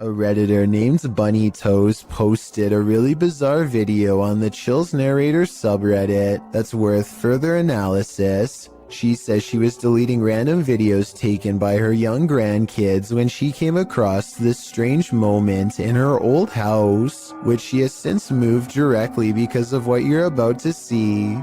A Redditor named Bunny Toes posted a really bizarre video on the Chills Narrator subreddit that's worth further analysis. She says she was deleting random videos taken by her young grandkids when she came across this strange moment in her old house, which she has since moved directly because of what you're about to see.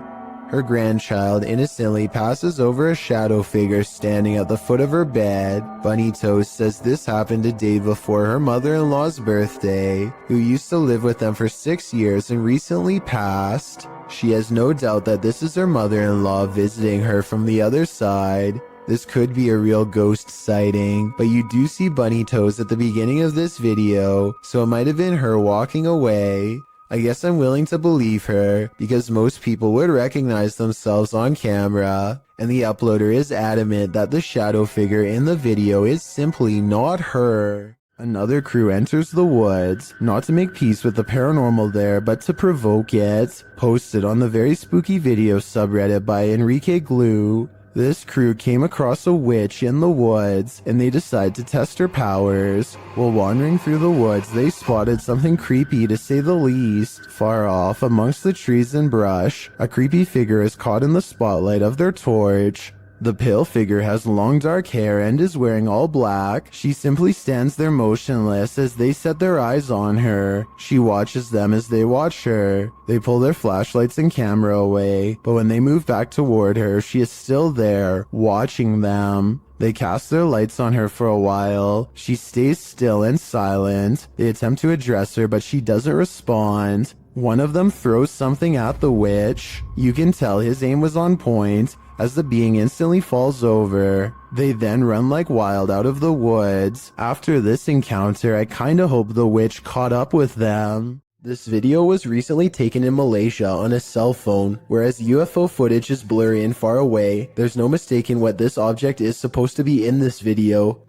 Her grandchild innocently passes over a shadow figure standing at the foot of her bed. Bunny Toast says this happened a day before her mother-in-law's birthday, who used to live with them for 6 years and recently passed. She has no doubt that this is her mother-in-law visiting her from the other side. This could be a real ghost sighting, but you do see Bunny Toes at the beginning of this video, so it might have been her walking away. I guess I'm willing to believe her, because most people would recognize themselves on camera, and the uploader is adamant that the shadow figure in the video is simply not her. Another crew enters the woods, not to make peace with the paranormal there, but to provoke it. Posted on the Very Spooky Video subreddit by Enrique Glue. This crew came across a witch in the woods, and they decide to test her powers. While wandering through the woods, they spotted something creepy to say the least. Far off, amongst the trees and brush, a creepy figure is caught in the spotlight of their torch. The pale figure has long dark hair and is wearing all black. She simply stands there motionless as they set their eyes on her. She watches them as they watch her. They pull their flashlights and camera away, but when they move back toward her, she is still there, watching them. They cast their lights on her for a while. She stays still and silent. They attempt to address her, but she doesn't respond. One of them throws something at the witch. You can tell his aim was on point, as the being instantly falls over. They then run like wild out of the woods. After this encounter, I kinda hope the witch caught up with them. This video was recently taken in Malaysia on a cell phone. Whereas UFO footage is blurry and far away, there's no mistaking what this object is supposed to be in this video.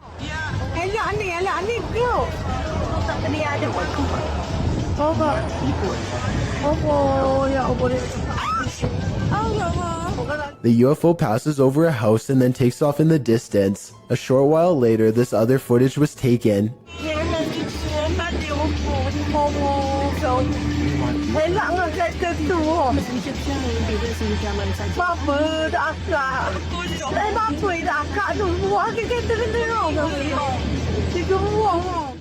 The UFO passes over a house and then takes off in the distance. A short while later, this other footage was taken.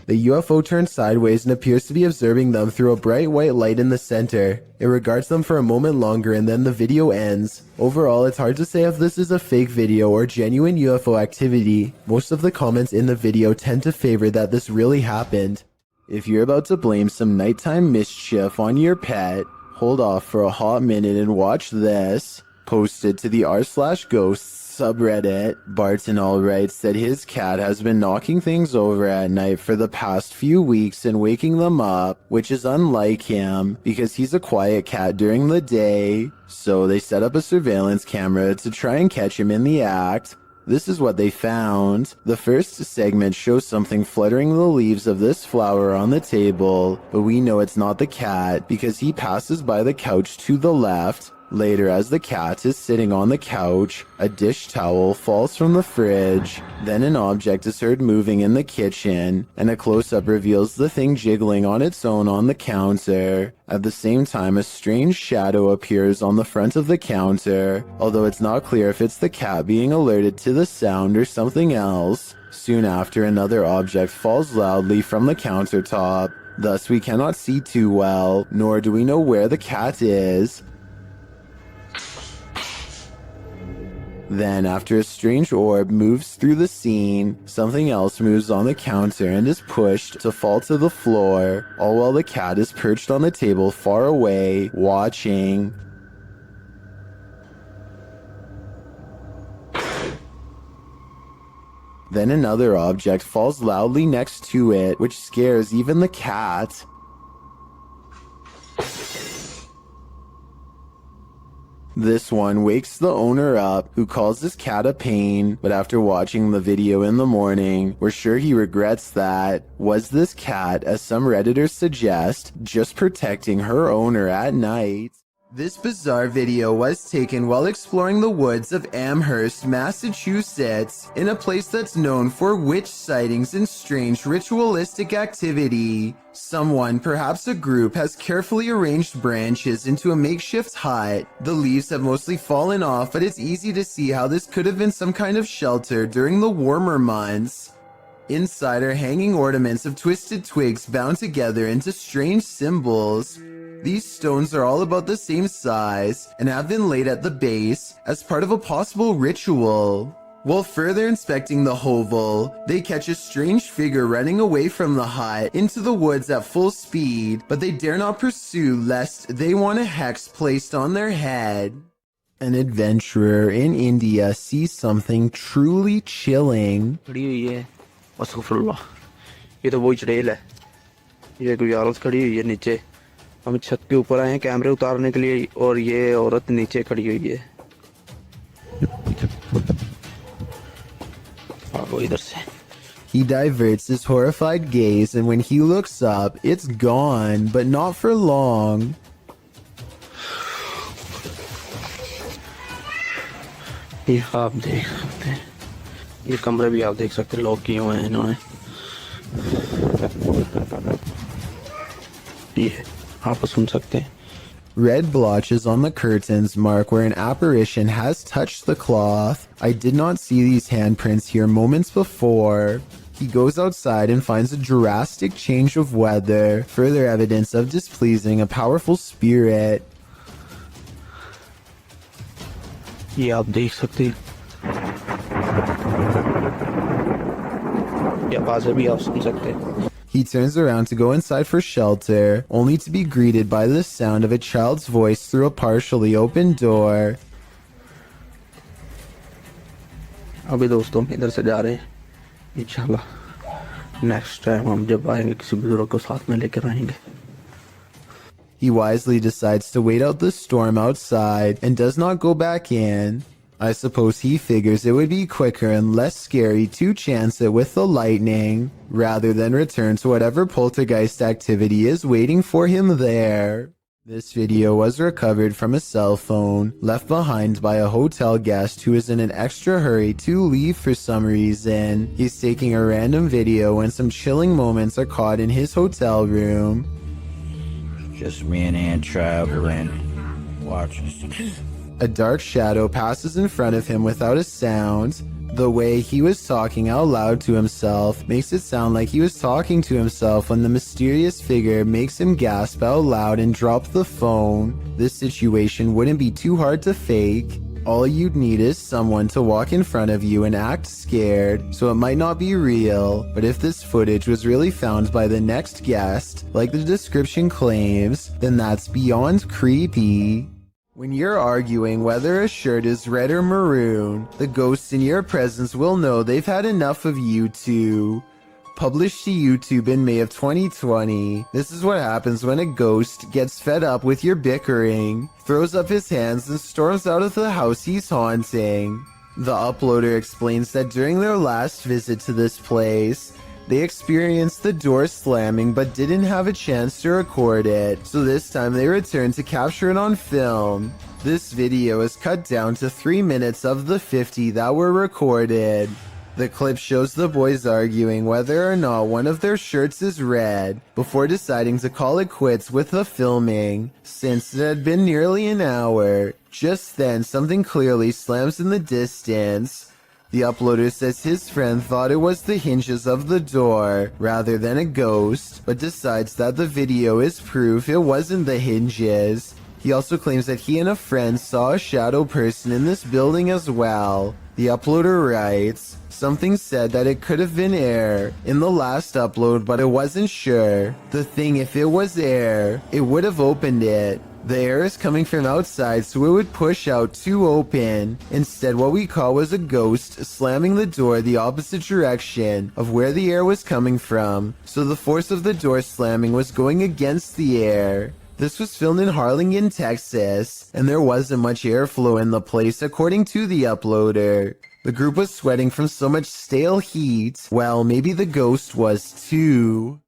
The UFO turns sideways and appears to be observing them through a bright white light in the center. It regards them for a moment longer and then the video ends. Overall, it's hard to say if this is a fake video or genuine UFO activity. Most of the comments in the video tend to favor that this really happened. If you're about to blame some nighttime mischief on your pet, hold off for a hot minute and watch this. Posted to the r/ghosts subreddit, Barton Allright said his cat has been knocking things over at night for the past few weeks and waking them up, which is unlike him because he's a quiet cat during the day. So they set up a surveillance camera to try and catch him in the act. This is what they found. The first segment shows something fluttering the leaves of this flower on the table, but we know it's not the cat because he passes by the couch to the left. Later, as the cat is sitting on the couch, a dish towel falls from the fridge. Then an object is heard moving in the kitchen, and a close-up reveals the thing jiggling on its own on the counter. At the same time, a strange shadow appears on the front of the counter, although it's not clear if it's the cat being alerted to the sound or something else. Soon after, another object falls loudly from the countertop. Thus, we cannot see too well, nor do we know where the cat is. Then, after a strange orb moves through the scene, something else moves on the counter and is pushed to fall to the floor, all while the cat is perched on the table far away, watching. Then another object falls loudly next to it, which scares even the cat. This one wakes the owner up, who calls his cat a pain, but after watching the video in the morning, we're sure he regrets that. Was this cat, as some Redditors suggest, just protecting her owner at night? This bizarre video was taken while exploring the woods of Amherst, Massachusetts, in a place that's known for witch sightings and strange ritualistic activity. Someone, perhaps a group, has carefully arranged branches into a makeshift hut. The leaves have mostly fallen off, but it's easy to see how this could have been some kind of shelter during the warmer months. Inside are hanging ornaments of twisted twigs bound together into strange symbols. These stones are all about the same size and have been laid at the base as part of a possible ritual. While further inspecting the hovel, they catch a strange figure running away from the hut into the woods at full speed, but they dare not pursue lest they want a hex placed on their head. An adventurer in India sees something truly chilling. अस्तगफिरुल्लाह, ये तो वही चुड़ैल है। ये कोई औरत खड़ी हुई है नीचे। हम छत के ऊपर आए हैं कैमरे उतारने के लिए और ये औरत नीचे खड़ी हुई है। भागो इधर से। He diverts his horrified gaze, and when he looks up, it's gone, but not for long. ये आप देख सकते हैं, ये कमरे भी आप देख सकते हैं लॉक किए हुए हैं इन्होंने। ये आप सुन सकते हैं। Red blotches on the curtains mark where an apparition has touched the cloth. I did not see these handprints here moments before. He goes outside and finds a drastic change of weather, further evidence of displeasing a powerful spirit. ये आप देख सकते हैं, ये आवाज़ें भी आप सुन सकते हैं। He turns around to go inside for shelter, only to be greeted by the sound of a child's voice through a partially open door. अभी दोस्तों हम इधर से जा रहे हैं, इंशाल्लाह नेक्स्ट टाइम हम जब आएंगे किसी बुजुर्ग को साथ में लेकर आएंगे। He wisely decides to wait out the storm outside and does not go back in. I suppose he figures it would be quicker and less scary to chance it with the lightning, rather than return to whatever poltergeist activity is waiting for him there. This video was recovered from a cell phone, left behind by a hotel guest who is in an extra hurry to leave for some reason. He's taking a random video when some chilling moments are caught in his hotel room. Just me and Ann traveling, watching. A dark shadow passes in front of him without a sound. The way he was talking out loud to himself makes it sound like he was talking to himself when the mysterious figure makes him gasp out loud and drop the phone. This situation wouldn't be too hard to fake. All you'd need is someone to walk in front of you and act scared, so it might not be real. But if this footage was really found by the next guest, like the description claims, then that's beyond creepy. When you're arguing whether a shirt is red or maroon, the ghosts in your presence will know they've had enough of you two. Published to YouTube in May of 2020, this is what happens when a ghost gets fed up with your bickering, throws up his hands and storms out of the house he's haunting. The uploader explains that during their last visit to this place, they experienced the door slamming but didn't have a chance to record it, so this time they returned to capture it on film. This video is cut down to 3 minutes of the 50 that were recorded. The clip shows the boys arguing whether or not one of their shirts is red, before deciding to call it quits with the filming, since it had been nearly an hour. Just then, something clearly slams in the distance. The uploader says his friend thought it was the hinges of the door rather than a ghost, but decides that the video is proof it wasn't the hinges. He also claims that he and a friend saw a shadow person in this building as well. The uploader writes, "Something said that it could have been air in the last upload, but it wasn't sure. The thing, if it was air, it would have opened it. The air is coming from outside, so it would push out to open. Instead, what we call was a ghost slamming the door the opposite direction of where the air was coming from, so the force of the door slamming was going against the air." This was filmed in Harlingen, Texas, and there wasn't much airflow in the place according to the uploader. The group was sweating from so much stale heat. Well, maybe the ghost was too.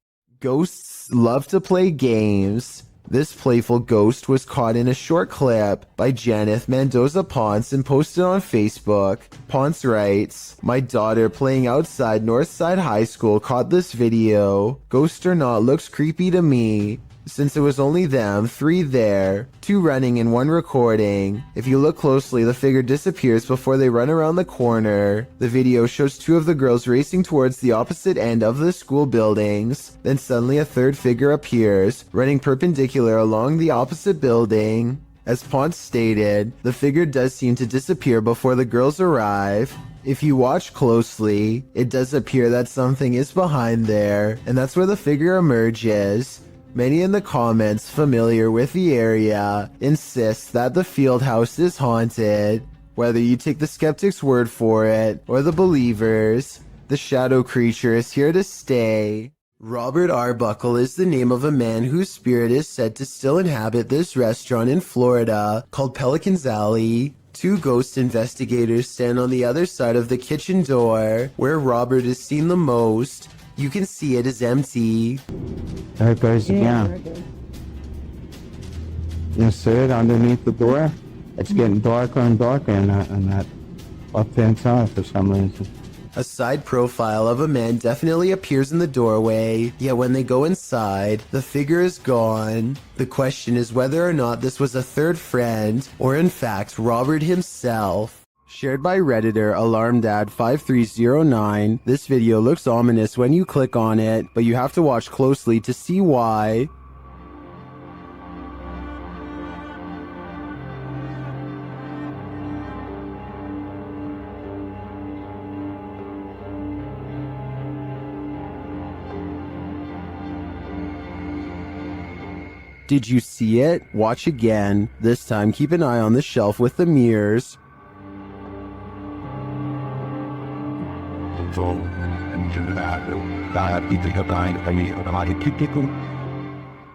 Ghosts love to play games. This playful ghost was caught in a short clip by Janeth Mendoza Ponce and posted on Facebook. Ponce writes, "My daughter playing outside Northside High School caught this video. Ghost or not, looks creepy to me. Since it was only them, 3 there, 2 running and 1 recording. If you look closely, the figure disappears before they run around the corner. The video shows 2 of the girls racing towards the opposite end of the school buildings. Then suddenly a 3rd figure appears, running perpendicular along the opposite building. As Ponce stated, the figure does seem to disappear before the girls arrive. If you watch closely, it does appear that something is behind there, and that's where the figure emerges. Many in the comments familiar with the area insist that the field house is haunted. Whether you take the skeptic's word for it or the believers, the shadow creature is here to stay. Robert Arbuckle is the name of a man whose spirit is said to still inhabit this restaurant in Florida called Pelican's Alley. 2 ghost investigators stand on the other side of the kitchen door, where Robert is seen the most. You can see it is empty. There it goes again. You see it underneath the door? It's getting darker and darker in that left-hand side for some reason. A side profile of a man definitely appears in the doorway, yet when they go inside, the figure is gone. The question is whether or not this was a 3rd friend, or in fact Robert himself. Shared by Redditor AlarmDad5309, this video looks ominous when you click on it, but you have to watch closely to see why. Did you see it? Watch again. This time keep an eye on the shelf with the mirrors.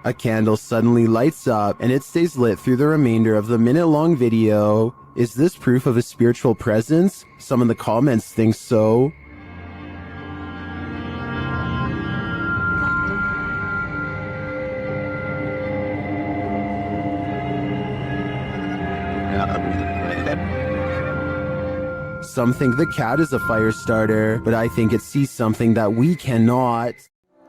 A candle suddenly lights up and it stays lit through the remainder of the minute-long video. Is this proof of a spiritual presence? Some in the comments think so. Some think the cat is a fire starter, but I think it sees something that we cannot.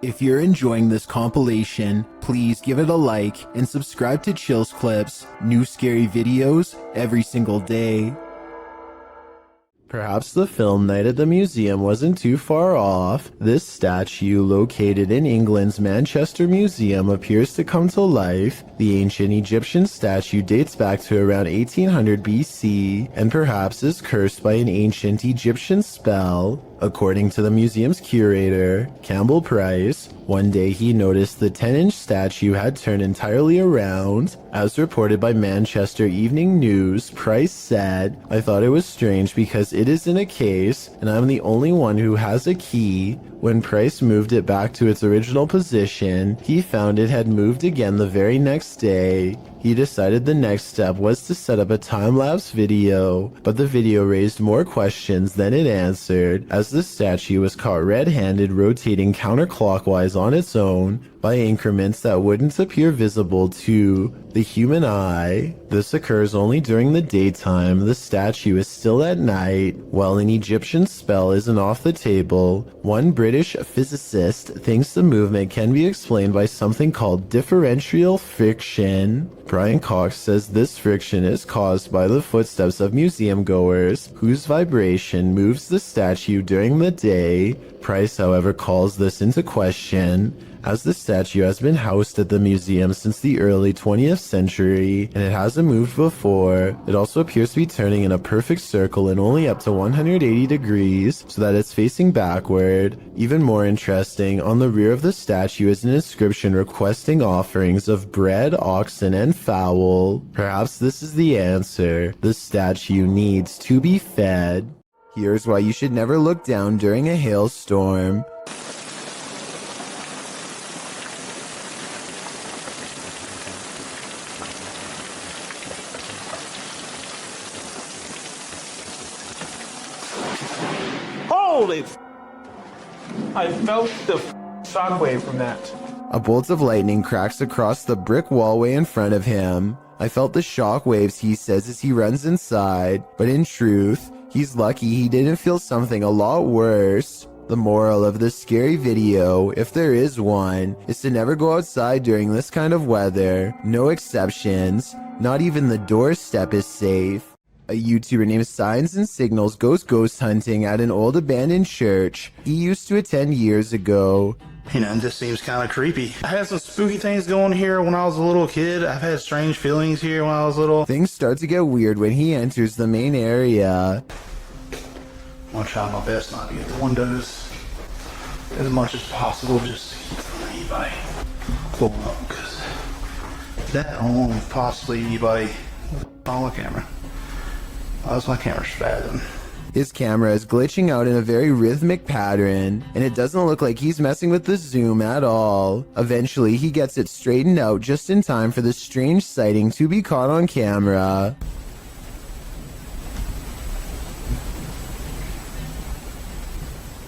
If you're enjoying this compilation, please give it a like and subscribe to Chills Clips, new scary videos every single day. Perhaps the film night at the museum wasn't too far off. This statue, located in England's Manchester Museum, appears to come to life. The ancient Egyptian statue dates back to around 1800 BC and perhaps is cursed by an ancient Egyptian spell. According to the museum's curator, Campbell Price, one day he noticed the 10-inch statue had turned entirely around. As reported by Manchester Evening News, Price said, "I thought it was strange because it is in a case, and I'm the only one who has a key. When Price moved it back to its original position, he found it had moved again the very next day. He decided the next step was to set up a time-lapse video, but the video raised more questions than it answered, as the statue was caught red-handed rotating counterclockwise on its own by increments that wouldn't appear visible to the human eye. This occurs only during the daytime. The statue is still at night, while an Egyptian spell isn't off the table. One British physicist thinks the movement can be explained by something called differential friction. Brian Cox says this friction is caused by the footsteps of museum goers, whose vibration moves the statue during the day. Price, however, calls this into question, as the statue has been housed at the museum since the early 20th century, and it hasn't moved before. It also appears to be turning in a perfect circle and only up to 180 degrees, so that it's facing backward. Even more interesting, on the rear of the statue is an inscription requesting offerings of bread, oxen, and fowl. Perhaps this is the answer. The statue needs to be fed. Here's why you should never look down during a hailstorm. Holy! I felt the shockwave from that. A bolt of lightning cracks across the brick wallway in front of him. I felt the shock waves, he says, as he runs inside, but in truth, he's lucky he didn't feel something a lot worse. The moral of this scary video, if there is one, is to never go outside during this kind of weather. No exceptions. Not even the doorstep is safe. A YouTuber named Signs and Signals goes ghost hunting at an old abandoned church he used to attend years ago. You know, it just seems kind of creepy. I had some spooky things going here when I was a little kid. I've had strange feelings here when I was little. Things start to get weird when he enters the main area. I'm gonna try my best not to get the windows as much as possible, just to keep from anybody pulling up, because that alone, possibly anybody on the camera. That's my camera's spazzing. His camera is glitching out in a very rhythmic pattern, and it doesn't look like he's messing with the zoom at all. Eventually, he gets it straightened out just in time for this strange sighting to be caught on camera.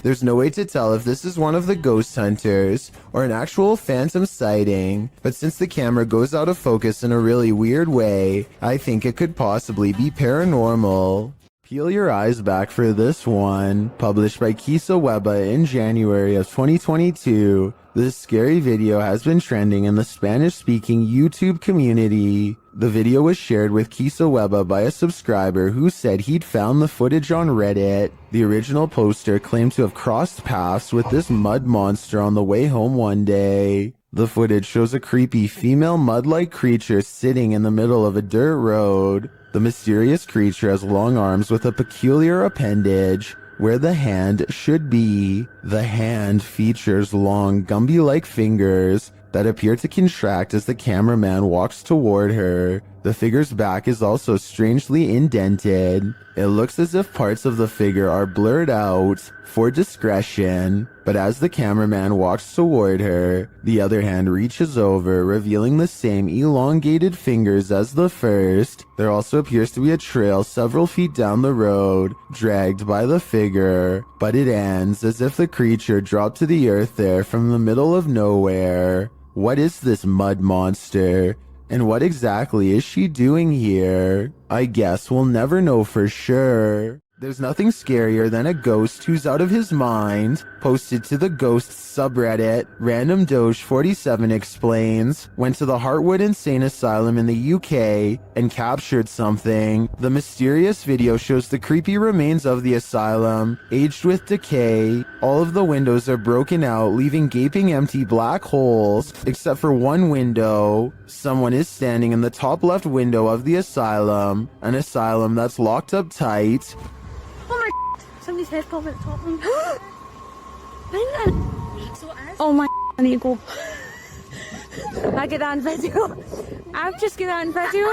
There's no way to tell if this is one of the ghost hunters or an actual phantom sighting, but since the camera goes out of focus in a really weird way, I think it could possibly be paranormal. Peel your eyes back for this one. Published by Kisa Weba in January of 2022, this scary video has been trending in the Spanish-speaking YouTube community. The video was shared with Kisa Weba by a subscriber who said he'd found the footage on Reddit. The original poster claimed to have crossed paths with this mud monster on the way home one day. The footage shows a creepy female mud-like creature sitting in the middle of a dirt road. The mysterious creature has long arms with a peculiar appendage where the hand should be. The hand features long Gumby-like fingers that appear to contract as the cameraman walks toward her. The figure's back is also strangely indented. It looks as if parts of the figure are blurred out for discretion, but as the cameraman walks toward her, the other hand reaches over, revealing the same elongated fingers as the first. There also appears to be a trail several feet down the road, dragged by the figure, but it ends as if the creature dropped to the earth there from the middle of nowhere. What is this mud monster? And what exactly is she doing here? I guess we'll never know for sure. There's nothing scarier than a ghost who's out of his mind. Posted to the ghosts subreddit, Random Doge 47 explains, went to the Heartwood Insane Asylum in the UK and captured something. The mysterious video shows the creepy remains of the asylum, aged with decay. All of the windows are broken out, leaving gaping empty black holes, except for one window. Someone is standing in the top left window of the asylum, an asylum that's locked up tight. Oh my, somebody's head popped at the top of me. Oh my, I need to go. I get that on video. I've just get that on video.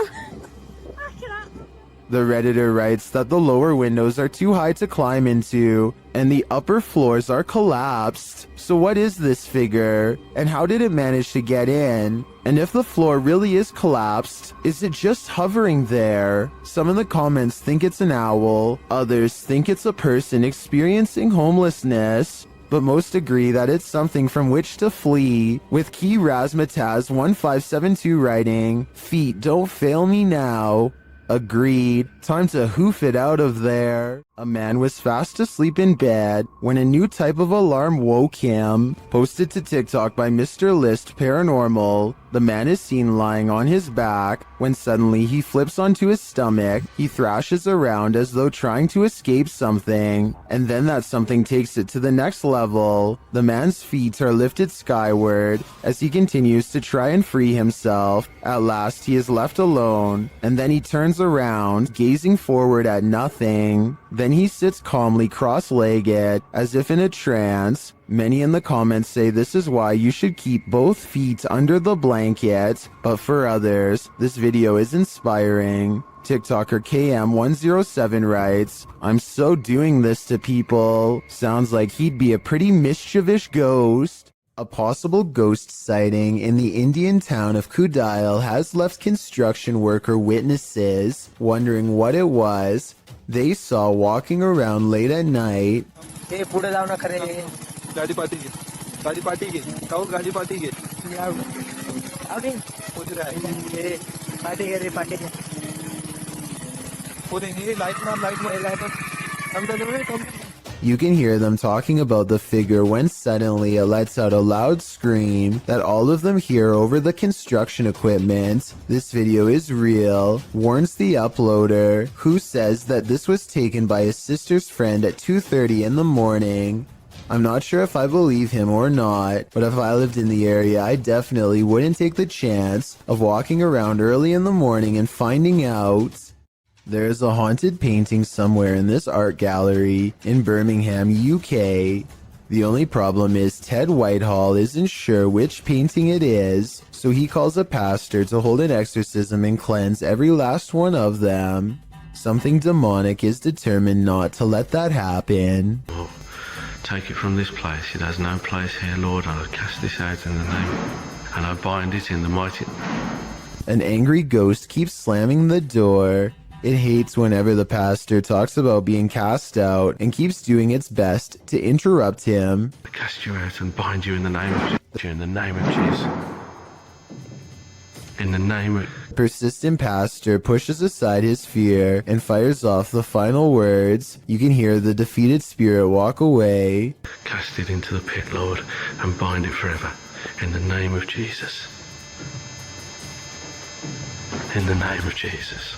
The Redditor writes that the lower windows are too high to climb into, and the upper floors are collapsed. So what is this figure? And how did it manage to get in? And if the floor really is collapsed, is it just hovering there? Some in the comments think it's an owl, others think it's a person experiencing homelessness, but most agree that it's something from which to flee, with Key Razmataz1572 writing, "Feet don't fail me now." Agreed. Time to hoof it out of there. A man was fast asleep in bed when a new type of alarm woke him. Posted to TikTok by Mr. List Paranormal, the man is seen lying on his back when suddenly he flips onto his stomach. He thrashes around as though trying to escape something, and then that something takes it to the next level. The man's feet are lifted skyward as he continues to try and free himself. At last he is left alone, and then he turns around, gazing forward at nothing. Then he sits calmly cross-legged, as if in a trance. Many in the comments say this is why you should keep both feet under the blanket, but for others, this video is inspiring. TikToker KM107 writes, "I'm so doing this to people. Sounds like he'd be a pretty mischievous ghost." A possible ghost sighting in the Indian town of Kudail has left construction worker witnesses wondering what it was they saw walking around late at night. गाड़ी party की राहुल गाड़ी party की पूछ रहा है पूरी light में हम तो You can hear them talking about the figure when suddenly it lets out a loud scream that all of them hear over the construction equipment. This video is real, warns the uploader, who says that this was taken by his sister's friend at 2:30 in the morning. I'm not sure if I believe him or not, but if I lived in the area, I definitely wouldn't take the chance of walking around early in the morning and finding out there's a haunted painting somewhere in this art gallery in Birmingham, UK. The only problem is Ted Whitehall isn't sure which painting it is, so he calls a pastor to hold an exorcism and cleanse every last one of them. Something demonic is determined not to let that happen. Take it from this place. It has no place here, Lord. I cast this out in the name, and I bind it in the mighty... An angry ghost keeps slamming the door. It hates whenever the pastor talks about being cast out and keeps doing its best to interrupt him. I cast you out and bind you in the name of Jesus. In the name of Jesus. In the name of... Persistent pastor pushes aside his fear and fires off the final words. You can hear the defeated spirit walk away. Cast it into the pit, Lord, and bind it forever. In the name of Jesus. In the name of Jesus.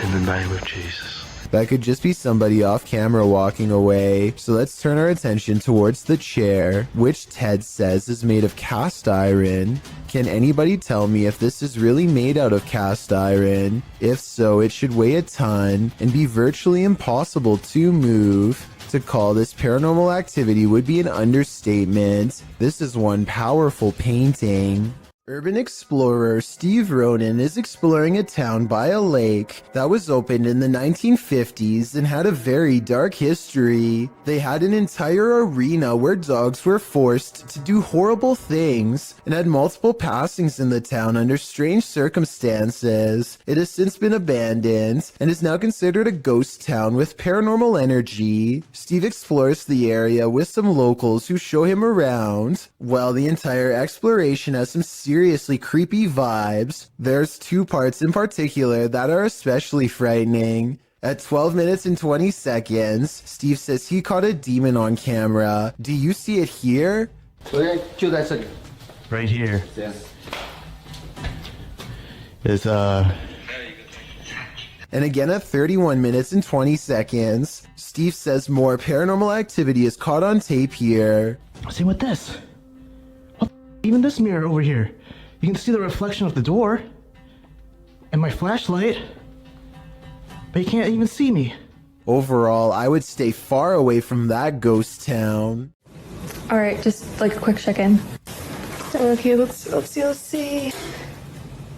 In the name of Jesus. That could just be somebody off camera walking away, so let's turn our attention towards the chair, which Ted says is made of cast iron. Can anybody tell me if this is really made out of cast iron? If so, it should weigh a ton and be virtually impossible to move. To call this paranormal activity would be an understatement. This is one powerful painting. Urban explorer Steve Ronan is exploring a town by a lake that was opened in the 1950s and had a very dark history. They had an entire arena where dogs were forced to do horrible things and had multiple passings in the town under strange circumstances. It has since been abandoned and is now considered a ghost town with paranormal energy. Steve explores the area with some locals who show him around. While the entire exploration has some seriously creepy vibes, there's two parts in particular that are especially frightening. At 12 minutes and 20 seconds, Steve says he caught a demon on camera. Do you see it here? Right here. Is And again at 31 minutes and 20 seconds, Steve says more paranormal activity is caught on tape here. Same with this. Even this mirror over here. You can see the reflection of the door and my flashlight, but you can't even see me. Overall, I would stay far away from that ghost town. All right, just like a quick check-in. Okay, let's see.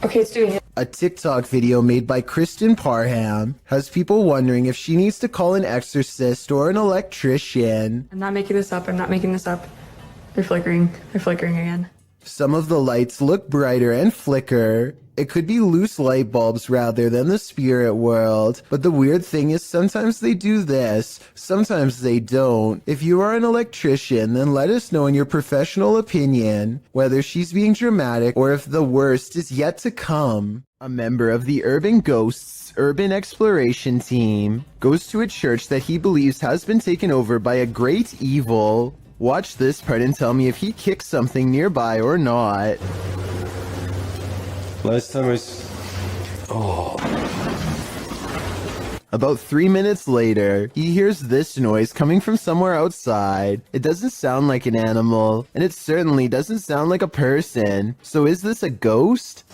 Okay, it's doing it. A TikTok video made by Kristen Parham has people wondering if she needs to call an exorcist or an electrician. I'm not making this up. They're flickering again. Some of the lights look brighter and flicker. It could be loose light bulbs rather than the spirit world, but the weird thing is sometimes they do this, sometimes they don't. If you are an electrician, then let us know in your professional opinion whether she's being dramatic or if the worst is yet to come. A member of the Urban Ghosts urban exploration team goes to a church that he believes has been taken over by a great evil. Watch this part and tell me if he kicks something nearby or not. Last time About 3 minutes later, he hears this noise coming from somewhere outside. It doesn't sound like an animal, and it certainly doesn't sound like a person. So is this a ghost?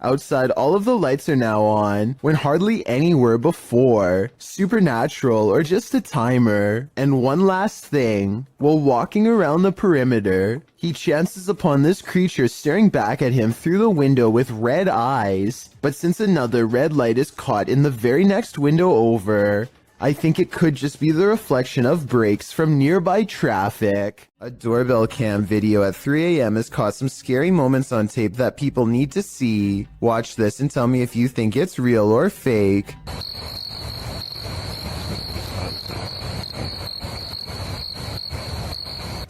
Outside, all of the lights are now on, when hardly any were before. Supernatural or just a timer. And one last thing, while walking around the perimeter, he chances upon this creature staring back at him through the window with red eyes. But since another red light is caught in the very next window over, I think it could just be the reflection of brakes from nearby traffic. A doorbell cam video at 3 a.m. has caught some scary moments on tape that people need to see. Watch this and tell me if you think it's real or fake.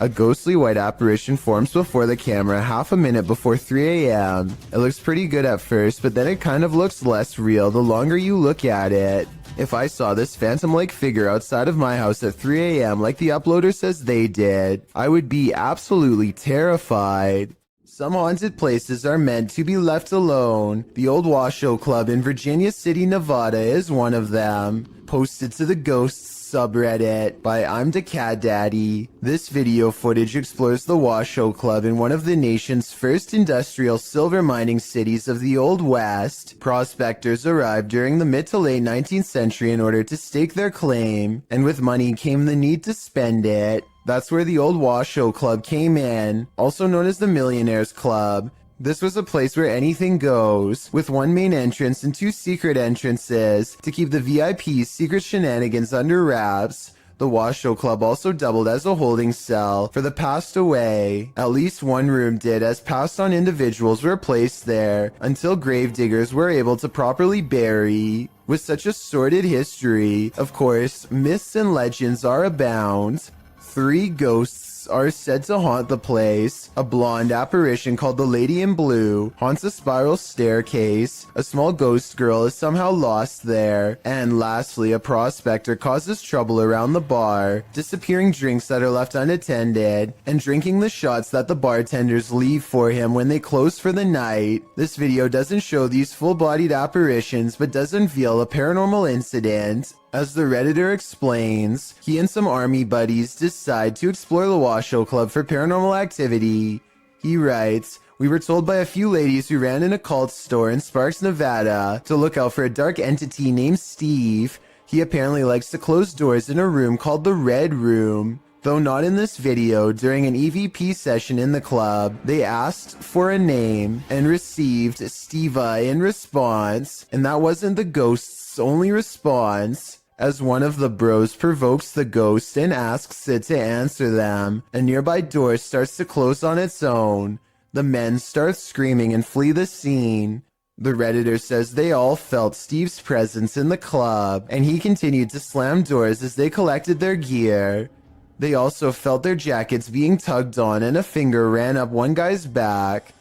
A ghostly white apparition forms before the camera half a minute before 3 a.m. It looks pretty good at first, but then it kind of looks less real the longer you look at it. If I saw this phantom-like figure outside of my house at 3 a.m. like the uploader says they did, I would be absolutely terrified. Some haunted places are meant to be left alone. The old Washoe Club in Virginia City, Nevada is one of them. Posted to the Ghosts subreddit by I'm the Cat Daddy. This video footage explores the Washoe Club in one of the nation's first industrial silver mining cities of the Old West. Prospectors arrived during the mid to late 19th century in order to stake their claim, and with money came the need to spend it. That's where the old Washoe Club came in, also known as the Millionaires Club. This was a place where anything goes, with one main entrance and 2 secret entrances to keep the VIP's secret shenanigans under wraps. The Washoe Club also doubled as a holding cell for the passed away. At least one room did, as passed on individuals were placed there until gravediggers were able to properly bury. With such a sordid history, of course, myths and legends are abound. 3 ghosts are said to haunt the place. A blonde apparition called the Lady in Blue haunts a spiral staircase. A small ghost girl is somehow lost there. And lastly, a prospector causes trouble around the bar, disappearing drinks that are left unattended, and drinking the shots that the bartenders leave for him when they close for the night. This video doesn't show these full-bodied apparitions, but does unveil a paranormal incident. As the Redditor explains, he and some army buddies decide to explore the Washoe Club for paranormal activity. He writes, "We were told by a few ladies who ran an occult store in Sparks, Nevada, to look out for a dark entity named Steve. He apparently likes to close doors in a room called the Red Room." Though not in this video, during an EVP session in the club, they asked for a name and received Steva in response, and that wasn't the ghost's only response. As one of the bros provokes the ghost and asks it to answer them, a nearby door starts to close on its own. The men start screaming and flee the scene. The Redditor says they all felt Steve's presence in the club, and he continued to slam doors as they collected their gear. They also felt their jackets being tugged on, and a finger ran up one guy's back.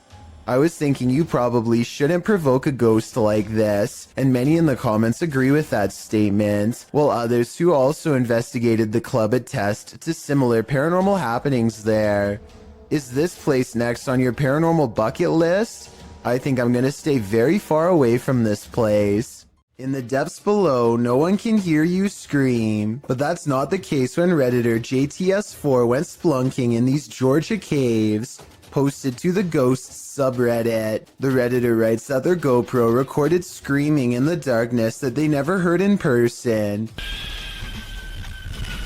I was thinking you probably shouldn't provoke a ghost like this, and many in the comments agree with that statement, while others who also investigated the club attest to similar paranormal happenings there. Is this place next on your paranormal bucket list? I think I'm gonna stay very far away from this place. In the depths below, no one can hear you scream, but that's not the case when Redditor JTS4 went splunking in these Georgia caves. Posted to the Ghosts subreddit. The Redditor writes that their GoPro recorded screaming in the darkness that they never heard in person.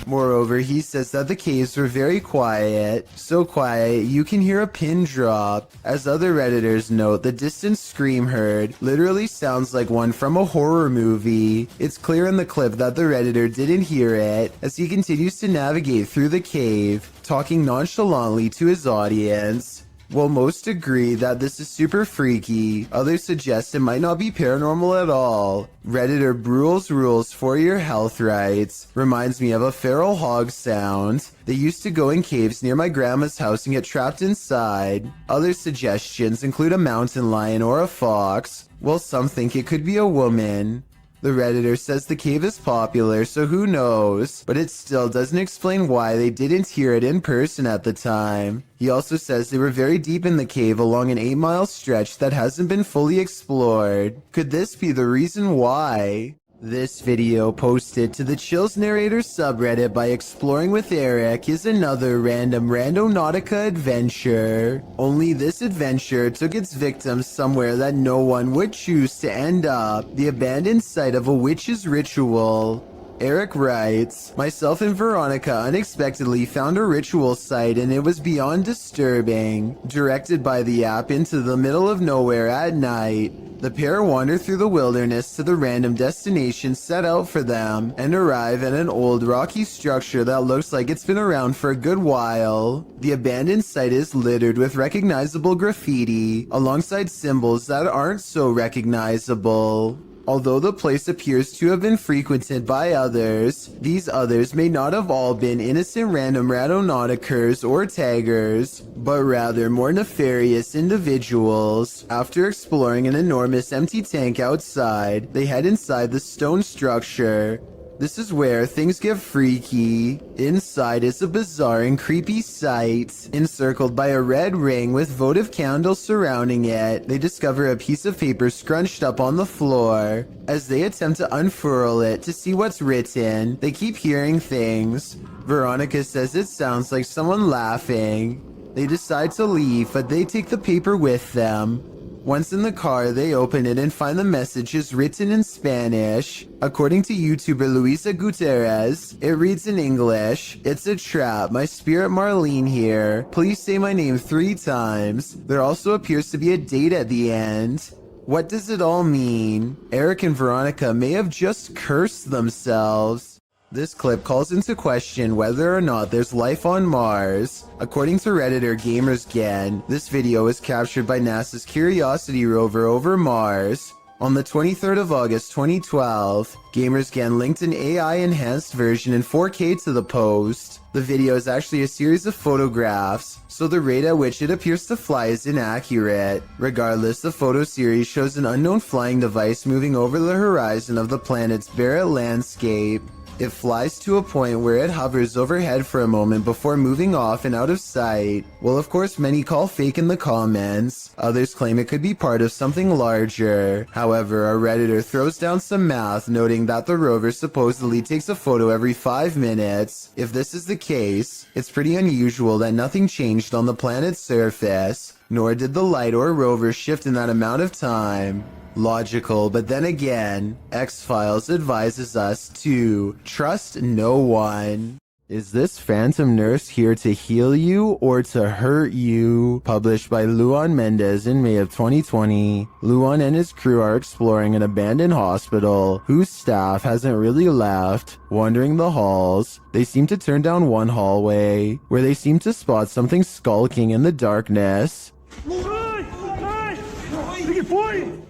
Moreover, he says that the caves were very quiet, so quiet you can hear a pin drop. As other Redditors note, the distant scream heard literally sounds like one from a horror movie. It's clear in the clip that the Redditor didn't hear it, as he continues to navigate through the cave, talking nonchalantly to his audience. While most agree that this is super freaky, others suggest it might not be paranormal at all. Redditor Brule's Rules for Your Health writes, "Reminds me of a feral hog sound. They used to go in caves near my grandma's house and get trapped inside." Other suggestions include a mountain lion or a fox, while some think it could be a woman. The Redditor says the cave is popular, so who knows, but it still doesn't explain why they didn't hear it in person at the time. He also says they were very deep in the cave along an 8-mile stretch that hasn't been fully explored. Could this be the reason why? This video, posted to the Chills Narrator subreddit by Exploring with Eric, is another random Randonautica adventure. Only this adventure took its victims somewhere that no one would choose to end up, the abandoned site of a witch's ritual. Eric writes, "Myself and Veronica unexpectedly found a ritual site and it was beyond disturbing. Directed by the app into the middle of nowhere at night, the pair wander through the wilderness to the random destination set out for them and arrive at an old rocky structure that looks like it's been around for a good while. The abandoned site is littered with recognizable graffiti alongside symbols that aren't so recognizable. Although the place appears to have been frequented by others, these others may not have all been innocent random randonauticers or taggers, but rather more nefarious individuals. After exploring an enormous empty tank outside, they head inside the stone structure. This is where things get freaky. Inside is a bizarre and creepy sight. Encircled by a red ring with votive candles surrounding it, they discover a piece of paper scrunched up on the floor. As they attempt to unfurl it to see what's written, they keep hearing things. Veronica says it sounds like someone laughing. They decide to leave, but they take the paper with them. Once in the car, they open it and find the messages written in Spanish. According to YouTuber Luisa Gutierrez, it reads in English, "It's a trap, my spirit Marlene here. Please say my name 3 times. There also appears to be a date at the end." What does it all mean? Eric and Veronica may have just cursed themselves. This clip calls into question whether or not there's life on Mars. According to Redditor GamersGen, this video was captured by NASA's Curiosity rover over Mars. On the 23rd of August 2012, GamersGen linked an AI-enhanced version in 4K to the post. The video is actually a series of photographs, so the rate at which it appears to fly is inaccurate. Regardless, the photo series shows an unknown flying device moving over the horizon of the planet's barren landscape. It flies to a point where it hovers overhead for a moment before moving off and out of sight. Well, of course, many call fake in the comments. Others claim it could be part of something larger. However, a Redditor throws down some math, noting that the rover supposedly takes a photo every 5 minutes. If this is the case, it's pretty unusual that nothing changed on the planet's surface, nor did the light or rover shift in that amount of time. Logical, but then again, X-Files advises us to trust no one. Is this phantom nurse here to heal you or to hurt you? Published by Luan Mendez in May of 2020. Luan and his crew are exploring an abandoned hospital whose staff hasn't really left. Wandering the halls, they seem to turn down one hallway where they seem to spot something skulking in the darkness.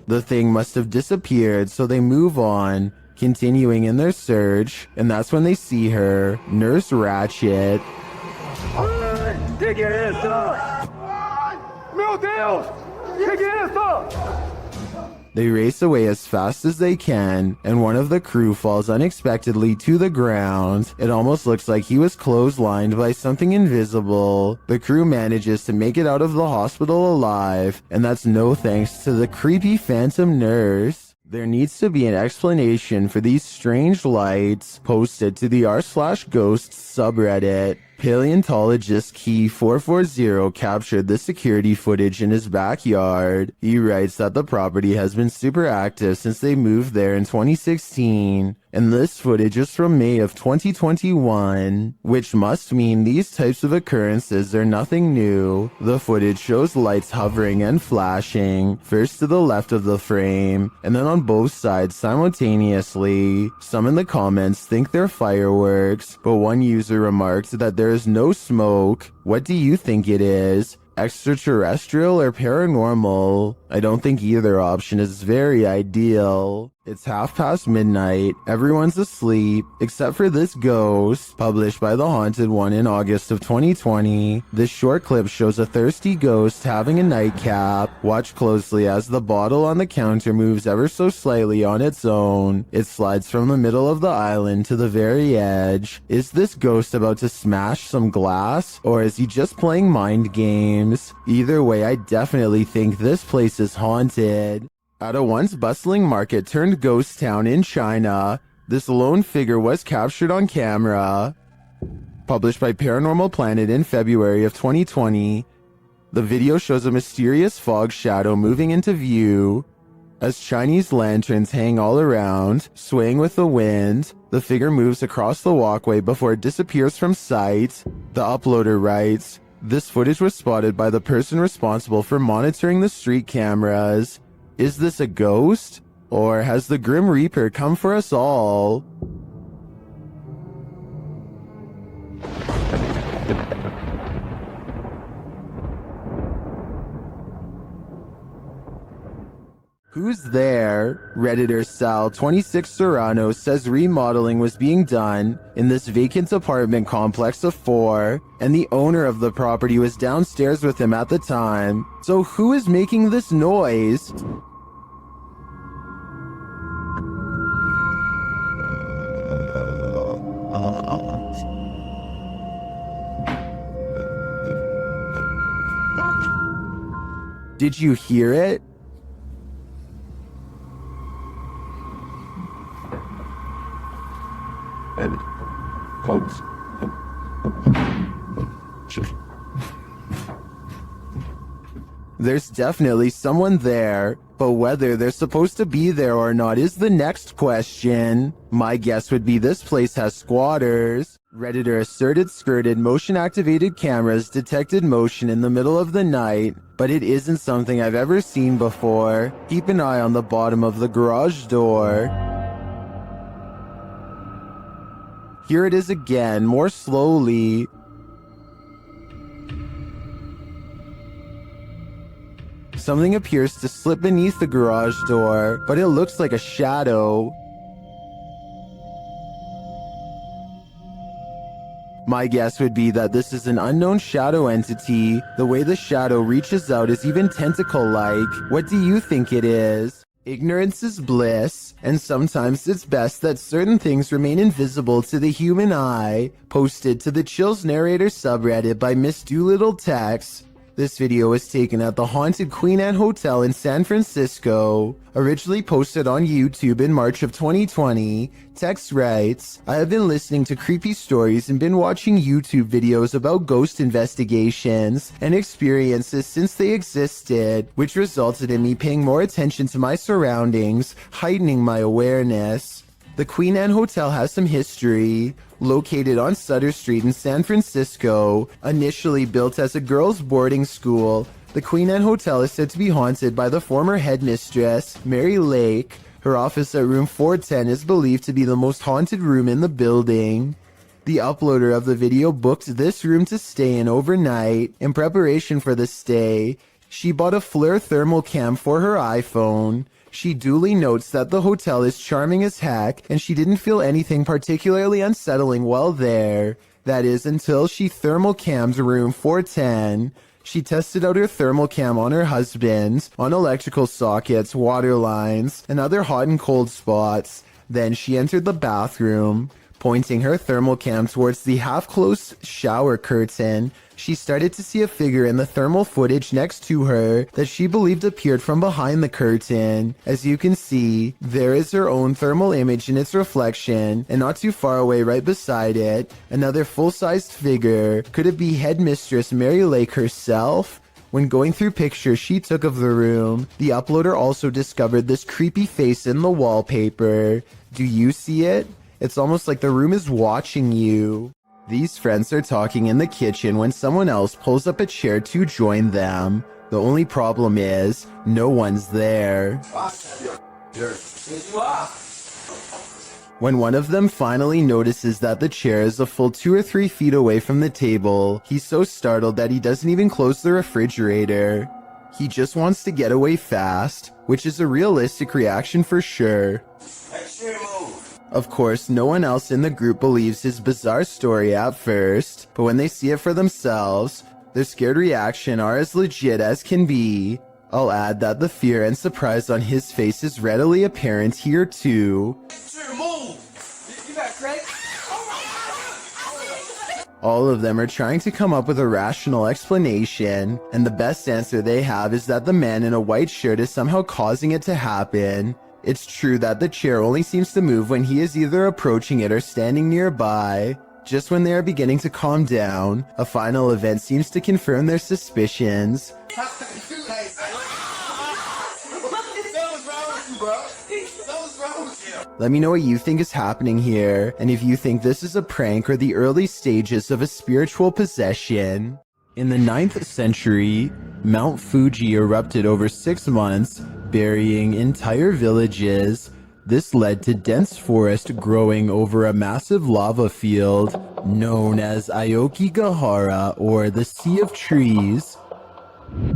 The thing must have disappeared, so they move on, continuing in their search, and that's when they see her, Nurse Ratchet. They race away as fast as they can, and one of the crew falls unexpectedly to the ground. It almost looks like he was clotheslined by something invisible. The crew manages to make it out of the hospital alive, and that's no thanks to the creepy phantom nurse. There needs to be an explanation for these strange lights posted to the r/ghosts subreddit. Paleontologist Key 440 captured the security footage in his backyard. He writes that the property has been super active since they moved there in 2016, and this footage is from May of 2021, which must mean these types of occurrences are nothing new. The footage shows lights hovering and flashing, first to the left of the frame, and then on both sides simultaneously. Some in the comments think they're fireworks, but one user remarked that there is no smoke. What do you think it is? Extraterrestrial or paranormal? I don't think either option is very ideal. It's midnight. Everyone's asleep, except for this ghost, published by The Haunted One in August of 2020. This short clip shows a thirsty ghost having a nightcap. Watch closely as the bottle on the counter moves ever so slightly on its own. It slides from the middle of the island to the very edge. Is this ghost about to smash some glass, or is he just playing mind games? Either way, I definitely think this place is haunted. At a once bustling market turned ghost town in China, this lone figure was captured on camera. Published by Paranormal Planet in February of 2020, the video shows a mysterious fog shadow moving into view. As Chinese lanterns hang all around, swaying with the wind, the figure moves across the walkway before it disappears from sight. The uploader writes, "This footage was spotted by the person responsible for monitoring the street cameras. Is this a ghost? Or has the Grim Reaper come for us all?" Who's there? Redditor Sal26 Serrano says remodeling was being done in this vacant apartment complex of 4, and the owner of the property was downstairs with him at the time. So who is making this noise? Did you hear it? There's definitely someone there, but whether they're supposed to be there or not is the next question. My guess would be this place has squatters. Redditor asserted skirted motion-activated cameras detected motion in the middle of the night, but it isn't something I've ever seen before. Keep an eye on the bottom of the garage door. Here it is again, more slowly. Something appears to slip beneath the garage door, but it looks like a shadow. My guess would be that this is an unknown shadow entity. The way the shadow reaches out is even tentacle-like. What do you think it is? Ignorance is bliss, and sometimes it's best that certain things remain invisible to the human eye. Posted to the Chills Narrator subreddit by Miss Doolittle Tex. This video was taken at the haunted Queen Anne Hotel in San Francisco. Originally posted on YouTube in March of 2020, Tex writes, I have been listening to creepy stories and been watching YouTube videos about ghost investigations and experiences since they existed, which resulted in me paying more attention to my surroundings, heightening my awareness. The Queen Anne Hotel has some history. Located on Sutter Street in San Francisco, initially built as a girls' boarding school, the Queen Anne Hotel is said to be haunted by the former headmistress, Mary Lake. Her office at room 410 is believed to be the most haunted room in the building. The uploader of the video booked this room to stay in overnight. In preparation for the stay, she bought a FLIR thermal cam for her iPhone. She duly notes that the hotel is charming as heck, and she didn't feel anything particularly unsettling while there. That is, until she thermal cammed room 410. She tested out her thermal cam on her husband, on electrical sockets, water lines, and other hot and cold spots. Then she entered the bathroom. Pointing her thermal cam towards the half-closed shower curtain, she started to see a figure in the thermal footage next to her that she believed appeared from behind the curtain. As you can see, there is her own thermal image in its reflection, and not too far away right beside it, another full-sized figure. Could it be Headmistress Mary Lake herself? When going through pictures she took of the room, the uploader also discovered this creepy face in the wallpaper. Do you see it? It's almost like the room is watching you. These friends are talking in the kitchen when someone else pulls up a chair to join them. The only problem is, no one's there. When one of them finally notices that the chair is a full 2 or 3 feet away from the table, he's so startled that he doesn't even close the refrigerator. He just wants to get away fast, which is a realistic reaction for sure. Of course, no one else in the group believes his bizarre story at first, but when they see it for themselves, their scared reaction are as legit as can be. I'll add that the fear and surprise on his face is readily apparent here too. All of them are trying to come up with a rational explanation, and the best answer they have is that the man in a white shirt is somehow causing it to happen. It's true that the chair only seems to move when he is either approaching it or standing nearby. Just when they are beginning to calm down, a final event seems to confirm their suspicions. Let me know what you think is happening here, and if you think this is a prank or the early stages of a spiritual possession. In the 9th century, Mount Fuji erupted over 6 months, burying entire villages. This led to dense forest growing over a massive lava field known as Aokigahara, or the Sea of Trees.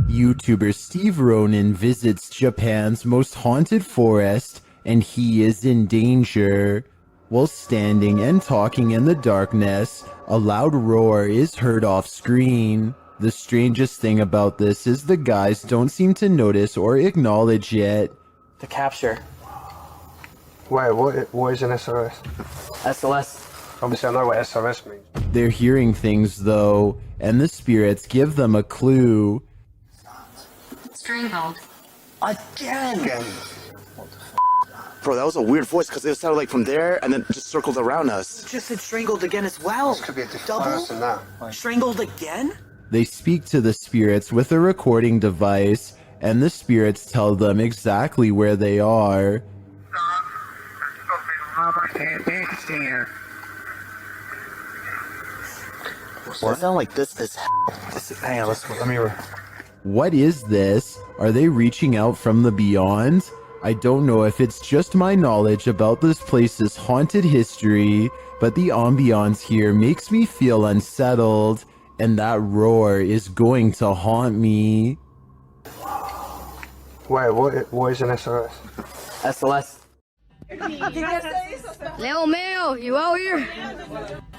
YouTuber Steve Ronan visits Japan's most haunted forest, and he is in danger. While standing and talking in the darkness, a loud roar is heard off screen. The strangest thing about this is the guys don't seem to notice or acknowledge it. The capture. Wait, what is an SOS? SLS. Obviously I know what SOS means. They're hearing things though, and the spirits give them a clue. Strangled. Again. Bro, that was a weird voice because it sounded like from there and then just circled around us. Just said strangled again as well. This could be a different Double? person now. Strangled again? They speak to the spirits with a recording device, and the spirits tell them exactly where they are. Well, it sounded like this hang on, let me... What is this? Are they reaching out from the beyond? I don't know if it's just my knowledge about this place's haunted history, but the ambiance here makes me feel unsettled, and that roar is going to haunt me. Wait, what is an SOS? SLS. Leo Mayo, you out here?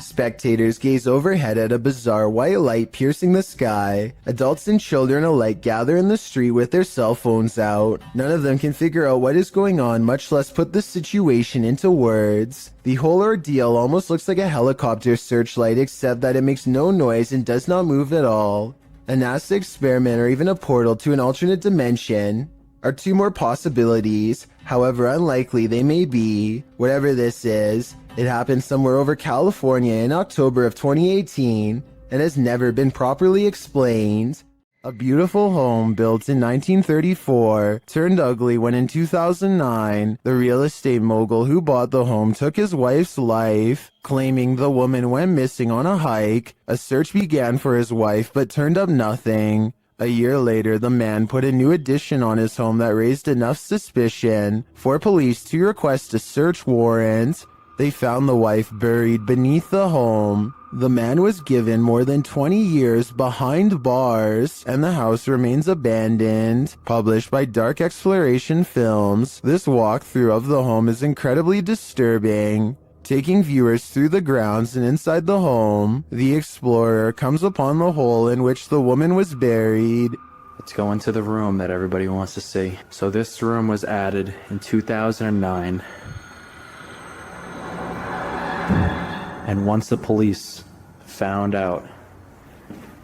Spectators gaze overhead at a bizarre white light piercing the sky. Adults and children alike gather in the street with their cell phones out. None of them can figure out what is going on, much less put the situation into words. The whole ordeal almost looks like a helicopter searchlight, except that it makes no noise and does not move at all. A NASA experiment or even a portal to an alternate dimension are two more possibilities, however unlikely they may be. Whatever this is, it happened somewhere over California in October of 2018 and has never been properly explained. A beautiful home built in 1934 turned ugly when in 2009, the real estate mogul who bought the home took his wife's life, claiming the woman went missing on a hike. A search began for his wife but turned up nothing. A year later, the man put a new addition on his home that raised enough suspicion for police to request a search warrant. They found the wife buried beneath the home. The man was given more than 20 years behind bars, and the house remains abandoned. Published by Dark Exploration Films, this walkthrough of the home is incredibly disturbing. Taking viewers through the grounds and inside the home, the explorer comes upon the hole in which the woman was buried. Let's go into the room that everybody wants to see. So this room was added in 2009. And once the police found out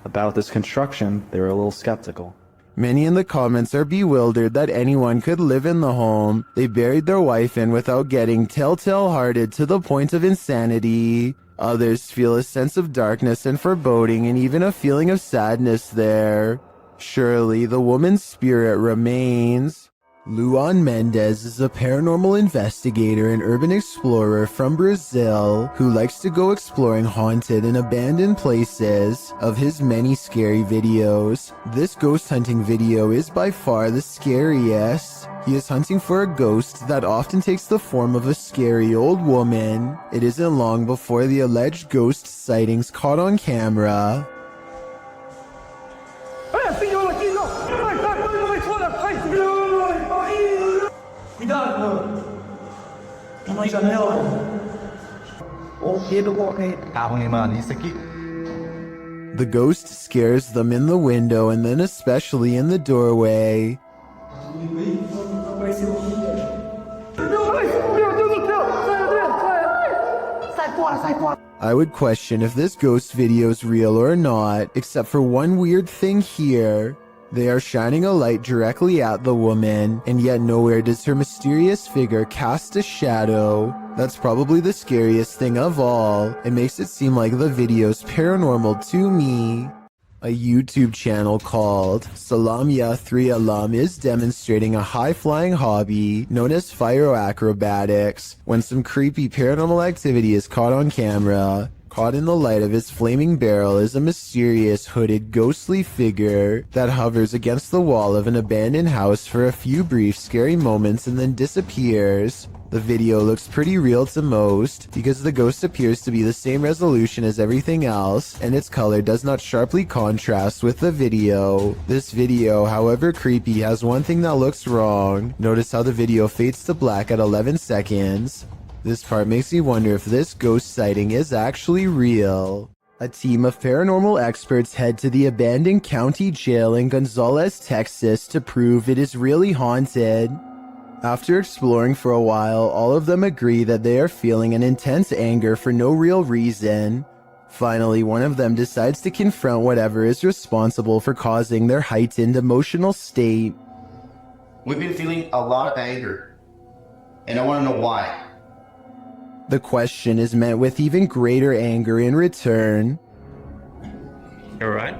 about this construction, they were a little skeptical. Many in the comments are bewildered that anyone could live in the home they buried their wife in without getting telltale-hearted to the point of insanity. Others feel a sense of darkness and foreboding and even a feeling of sadness there. Surely the woman's spirit remains. Luan Mendez is a paranormal investigator and urban explorer from Brazil who likes to go exploring haunted and abandoned places. Of his many scary videos, this ghost hunting video is by far the scariest. He is hunting for a ghost that often takes the form of a scary old woman. It isn't long before the alleged ghost sightings caught on camera. The ghost scares them in the window and then especially in the doorway. I would question if this ghost video is real or not, except for one weird thing here. They are shining a light directly at the woman, and yet nowhere does her mysterious figure cast a shadow. That's probably the scariest thing of all. It makes it seem like the video's paranormal to me. A YouTube channel called Salamya 3 Alam is demonstrating a high-flying hobby known as fire acrobatics when some creepy paranormal activity is caught on camera. Caught in the light of its flaming barrel is a mysterious hooded ghostly figure that hovers against the wall of an abandoned house for a few brief scary moments and then disappears. The video looks pretty real to most because the ghost appears to be the same resolution as everything else and its color does not sharply contrast with the video. This video, however creepy, has one thing that looks wrong. Notice how the video fades to black at 11 seconds. This part makes me wonder if this ghost sighting is actually real. A team of paranormal experts head to the abandoned county jail in Gonzales, Texas to prove it is really haunted. After exploring for a while, all of them agree that they are feeling an intense anger for no real reason. Finally, one of them decides to confront whatever is responsible for causing their heightened emotional state. We've been feeling a lot of anger, and I want to know why. The question is met with even greater anger in return. You alright?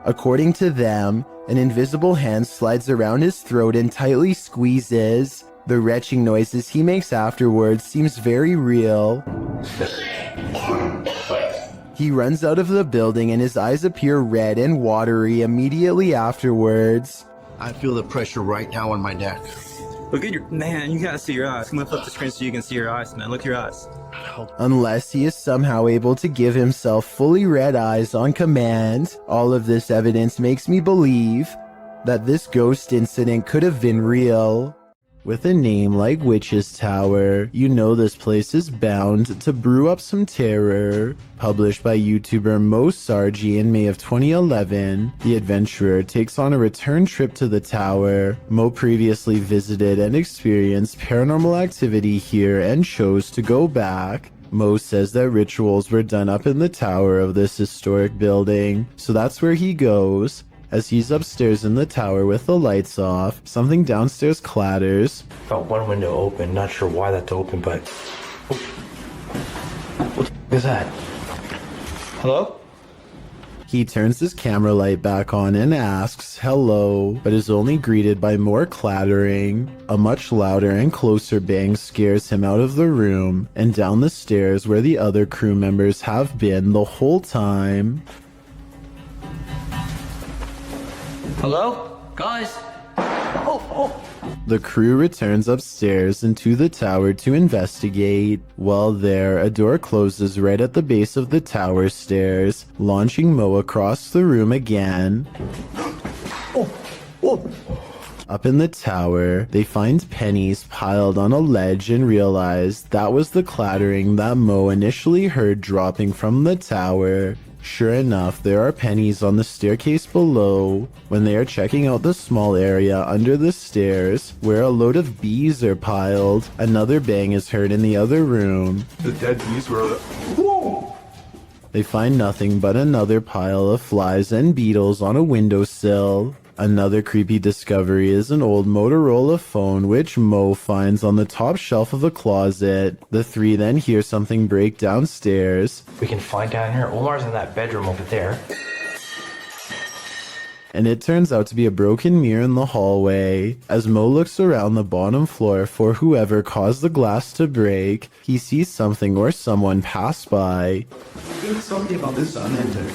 According to them, an invisible hand slides around his throat and tightly squeezes. The retching noises he makes afterwards seems very real. He runs out of the building and his eyes appear red and watery immediately afterwards. I feel the pressure right now on my neck. Look at your man, you gotta see your eyes. Come lift up the screen so you can see your eyes, man. Look at your eyes. Unless he is somehow able to give himself fully red eyes on command, all of this evidence makes me believe that this ghost incident could have been real. With a name like Witch's Tower, you know this place is bound to brew up some terror. Published by YouTuber Mo Sargi in May of 2011, the adventurer takes on a return trip to the tower. Mo previously visited and experienced paranormal activity here and chose to go back. Mo says that rituals were done up in the tower of this historic building, so that's where he goes. As he's upstairs in the tower with the lights off, something downstairs clatters. Felt one window open, not sure why that's open, but... What is that? Hello? He turns his camera light back on and asks, hello, but is only greeted by more clattering. A much louder and closer bang scares him out of the room and down the stairs where the other crew members have been the whole time. Hello? Guys? The crew returns upstairs into the tower to investigate. While there, a door closes right at the base of the tower stairs, launching Mo across the room again. Up in the tower, they find pennies piled on a ledge and realize that was the clattering that Mo initially heard dropping from the tower. Sure enough, there are pennies on the staircase below. When they are checking out the small area under the stairs, where a load of bees are piled, another bang is heard in the other room. The dead bees were... Whoa! They find nothing but another pile of flies and beetles on a windowsill. Another creepy discovery is an old Motorola phone which Mo finds on the top shelf of the closet. The three then hear something break downstairs. We can find down here. Omar's in that bedroom over there. And it turns out to be a broken mirror in the hallway. As Mo looks around the bottom floor for whoever caused the glass to break, he sees something or someone pass by. There's something about this unending.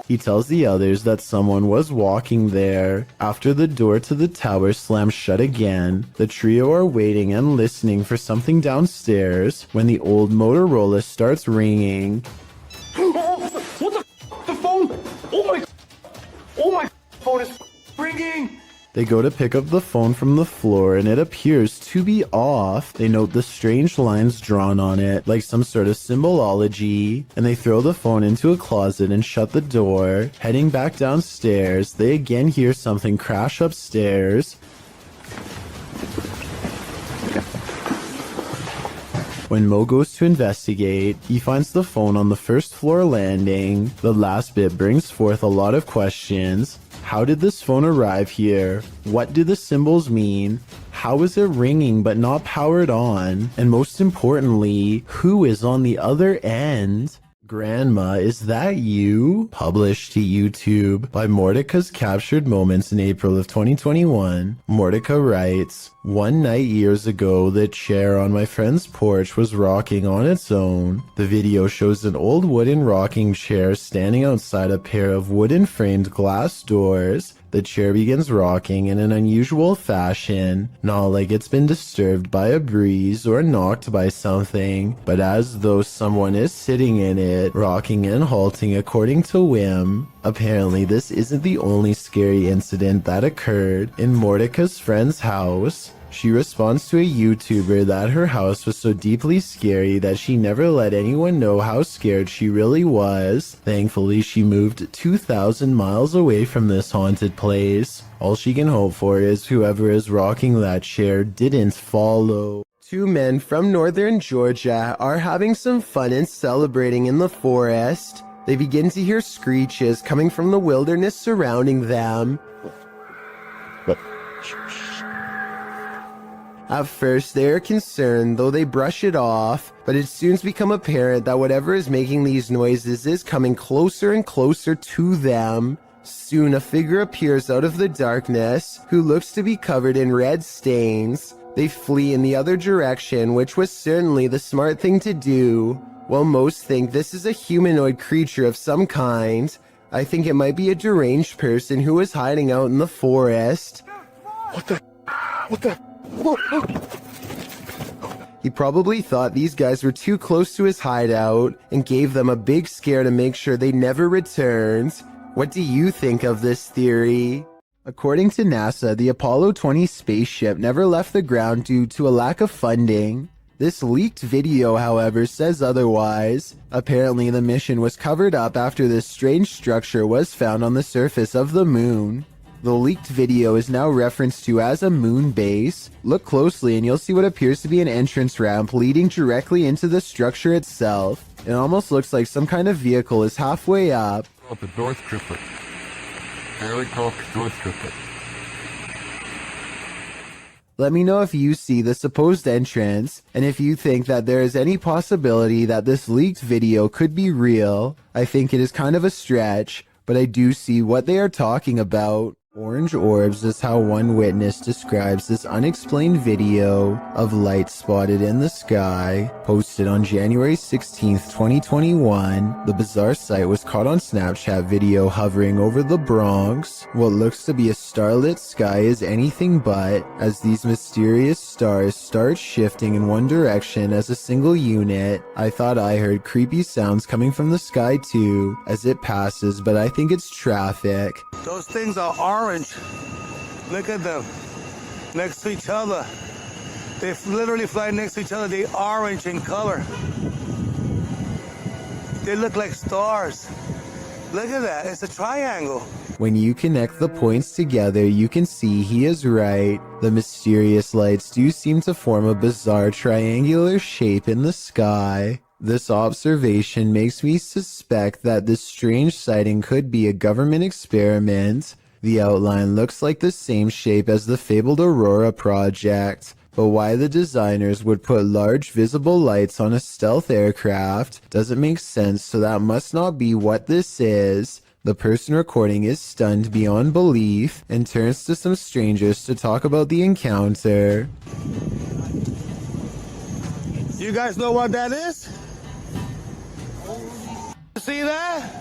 He tells the others that someone was walking there. After the door to the tower slams shut again, the trio are waiting and listening for something downstairs when the old Motorola starts ringing. What the phone? Oh my phone is ringing. They go to pick up the phone from the floor and it appears to be off. They note the strange lines drawn on it, like some sort of symbology, and they throw the phone into a closet and shut the door. Heading back downstairs, they again hear something crash upstairs. When Mo goes to investigate, he finds the phone on the first floor landing. The last bit brings forth a lot of questions. How did this phone arrive here? What do the symbols mean? How is it ringing but not powered on? And most importantly, who is on the other end? Grandma, is that you? Published to YouTube by Mordecai's Captured Moments in April of 2021. Mordecai writes, "One night years ago, the chair on my friend's porch was rocking on its own. The video shows an old wooden rocking chair standing outside a pair of wooden framed glass doors. The chair begins rocking in an unusual fashion, not like it's been disturbed by a breeze or knocked by something, but as though someone is sitting in it, rocking and halting according to whim. Apparently, this isn't the only scary incident that occurred in Mordecai's friend's house. She responds to a YouTuber that her house was so deeply scary that she never let anyone know how scared she really was. Thankfully, she moved 2,000 miles away from this haunted place. All she can hope for is whoever is rocking that chair didn't follow." Two men from northern Georgia are having some fun and celebrating in the forest. They begin to hear screeches coming from the wilderness surrounding them. At first, they are concerned, though they brush it off, but it soon becomes apparent that whatever is making these noises is coming closer and closer to them. Soon, a figure appears out of the darkness, who looks to be covered in red stains. They flee in the other direction, which was certainly the smart thing to do. While most think this is a humanoid creature of some kind, I think it might be a deranged person who is hiding out in the forest. What the? He probably thought these guys were too close to his hideout and gave them a big scare to make sure they never returned. What do you think of this theory? According to NASA, the Apollo 20 spaceship never left the ground due to a lack of funding. This leaked video, however, says otherwise. Apparently, the mission was covered up after this strange structure was found on the surface of the moon. The leaked video is now referenced to as a moon base. Look closely and you'll see what appears to be an entrance ramp leading directly into the structure itself. It almost looks like some kind of vehicle is halfway up. The door's crooked. Fairly close, door's crooked. Let me know if you see the supposed entrance, and if you think that there is any possibility that this leaked video could be real. I think it is kind of a stretch, but I do see what they are talking about. Orange orbs is how one witness describes this unexplained video of lights spotted in the sky. Posted on January 16th, 2021, the bizarre sight was caught on Snapchat video hovering over the Bronx. What looks to be a starlit sky is anything but, as these mysterious stars start shifting in one direction as a single unit. I thought I heard creepy sounds coming from the sky too, as it passes, but I think it's traffic. Those things are orange. Look at them. Next to each other. They literally fly next to each other. They're orange in color. They look like stars. Look at that. It's a triangle. When you connect the points together, you can see he is right. The mysterious lights do seem to form a bizarre triangular shape in the sky. This observation makes me suspect that this strange sighting could be a government experiment. The outline looks like the same shape as the fabled Aurora project, but why the designers would put large visible lights on a stealth aircraft doesn't make sense, so that must not be what this is. The person recording is stunned beyond belief and turns to some strangers to talk about the encounter. You guys know what that is? See that?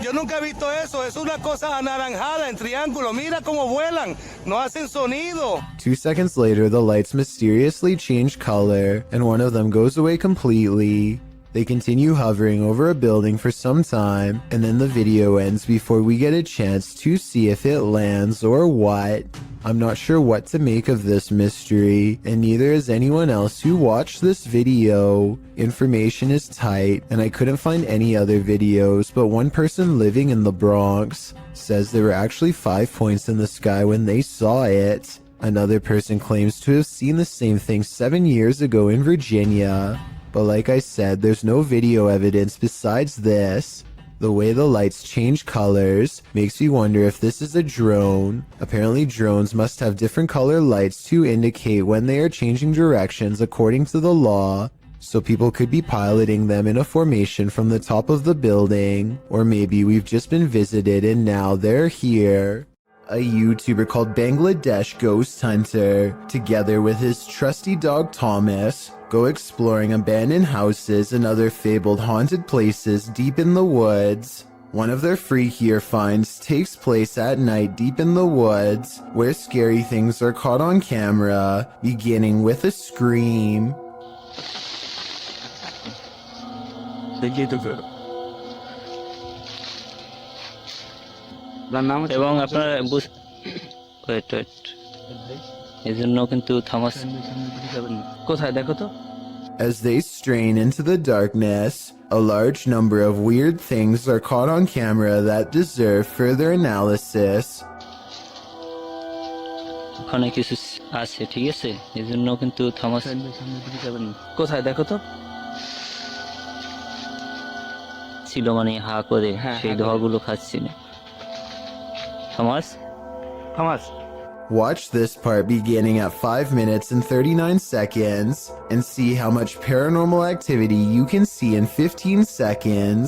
Yo nunca he visto eso. Es una cosa anaranjada en triángulo. Mira cómo vuelan. No hacen sonido. 2 seconds later, the lights mysteriously change color, and one of them goes away completely. They continue hovering over a building for some time, and then the video ends before we get a chance to see if it lands or what. I'm not sure what to make of this mystery, and neither is anyone else who watched this video. Information is tight, and I couldn't find any other videos, but one person living in the Bronx says there were actually 5 points in the sky when they saw it. Another person claims to have seen the same thing 7 years ago in Virginia. But like I said, there's no video evidence besides this. The way the lights change colors makes me wonder if this is a drone. Apparently drones must have different color lights to indicate when they are changing directions according to the law. so people could be piloting them in a formation from the top of the building. Or maybe we've just been visited and now they're here. A YouTuber called Bangladesh Ghost Hunter, together with his trusty dog Thomas, go exploring abandoned houses and other fabled haunted places deep in the woods. One of their freakier finds takes place at night deep in the woods, where scary things are caught on camera, beginning with a scream. এবং আপনার wait এই জন্য কিন্তু Thomas কোথায় দেখো তো। As they strain into the darkness, a large number of weird things are caught on camera that deserve further analysis. ওখানে কিছু আছে, ঠিক আছে, এই জন্য কিন্তু থমাস কোথায় দেখো তো ছিল, মানে হা করে সেই ধোঁয়াগুলো খাচ্ছিল। Thomas. Watch this part beginning at 5 minutes and 39 seconds and see how much paranormal activity you can see in 15 seconds.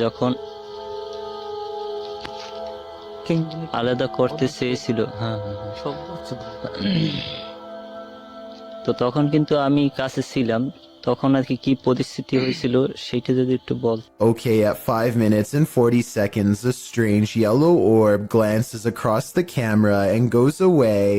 যখন আলাদা করতে চেয়েছিল, তো তখন কিন্তু আমি কাছে ছিলাম, তখন আর কি পরিস্থিতি হয়েছিল সেটা যদি একটু বল। Okay, at 5 minutes and 40 seconds, a strange yellow orb glances across the camera and goes away.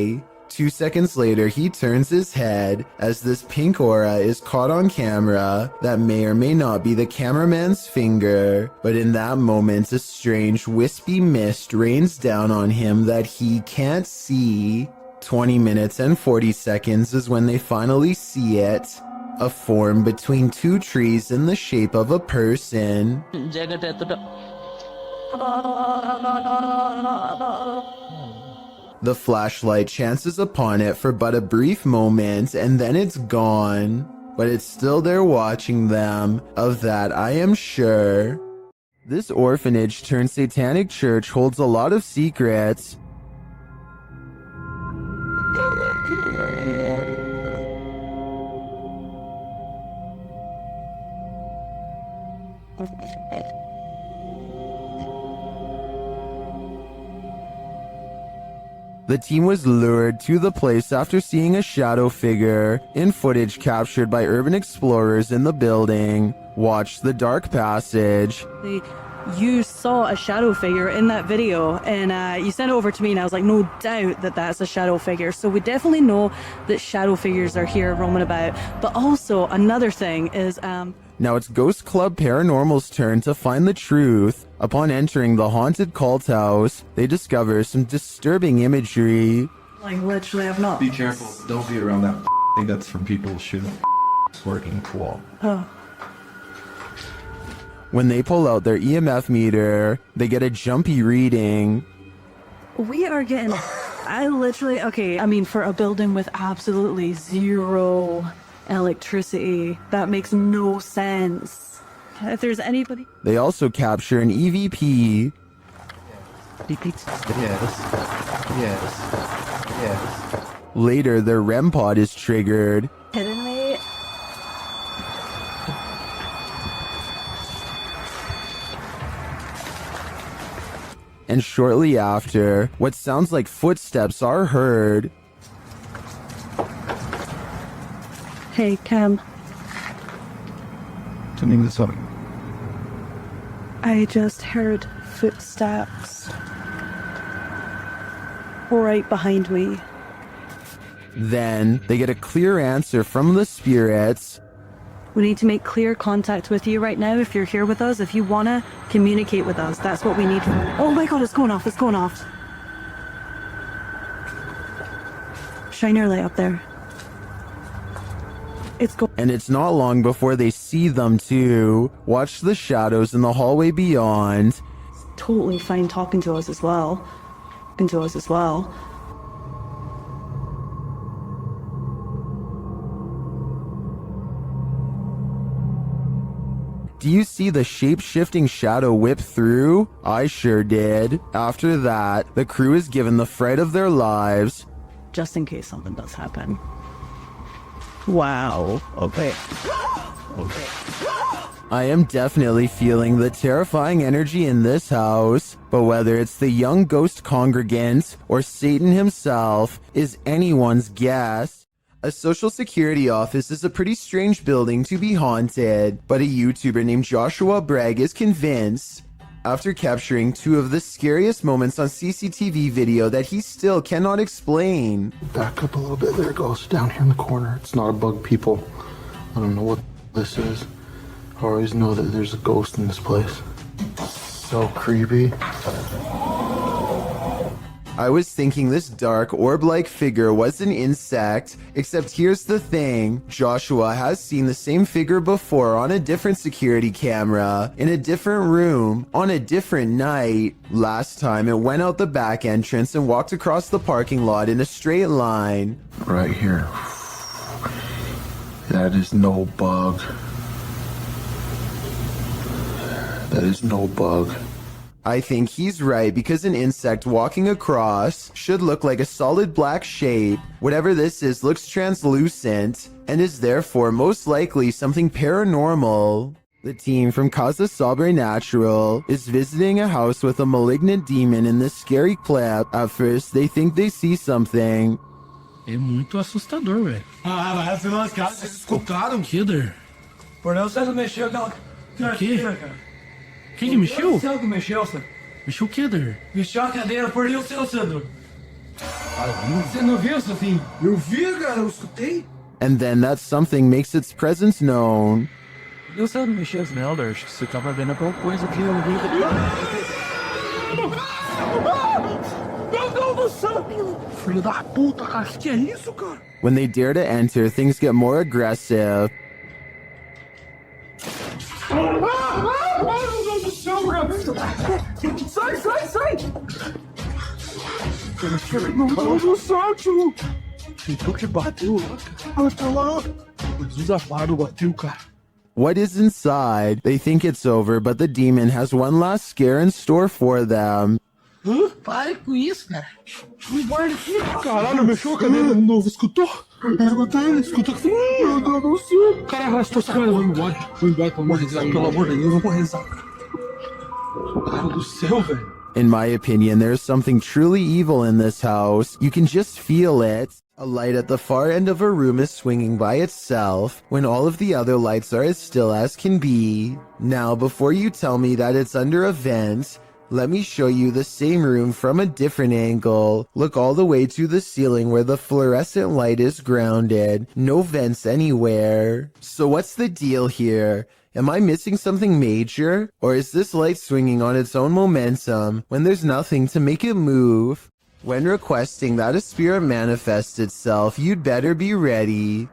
2 seconds later, he turns his head as this pink aura is caught on camera that may or may not be the cameraman's finger, but in that moment, a strange wispy mist rains down on him that he can't see. 20 minutes and 40 seconds is when they finally see it. A form between two trees in the shape of a person. The flashlight chances upon it for but a brief moment and then it's gone. But it's still there watching them, of that I am sure. This orphanage turned satanic church holds a lot of secrets. The team was lured to the place after seeing a shadow figure in footage captured by urban explorers in the building. Watch the dark passage. You saw a shadow figure in that video, and you sent it over to me, and I was like, no doubt that that's a shadow figure. So we definitely know that shadow figures are here roaming about. But also another thing is now it's Ghost Club Paranormal's turn to find the truth. Upon entering the haunted cult house, they discover some disturbing imagery. Like literally, I've not. Be careful! Don't be around that thing. That's from people shooting working cool. Oh. When they pull out their EMF meter, they get a jumpy reading. We are getting. I literally. Okay, I mean, for a building with absolutely zero electricity, that makes no sense. If there's anybody. They also capture an EVP. Yes. Later, their REM pod is triggered. Kidding me? And shortly after, what sounds like footsteps are heard. Hey, Cam. Turning this up. I just heard footsteps right behind me. Then they get a clear answer from the spirits. We need to make clear contact with you right now. If you're here with us, if you want to communicate with us, that's what we need. Oh my God, it's going off. It's going off. Shine your light up there. And it's not long before they see them too. Watch the shadows in the hallway beyond. Totally fine talking to us as well. Do you see the shape-shifting shadow whip through? I sure did. After that, the crew is given the fright of their lives. Just in case something does happen. Wow. Okay. Okay. I am definitely feeling the terrifying energy in this house, but whether it's the young ghost congregant or Satan himself is anyone's guess. A social security office is a pretty strange building to be haunted, but a YouTuber named Joshua Bragg is convinced, after capturing two of the scariest moments on CCTV video, that he still cannot explain. Back up a little bit. There it goes. Down here in the corner. It's not a bug, people. I don't know what this is. I always know that there's a ghost in this place. So creepy. I was thinking this dark orb-like figure was an insect, except here's the thing. Joshua has seen the same figure before on a different security camera, in a different room, on a different night. Last time it went out the back entrance and walked across the parking lot in a straight line. Right here. That is no bug. That is no bug. I think he's right, because an insect walking across should look like a solid black shape. Whatever this is looks translucent and is therefore most likely something paranormal. The team from Casa Sobrenatural is visiting a house with a malignant demon in this scary clip. At first, they think they see something. É muito assustador, velho. Ah, vai afinar as caras. Vocês escutaram? Kidder. Por não, você não mexeu, não. O quê? Quem que mexeu? Você que mexeu, Sandro. Mexeu o Kidder? Mexeu a cadeira, por Deus, seu Sandro. Você não viu, Sofinho? Eu vi, cara, eu escutei. And then that something makes its presence known. Eu sei, mexeu as Melder, acho que você tava vendo alguma coisa aqui. Meu Deus do céu! Filho da puta, cara, que é isso, cara? When they dare to enter, things get more aggressive. Meu Deus do céu, cara! Sai, sai, sai! Meu Deus do céu, tio! Então que bateu lá, cara? Tá lá! Jesus amado, bateu, cara. What is inside? They think it's over, but the demon has one last scare in store for them. Hã? Pare com isso, cara. Me guarda aqui. Caralho, mexeu a cadeira de novo. Escutou? Eu escutou que meu Deus do céu. Cara, estou sacando. Vou embora, pelo amor de Deus. Pelo amor de Deus, eu vou rezar. Cara do céu, velho. In my opinion, there's something truly evil in this house. You can just feel it. A light at the far end of a room is swinging by itself when all of the other lights are as still as can be. Now, before you tell me that it's under a vent, let me show you the same room from a different angle. Look all the way to the ceiling where the fluorescent light is grounded. No vents anywhere. So what's the deal here? Am I missing something major? Or is this light swinging on its own momentum when there's nothing to make it move? When requesting that a spirit manifest itself, you'd better be ready.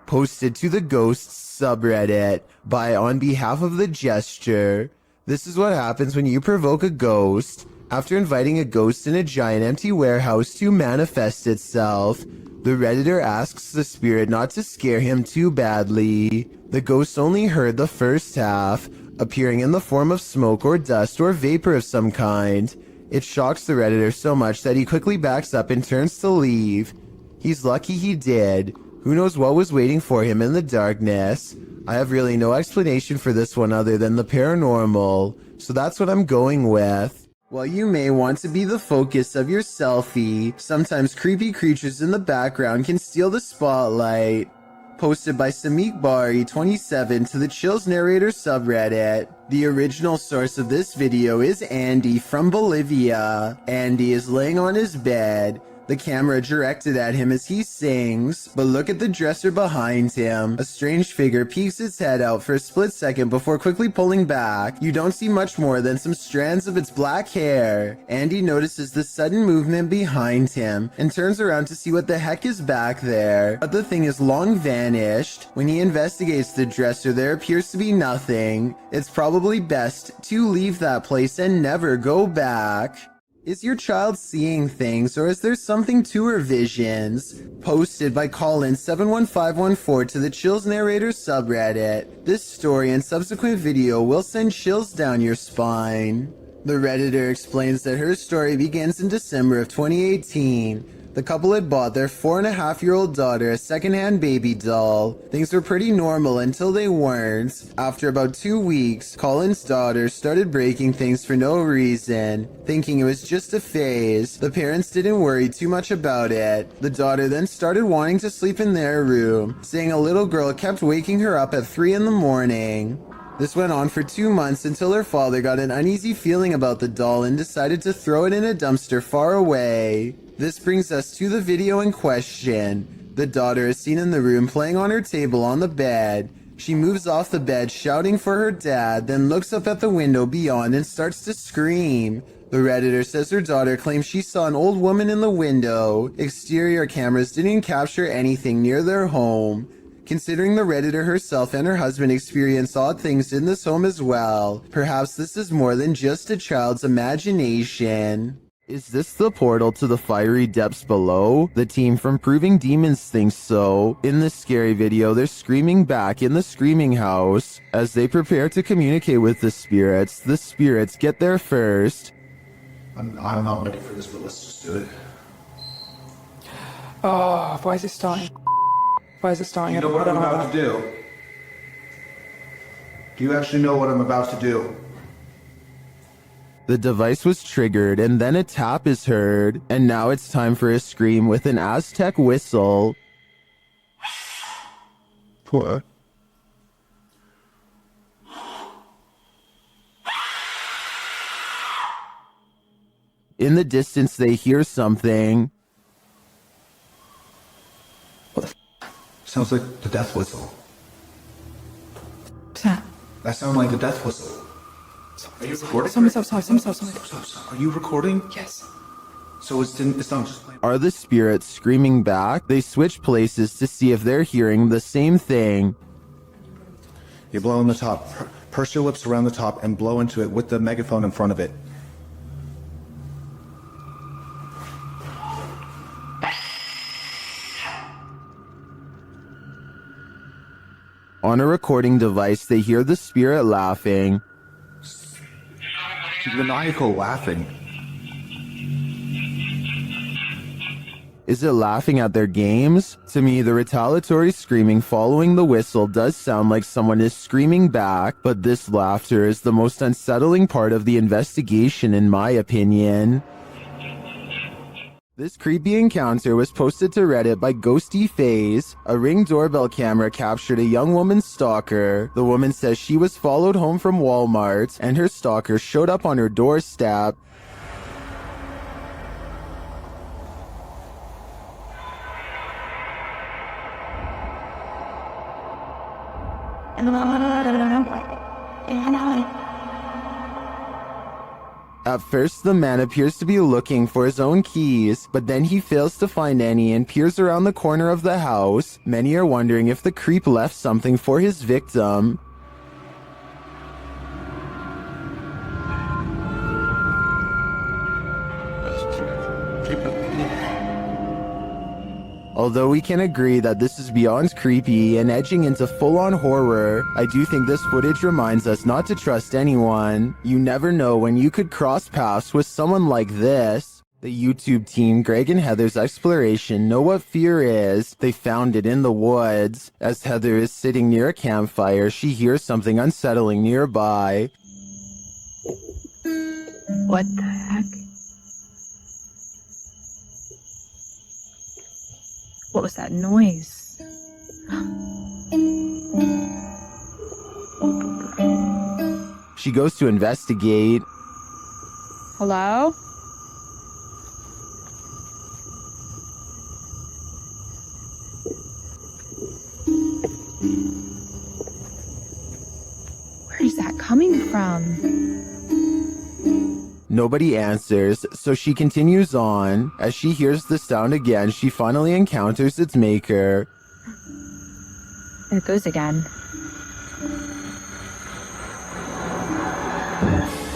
Posted to the Ghosts subreddit by On Behalf of the Gesture. This is what happens when you provoke a ghost. After inviting a ghost in a giant empty warehouse to manifest itself, the Redditor asks the spirit not to scare him too badly. The ghost only heard the first half, appearing in the form of smoke or dust or vapor of some kind. It shocks the Redditor so much that he quickly backs up and turns to leave. He's lucky he did. Who knows what was waiting for him in the darkness? I have really no explanation for this one other than the paranormal, so that's what I'm going with. While you may want to be the focus of your selfie, sometimes creepy creatures in the background can steal the spotlight. Posted by Samik Bari 27 to the Chills Narrator subreddit. The original source of this video is Andy from Bolivia. Andy is laying on his bed, the camera directed at him as he sings, but look at the dresser behind him. A strange figure peeks its head out for a split second before quickly pulling back. You don't see much more than some strands of its black hair. Andy notices the sudden movement behind him and turns around to see what the heck is back there. But the thing is long vanished. When he investigates the dresser, there appears to be nothing. It's probably best to leave that place and never go back. Is your child seeing things, or is there something to her visions? Posted by Colin71514 to the Chills Narrator subreddit. This story and subsequent video will send chills down your spine. The Redditor explains that her story begins in December of 2018, The couple had bought their 4.5-year-old daughter a secondhand baby doll. Things were pretty normal until they weren't. After about 2 weeks, Colin's daughter started breaking things for no reason, thinking it was just a phase. The parents didn't worry too much about it. The daughter then started wanting to sleep in their room, saying a little girl kept waking her up at 3 in the morning. This went on for 2 months until her father got an uneasy feeling about the doll and decided to throw it in a dumpster far away. This brings us to the video in question. The daughter is seen in the room playing on her table on the bed. She moves off the bed shouting for her dad, then looks up at the window beyond and starts to scream. The Redditor says her daughter claims she saw an old woman in the window. Exterior cameras didn't capture anything near their home. Considering the Redditor herself and her husband experienced odd things in this home as well, perhaps this is more than just a child's imagination. Is this the portal to the fiery depths below? The team from Proving Demons thinks so. In this scary video, they're screaming back in the screaming house. As they prepare to communicate with the spirits get there first. I'm not ready for this, but let's just do it. Oh, why is it starting? Why is it starting? You know what I'm about to do? Do you actually know what I'm about to do? The device was triggered and then a tap is heard, and now it's time for a scream with an Aztec whistle. What? In the distance they hear something. Sounds like the death whistle. What's that? That sounds like the death whistle. Are you recording? Someone's outside. Are you recording? Yes. So it's not just playing. Are the spirits screaming back? They switch places to see if they're hearing the same thing. You blow on the top. Purse your lips around the top and blow into it with the megaphone in front of it. On a recording device, they hear the spirit laughing. Maniacal laughing. Is it laughing at their games? To me, the retaliatory screaming following the whistle does sound like someone is screaming back, but this laughter is the most unsettling part of the investigation in my opinion. This creepy encounter was posted to Reddit by Ghosty Phase. A Ring doorbell camera captured a young woman's stalker. The woman says she was followed home from Walmart, and her stalker showed up on her doorstep. At first, the man appears to be looking for his own keys, but then he fails to find any and peers around the corner of the house. Many are wondering if the creep left something for his victim. Although we can agree that this is beyond creepy and edging into full-on horror, I do think this footage reminds us not to trust anyone. You never know when you could cross paths with someone like this. The YouTube team, Greg and Heather's exploration, know what fear is. They found it in the woods. As Heather is sitting near a campfire, she hears something unsettling nearby. What the heck? What was that noise? She goes to investigate. Hello? Where is that coming from? Nobody answers, so she continues on. As she hears the sound again, she finally encounters its maker. There it goes again.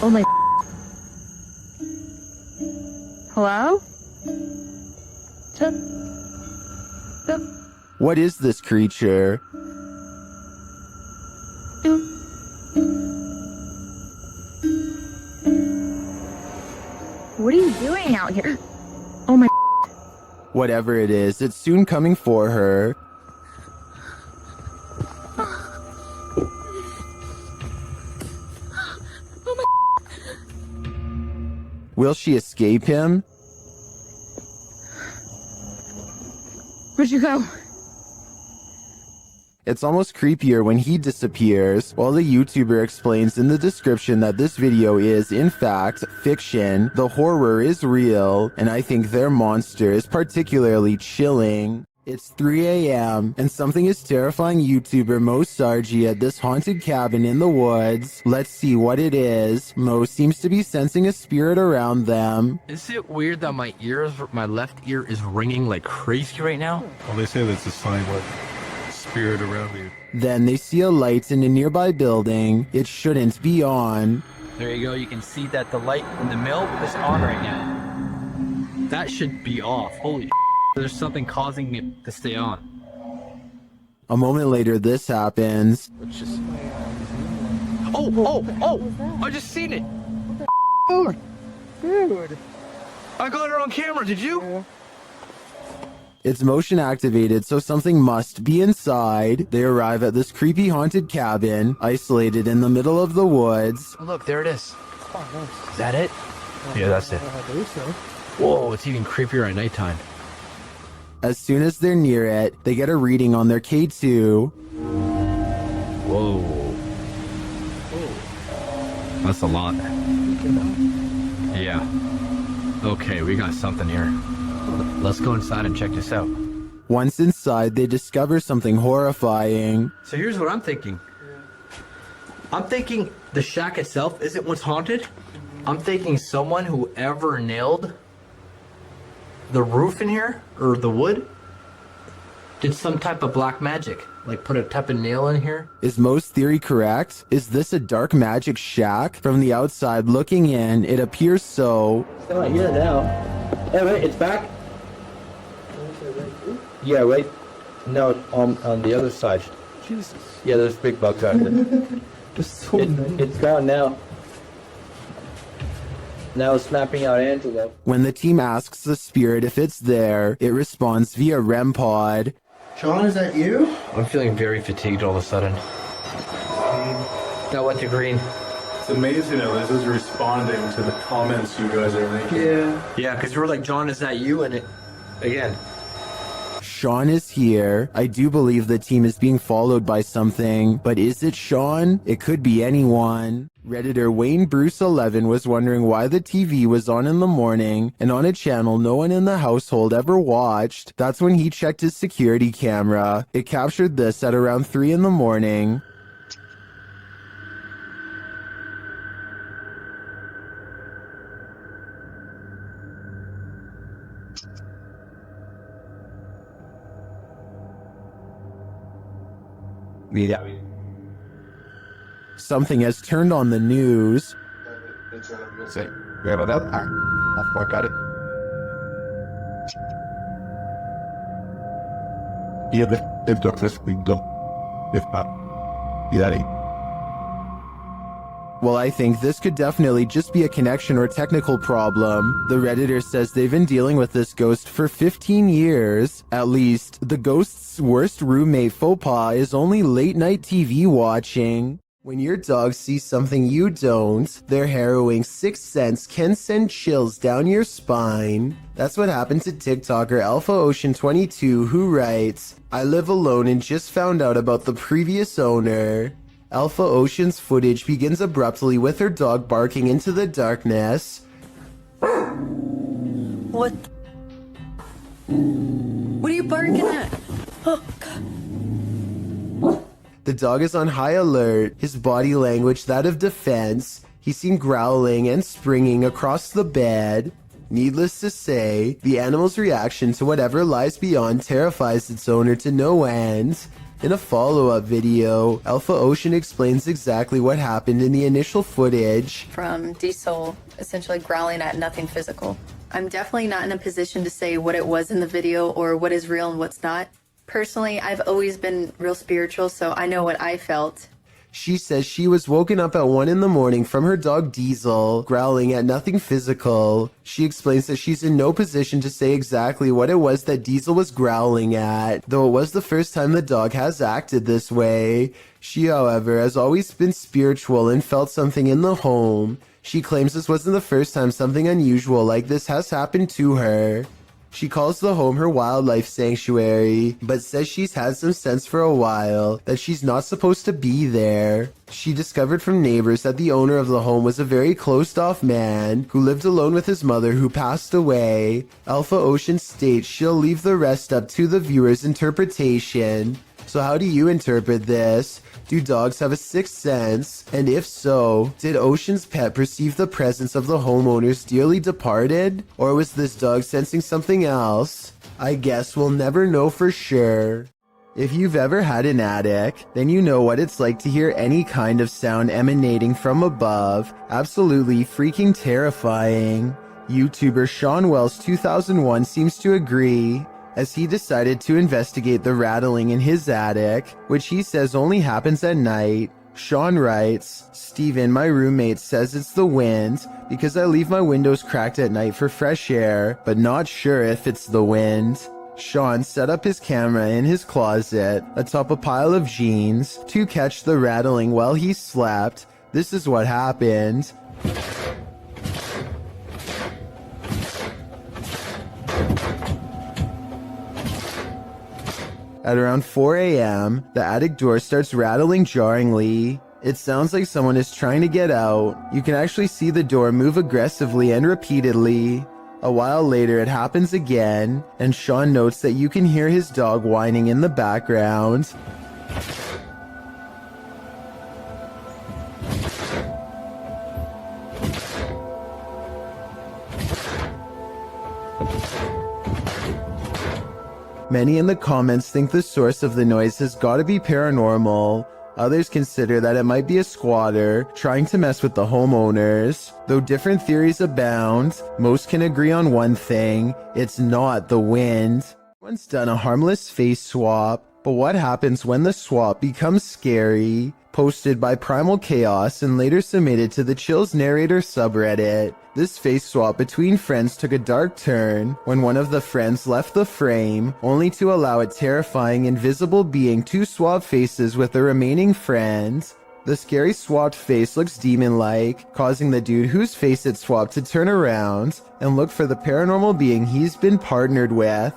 Oh my... Hello? What is this creature? What are you doing out here? Oh my... Whatever it is, it's soon coming for her. Will she escape him? Where'd you go? It's almost creepier when he disappears, while the YouTuber explains in the description that this video is, in fact, fiction. The horror is real, and I think their monster is particularly chilling. It's 3 a.m., and something is terrifying YouTuber Mo Sargi at this haunted cabin in the woods. Let's see what it is. Mo seems to be sensing a spirit around them. Is it weird that my left ear is ringing like crazy right now? Well, they say that's a sign of spirit around you. Then they see a light in a nearby building. It shouldn't be on. There you go. You can see that the light in the mill is on right now. That should be off. Holy shit. There's something causing me to stay on. A moment later, this happens. Oh! I just seen it! Oh, dude. I got it on camera, did you? It's motion activated, so something must be inside. They arrive at this creepy haunted cabin, isolated in the middle of the woods. Oh, look, there it is. Is that it? Yeah, that's it. I believe so. Whoa, it's even creepier at nighttime. As soon as they're near it, they get a reading on their K2. Whoa. That's a lot. Yeah. Okay, we got something here. Let's go inside and check this out. Once inside, they discover something horrifying. So here's what I'm thinking. I'm thinking the shack itself isn't what's haunted. I'm thinking someone who ever nailed the roof in here, or the wood, did some type of black magic. Like put a type of nail in here. Is Mo's theory correct? Is this a dark magic shack? From the outside looking in, it appears so. It's not here now. Hey, wait, it's back? Yeah, right. No, on the other side. Jesus. Yeah, there's big bugs out there. It's gone now. Now it's snapping out Angela. When the team asks the spirit if it's there, it responds via REM pod. Sean, is that you? I'm feeling very fatigued all of a sudden. That went to green. It's amazing how this is responding to the comments you guys are making. Yeah, because you were like, John, is that you? And it, again. Sean is here. I do believe the team is being followed by something, but is it Sean? It could be anyone. Redditor Wayne Bruce 11 was wondering why the TV was on in the morning and on a channel no one in the household ever watched. That's when he checked his security camera. It captured this at around 3 in the morning. Something has turned on the news. Say, grab it up. I got it. Yeah, if darkness we go. If not, that ain't. Well, I think this could definitely just be a connection or technical problem. The Redditor says they've been dealing with this ghost for 15 years. At least, the ghost's worst roommate faux pas is only late night TV watching. When your dog sees something you don't, their harrowing sixth sense can send chills down your spine. That's what happened to TikToker Alpha Ocean 22, who writes, I live alone and just found out about the previous owner. Alpha Ocean's footage begins abruptly with her dog barking into the darkness. What? What are you barking at? Oh, God. The dog is on high alert, his body language that of defense. He's seen growling and springing across the bed. Needless to say, the animal's reaction to whatever lies beyond terrifies its owner to no end. In a follow-up video, Alpha Ocean explains exactly what happened in the initial footage. From Diesel essentially growling at nothing physical. I'm definitely not in a position to say what it was in the video or what is real and what's not. Personally, I've always been real spiritual, so I know what I felt. She says she was woken up at 1 in the morning from her dog Diesel growling at nothing physical. She explains that she's in no position to say exactly what it was that Diesel was growling at, though it was the first time the dog has acted this way. She, however, has always been spiritual and felt something in the home. She claims this wasn't the first time something unusual like this has happened to her. She calls the home her wildlife sanctuary, but says she's had some sense for a while that she's not supposed to be there. She discovered from neighbors that the owner of the home was a very closed-off man who lived alone with his mother who passed away. Alpha Ocean states she'll leave the rest up to the viewer's interpretation. So how do you interpret this? Do dogs have a sixth sense? And if so, did Ocean's pet perceive the presence of the homeowner's dearly departed? Or was this dog sensing something else? I guess we'll never know for sure. If you've ever had an attic, then you know what it's like to hear any kind of sound emanating from above. Absolutely freaking terrifying. YouTuber Sean Wells 2001 seems to agree, as he decided to investigate the rattling in his attic, which he says only happens at night. Sean writes, "Steven, my roommate, says it's the wind because I leave my windows cracked at night for fresh air, but not sure if it's the wind." Sean set up his camera in his closet atop a pile of jeans to catch the rattling while he slept. This is what happened. At around 4 a.m., the attic door starts rattling jarringly. It sounds like someone is trying to get out. You can actually see the door move aggressively and repeatedly. A while later, it happens again, and Sean notes that you can hear his dog whining in the background. Many in the comments think the source of the noise has got to be paranormal. Others consider that it might be a squatter trying to mess with the homeowners. Though different theories abound, most can agree on one thing: it's not the wind. Someone's done a harmless face swap, but what happens when the swap becomes scary? Posted by Primal Chaos and later submitted to the Chills Narrator subreddit. This face swap between friends took a dark turn when one of the friends left the frame, only to allow a terrifying invisible being to swap faces with the remaining friend. The scary swapped face looks demon-like, causing the dude whose face it swapped to turn around and look for the paranormal being he's been partnered with.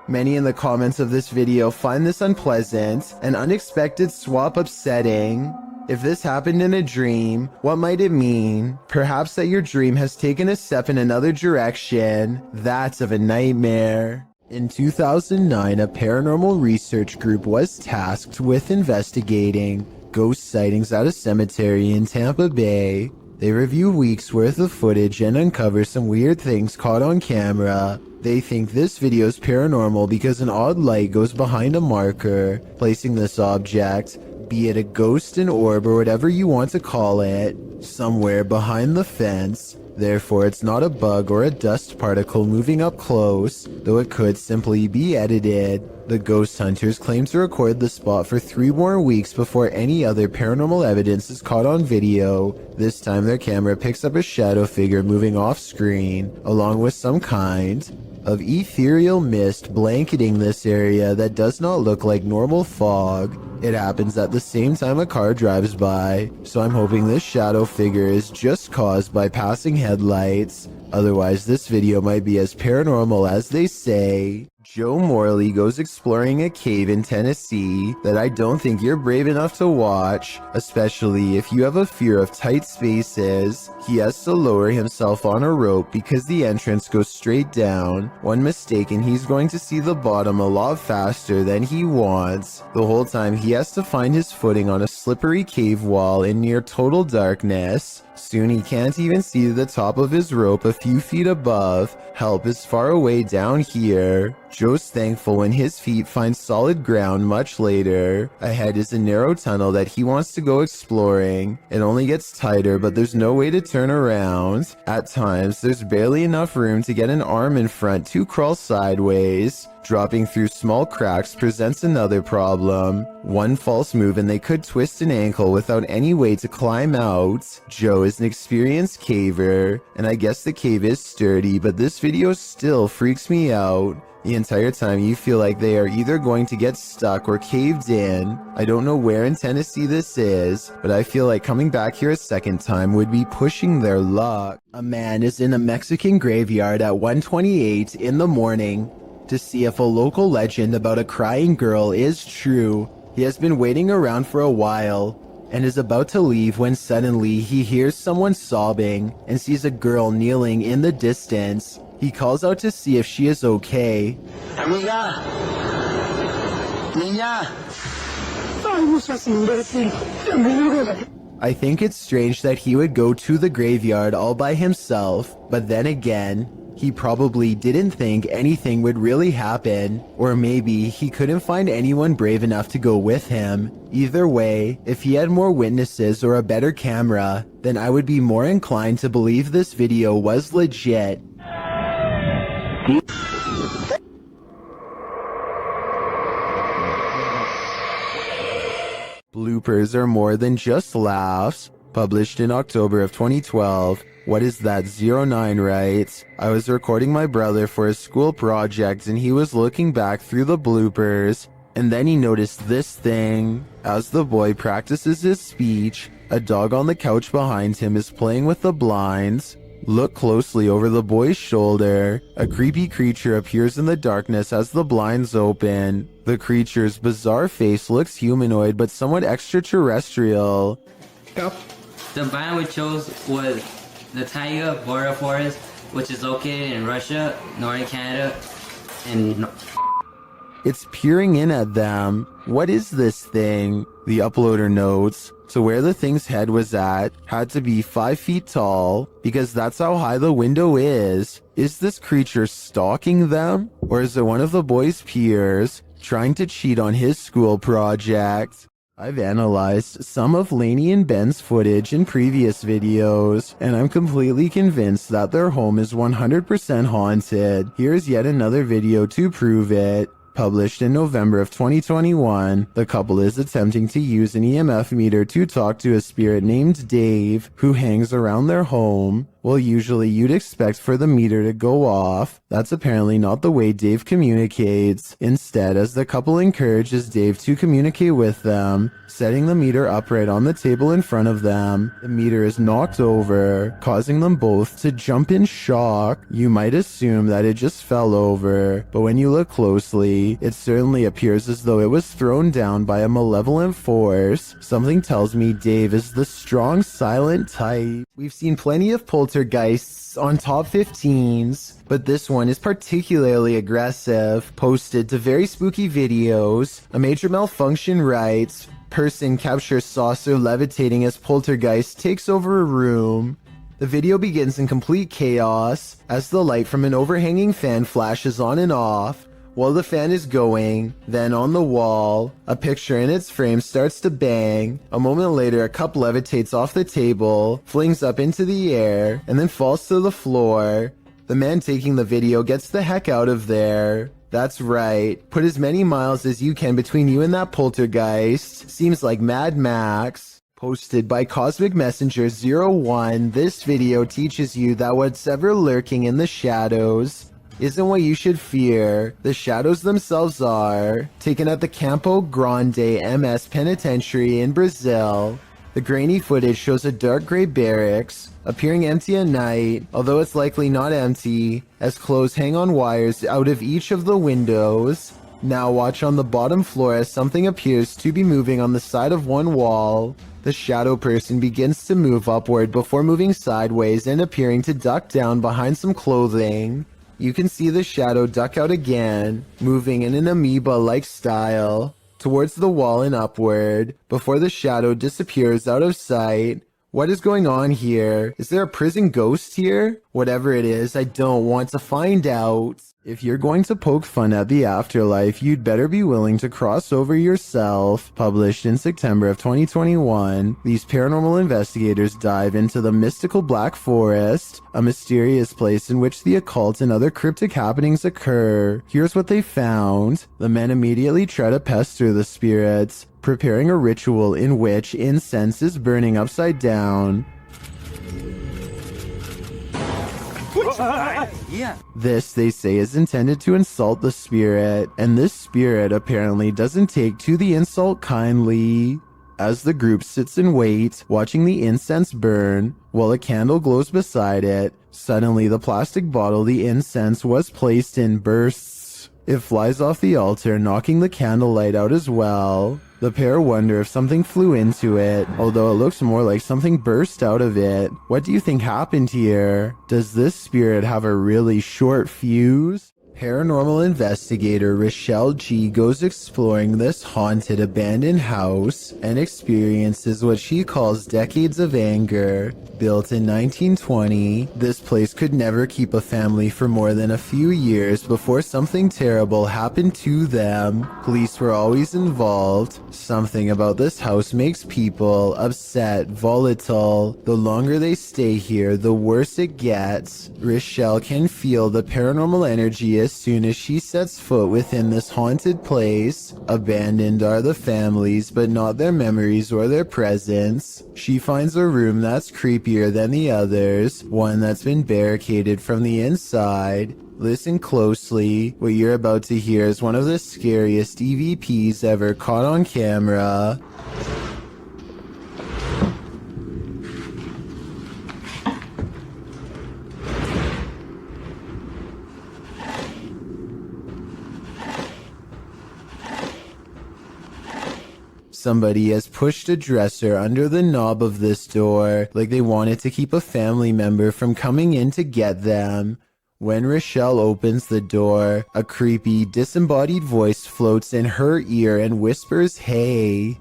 Many in the comments of this video find this unpleasant and unexpected swap upsetting. If this happened in a dream, what might it mean? Perhaps that your dream has taken a step in another direction. That's of a nightmare. In 2009, a paranormal research group was tasked with investigating ghost sightings at a cemetery in Tampa Bay. They review weeks worth of footage and uncover some weird things caught on camera. They think this video is paranormal because an odd light goes behind a marker, placing this object, be it a ghost, an orb, or whatever you want to call it, somewhere behind the fence. Therefore, it's not a bug or a dust particle moving up close, though it could simply be edited. The ghost hunters claim to record the spot for 3 more weeks before any other paranormal evidence is caught on video. This time their camera picks up a shadow figure moving off screen, along with some kind of ethereal mist blanketing this area that does not look like normal fog. It happens at the same time a car drives by, so I'm hoping this shadow figure is just caused by passing headlights. Otherwise, this video might be as paranormal as they say. Joe Morley goes exploring a cave in Tennessee that I don't think you're brave enough to watch, especially if you have a fear of tight spaces. He has to lower himself on a rope because the entrance goes straight down. When mistaken, he's going to see the bottom a lot faster than he wants. The whole time he has to find his footing on a slippery cave wall in near total darkness. Soon he can't even see the top of his rope a few feet above. Help is far away down here. Joe's thankful when his feet find solid ground much later. Ahead is a narrow tunnel that he wants to go exploring. It only gets tighter, but there's no way to turn around. At times, there's barely enough room to get an arm in front to crawl sideways. Dropping through small cracks presents another problem. One false move and they could twist an ankle without any way to climb out. Joe is an experienced caver, and I guess the cave is sturdy, but this video still freaks me out. The entire time you feel like they are either going to get stuck or caved in. I don't know where in Tennessee this is, but I feel like coming back here a second time would be pushing their luck. A man is in a Mexican graveyard at 1:28 in the morning to see if a local legend about a crying girl is true. He has been waiting around for a while and is about to leave when suddenly he hears someone sobbing and sees a girl kneeling in the distance. He calls out to see if she is okay. Amiga. Niña. I think it's strange that he would go to the graveyard all by himself, but then again, he probably didn't think anything would really happen, or maybe he couldn't find anyone brave enough to go with him. Either way, if he had more witnesses or a better camera, then I would be more inclined to believe this video was legit. Bloopers are more than just laughs. Published in October of 2012. What is that, 09 writes, I was recording my brother for a school project and he was looking back through the bloopers, and then he noticed this thing. As the boy practices his speech, a dog on the couch behind him is playing with the blinds. Look closely over the boy's shoulder. A creepy creature appears in the darkness as the blinds open. The creature's bizarre face looks humanoid but somewhat extraterrestrial. The biome we chose was the taiga border forest, which is located in Russia, northern Canada, and It's peering in at them. What is this thing? The uploader notes. So where the thing's head was at had to be 5 feet tall, because that's how high the window is. Is this creature stalking them? Or is it one of the boy's peers trying to cheat on his school project? I've analyzed some of Lainey and Ben's footage in previous videos, and I'm completely convinced that their home is 100% haunted. Here's yet another video to prove it. Published in November of 2021, the couple is attempting to use an EMF meter to talk to a spirit named Dave, who hangs around their home. Well, usually you'd expect for the meter to go off. That's apparently not the way Dave communicates. Instead, as the couple encourages Dave to communicate with them, setting the meter upright on the table in front of them, the meter is knocked over, causing them both to jump in shock. You might assume that it just fell over, but when you look closely, it certainly appears as though it was thrown down by a malevolent force. Something tells me Dave is the strong, silent type. We've seen plenty of poltergeists on top 15s, but this one is particularly aggressive. Posted to very spooky videos. A major malfunction writes, person captures saucer levitating as poltergeist takes over a room. The video begins in complete chaos as the light from an overhanging fan flashes on and off. While the fan is going, then on the wall, a picture in its frame starts to bang. A moment later, a cup levitates off the table, flings up into the air, and then falls to the floor. The man taking the video gets the heck out of there. That's right, put as many miles as you can between you and that poltergeist. Seems like Mad Max. Posted by Cosmic Messenger 01, this video teaches you that what's ever lurking in the shadows isn't what you should fear. The shadows themselves are. Taken at the Campo Grande MS Penitentiary in Brazil. The grainy footage shows a dark gray barracks, appearing empty at night, although it's likely not empty, as clothes hang on wires out of each of the windows. Now watch on the bottom floor as something appears to be moving on the side of one wall. The shadow person begins to move upward before moving sideways and appearing to duck down behind some clothing. You can see the shadow duck out again, moving in an amoeba-like style, towards the wall and upward, before the shadow disappears out of sight. What is going on here? Is there a prison ghost here? Whatever it is, I don't want to find out. If you're going to poke fun at the afterlife, you'd better be willing to cross over yourself. Published in September of 2021, these paranormal investigators dive into the mystical Black Forest, a mysterious place in which the occult and other cryptic happenings occur. Here's what they found. The men immediately try to pester the spirits, preparing a ritual in which incense is burning upside down. This, they say, is intended to insult the spirit, and this spirit apparently doesn't take to the insult kindly. As the group sits in wait, watching the incense burn, while a candle glows beside it, suddenly the plastic bottle the incense was placed in bursts. It flies off the altar, knocking the candlelight out as well. The pair wonder if something flew into it, although it looks more like something burst out of it. What do you think happened here? Does this spirit have a really short fuse? Paranormal investigator Rochelle G goes exploring this haunted abandoned house and experiences what she calls decades of anger. Built in 1920, this place could never keep a family for more than a few years before something terrible happened to them. Police were always involved. Something about this house makes people upset, volatile. The longer they stay here, the worse it gets. Rochelle can feel the paranormal energy as soon as she sets foot within this haunted place. Abandoned are the families, but not their memories or their presence. She finds a room that's creepier than the others, one that's been barricaded from the inside. Listen closely. What you're about to hear is one of the scariest EVPs ever caught on camera. Somebody has pushed a dresser under the knob of this door, like they wanted to keep a family member from coming in to get them. When Rochelle opens the door, a creepy, disembodied voice floats in her ear and whispers, "Hey."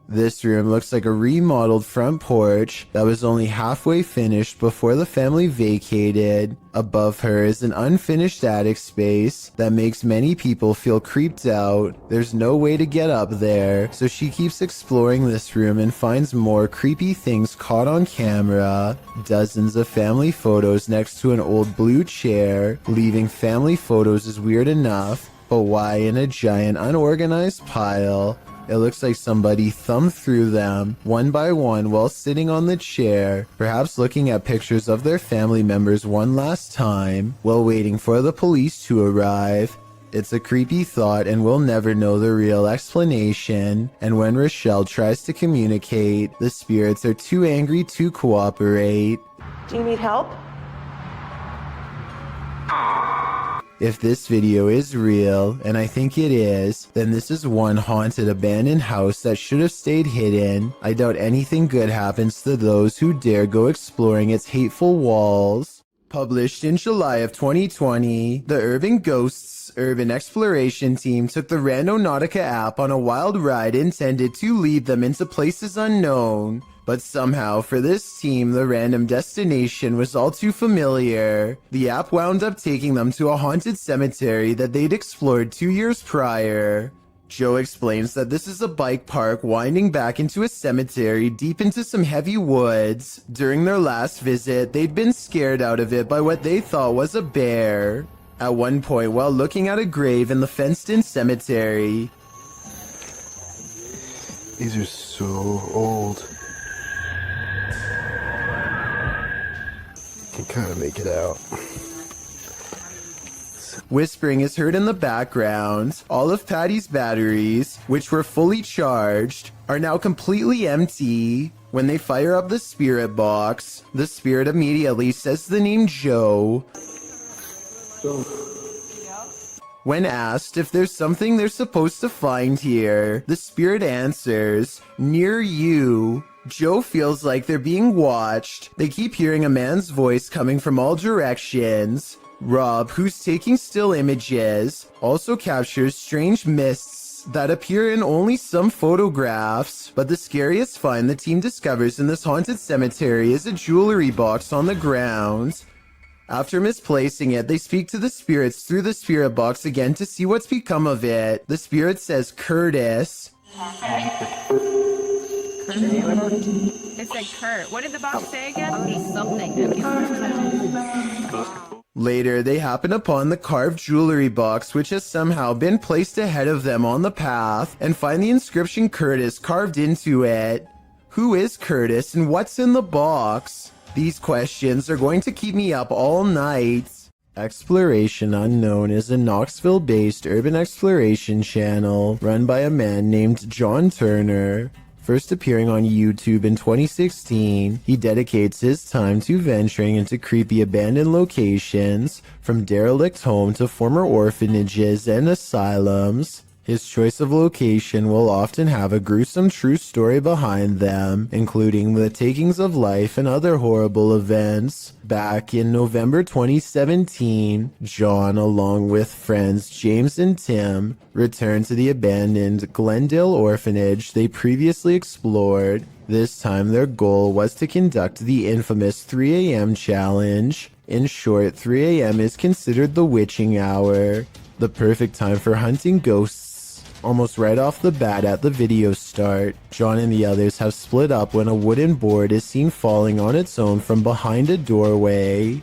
This room looks like a remodeled front porch that was only halfway finished before the family vacated. Above her is an unfinished attic space that makes many people feel creeped out. There's no way to get up there, so she keeps exploring this room and finds more creepy things caught on camera. Dozens of family photos next to an old blue chair. Leaving family photos is weird enough, but why in a giant unorganized pile? It looks like somebody thumbed through them, one by one, while sitting on the chair, perhaps looking at pictures of their family members one last time, while waiting for the police to arrive. It's a creepy thought and we'll never know the real explanation. And when Rochelle tries to communicate, the spirits are too angry to cooperate. Do you need help? If this video is real, and I think it is, then this is one haunted abandoned house that should have stayed hidden. I doubt anything good happens to those who dare go exploring its hateful walls. Published in July of 2020, the Urban Ghosts Urban Exploration Team took the Randonautica app on a wild ride intended to lead them into places unknown. But somehow, for this team, the random destination was all too familiar. The app wound up taking them to a haunted cemetery that they'd explored 2 years prior. Joe explains that this is a bike park winding back into a cemetery deep into some heavy woods. During their last visit, they'd been scared out of it by what they thought was a bear. At one point, while looking at a grave in the fenced-in cemetery. These are so old. Can kind of make it out. Whispering is heard in the background. All of Patty's batteries, which were fully charged, are now completely empty. When they fire up the spirit box, the spirit immediately says the name Joe. When asked if there's something they're supposed to find here, the spirit answers, "Near you." Joe feels like they're being watched. They keep hearing a man's voice coming from all directions. Rob, who's taking still images, also captures strange mists that appear in only some photographs. But the scariest find the team discovers in this haunted cemetery is a jewelry box on the ground. After misplacing it, they speak to the spirits through the spirit box again to see what's become of it. The spirit says Curtis. It said Kurt. What did the box say again? Something. Later, they happen upon the carved jewelry box, which has somehow been placed ahead of them on the path, and find the inscription Curtis carved into it. Who is Curtis and what's in the box? These questions are going to keep me up all night. Exploration Unknown is a Knoxville-based urban exploration channel run by a man named John Turner. First appearing on YouTube in 2016, he dedicates his time to venturing into creepy abandoned locations, from derelict homes to former orphanages and asylums. His choice of location will often have a gruesome true story behind them, including the takings of life and other horrible events. Back in November 2017, John, along with friends James and Tim, returned to the abandoned Glendale orphanage they previously explored. This time their goal was to conduct the infamous 3 a.m. challenge. In short, 3 a.m. is considered the witching hour, the perfect time for hunting ghosts. Almost right off the bat at the video start, John and the others have split up when a wooden board is seen falling on its own from behind a doorway.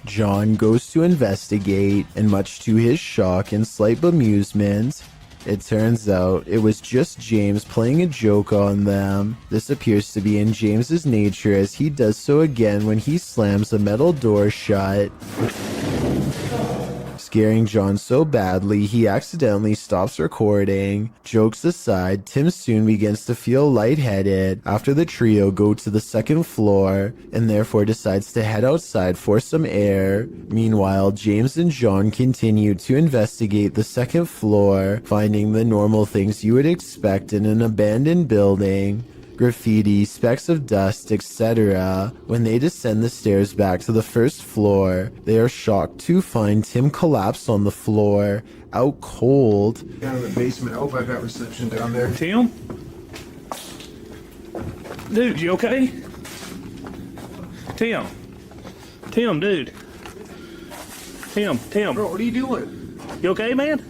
John goes to investigate, and much to his shock and slight bemusement, it turns out it was just James playing a joke on them. This appears to be in James's nature, as he does so again when he slams a metal door shut, scaring John so badly he accidentally stops recording. Jokes aside, Tim soon begins to feel lightheaded after the trio go to the second floor, and therefore decides to head outside for some air. Meanwhile, James and John continue to investigate the second floor, finding the normal things you would expect in an abandoned building: graffiti, specks of dust, etc. When they descend the stairs back to the first floor, they are shocked to find Tim collapsed on the floor, out cold. Down in the basement. I hope I got reception down there. Tim? Dude, you okay? Tim? Tim, dude. Tim. Bro, what are you doing? You okay, man?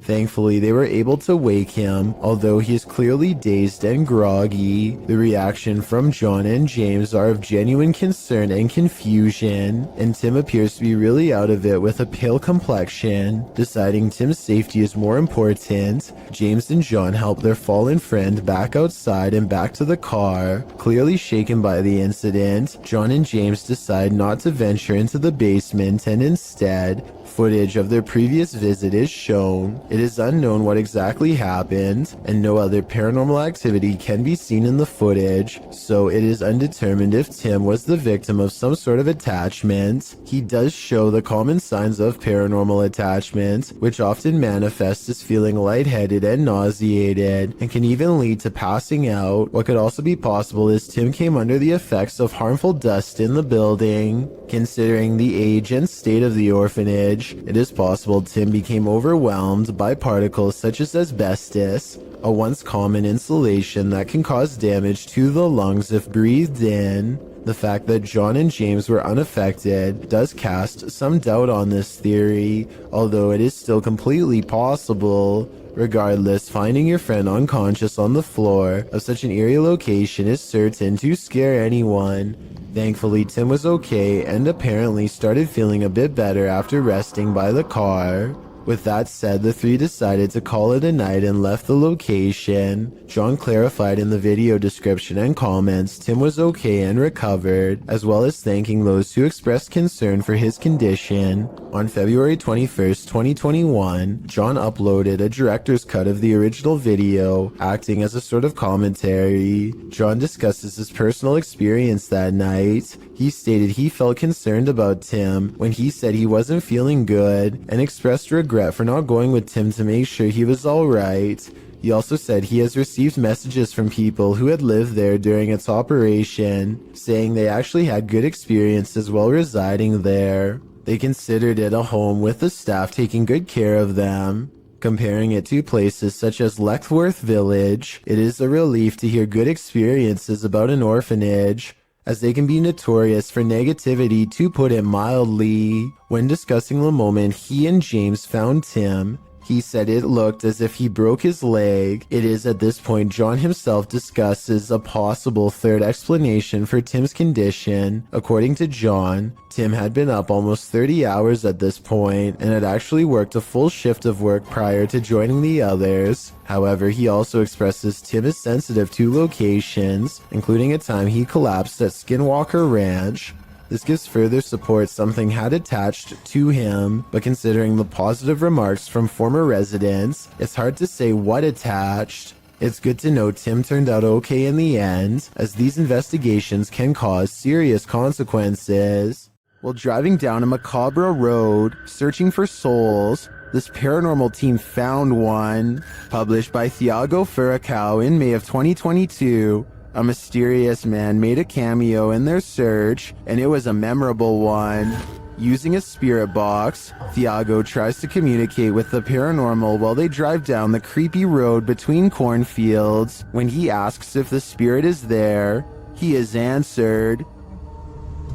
Thankfully, they were able to wake him, although he is clearly dazed and groggy. The reaction from John and James are of genuine concern and confusion, and Tim appears to be really out of it with a pale complexion. Deciding Tim's safety is more important, James and John help their fallen friend back outside and back to the car. Clearly shaken by the incident, John and James decide not to venture into the basement, and instead, footage of their previous visit is shown. It is unknown what exactly happened, and no other paranormal activity can be seen in the footage, so it is undetermined if Tim was the victim of some sort of attachment. He does show the common signs of paranormal attachment, which often manifests as feeling lightheaded and nauseated, and can even lead to passing out. What could also be possible is Tim came under the effects of harmful dust in the building. Considering the age and state of the orphanage, it is possible Tim became overwhelmed by particles such as asbestos, a once common insulation that can cause damage to the lungs if breathed in. The fact that John and James were unaffected does cast some doubt on this theory, although it is still completely possible. Regardless, finding your friend unconscious on the floor of such an eerie location is certain to scare anyone. Thankfully, Tim was okay and apparently started feeling a bit better after resting by the car. With that said, the three decided to call it a night and left the location. John clarified in the video description and comments Tim was okay and recovered, as well as thanking those who expressed concern for his condition. On February 21st, 2021, John uploaded a director's cut of the original video, acting as a sort of commentary. John discusses his personal experience that night. He stated he felt concerned about Tim when he said he wasn't feeling good, and expressed regret for not going with Tim to make sure he was alright. He also said he has received messages from people who had lived there during its operation, saying they actually had good experiences while residing there. They considered it a home with the staff taking good care of them. Comparing it to places such as Leckworth Village, it is a relief to hear good experiences about an orphanage, as they can be notorious for negativity, to put it mildly. When discussing the moment he and James found Tim, he said it looked as if he broke his leg. It is at this point John himself discusses a possible third explanation for Tim's condition. According to John, Tim had been up almost 30 hours at this point and had actually worked a full shift of work prior to joining the others. However, he also expresses Tim is sensitive to locations, including a time he collapsed at Skinwalker Ranch. This gives further support something had attached to him, but considering the positive remarks from former residents, it's hard to say what attached. It's good to know Tim turned out okay in the end, as these investigations can cause serious consequences. While driving down a macabre road, searching for souls, this paranormal team found one. Published by Thiago Furacao in May of 2022, a mysterious man made a cameo in their search, and it was a memorable one. Using a spirit box, Thiago tries to communicate with the paranormal while they drive down the creepy road between cornfields. When he asks if the spirit is there, he is answered.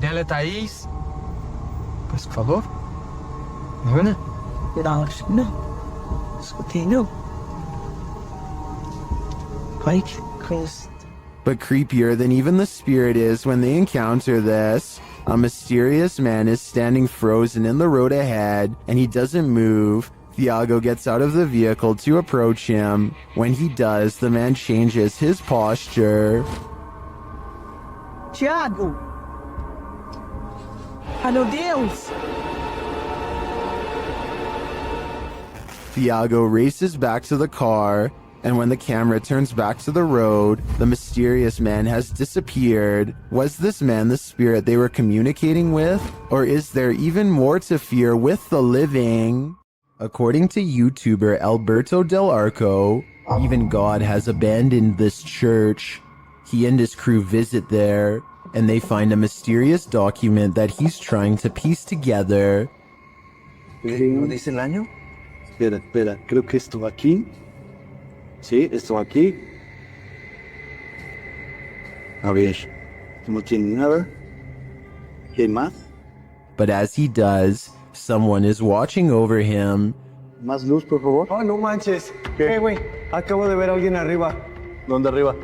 Dale, Thaís. Por favor. Ana? Não. Escutei, não. Pai, conheço. But creepier than even the spirit is when they encounter this, a mysterious man is standing frozen in the road ahead, and he doesn't move. Thiago gets out of the vehicle to approach him. When he does, the man changes his posture. Tiago! Ai, meu Deus! Thiago races back to the car, and when the camera turns back to the road, the mysterious man has disappeared. Was this man the spirit they were communicating with? Or is there even more to fear with the living? According to YouTuber Alberto Del Arco, even God has abandoned this church. He and his crew visit there, and they find a mysterious document that he's trying to piece together. ¿No dice el año? Espera, creo que esto aquí. Sí, esto aquí. A ver, no tiene nada. ¿Qué más? But as he does, someone is watching over him. Más luz, por favor. Oh, no manches. ¿Qué, güey? Acabo de ver a alguien arriba. ¿Dónde arriba?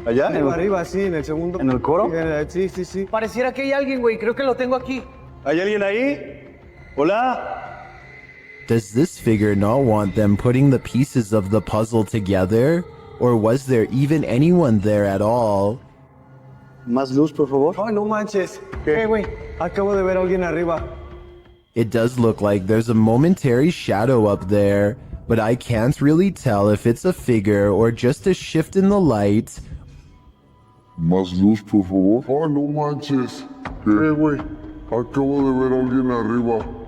¿Allá? Arriba, sí, en el segundo. ¿En el coro? Sí. Pareciera que hay alguien, güey. Creo que lo tengo aquí. ¿Hay alguien ahí? Hola. Does this figure not want them putting the pieces of the puzzle together? Or was there even anyone there at all? Más luz, por favor. Oh, no manches. ¿Qué, güey? Acabo de ver a alguien arriba. It does look like there's a momentary shadow up there, but I can't really tell if it's a figure or just a shift in the light. Más luz, por favor. Oh, no manches. ¿Qué, güey? Acabo de ver a alguien arriba.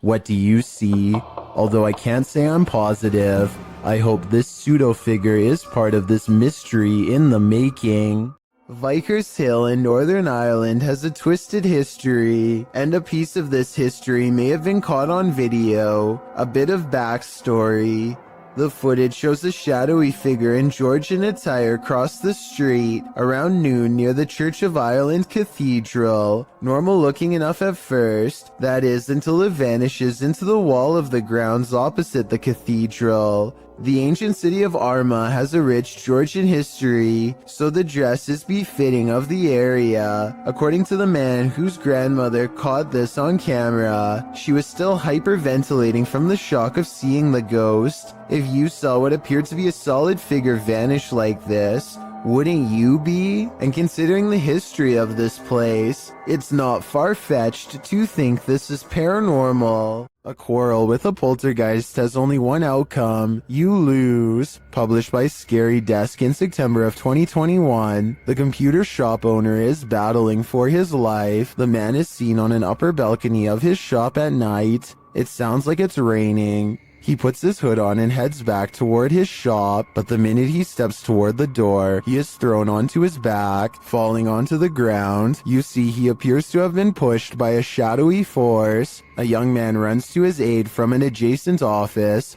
What do you see? Although I can't say I'm positive, I hope this pseudo-figure is part of this mystery in the making. Vickers Hill in Northern Ireland has a twisted history, and a piece of this history may have been caught on video. A bit of backstory. The footage shows a shadowy figure in Georgian attire cross the street around noon near the Church of Ireland Cathedral. Normal looking enough at first, that is, until it vanishes into the wall of the grounds opposite the cathedral. The ancient city of Armagh has a rich Georgian history, so the dress is befitting of the area. According to the man whose grandmother caught this on camera, she was still hyperventilating from the shock of seeing the ghost. If you saw what appeared to be a solid figure vanish like this, wouldn't you be? And considering the history of this place, it's not far-fetched to think this is paranormal. A quarrel with a poltergeist has only one outcome: you lose. Published by Scary Desk in September of 2021, the computer shop owner is battling for his life. The man is seen on an upper balcony of his shop at night. It sounds like it's raining. He puts his hood on and heads back toward his shop, but the minute he steps toward the door, he is thrown onto his back, falling onto the ground. You see he appears to have been pushed by a shadowy force. A young man runs to his aid from an adjacent office.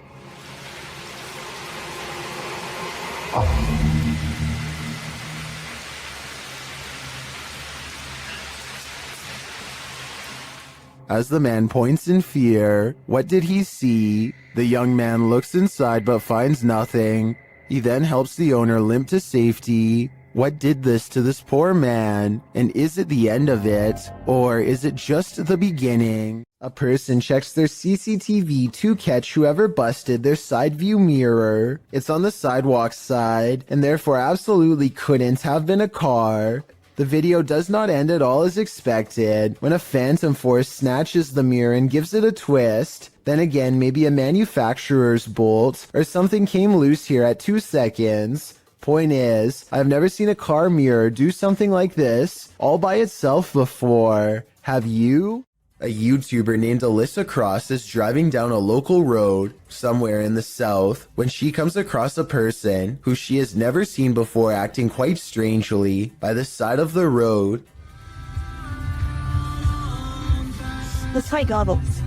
As the man points in fear, what did he see? The young man looks inside but finds nothing. He then helps the owner limp to safety. What did this to this poor man? And is it the end of it? Or is it just the beginning? A person checks their CCTV to catch whoever busted their side view mirror. It's on the sidewalk side, and therefore absolutely couldn't have been a car. The video does not end at all as expected when a phantom force snatches the mirror and gives it a twist. Then again, maybe a manufacturer's bolt or something came loose here at 2 seconds. Point is, I've never seen a car mirror do something like this all by itself before. Have you? A YouTuber named Alyssa Cross is driving down a local road somewhere in the south when she comes across a person who she has never seen before acting quite strangely by the side of the road. Let's try goggles.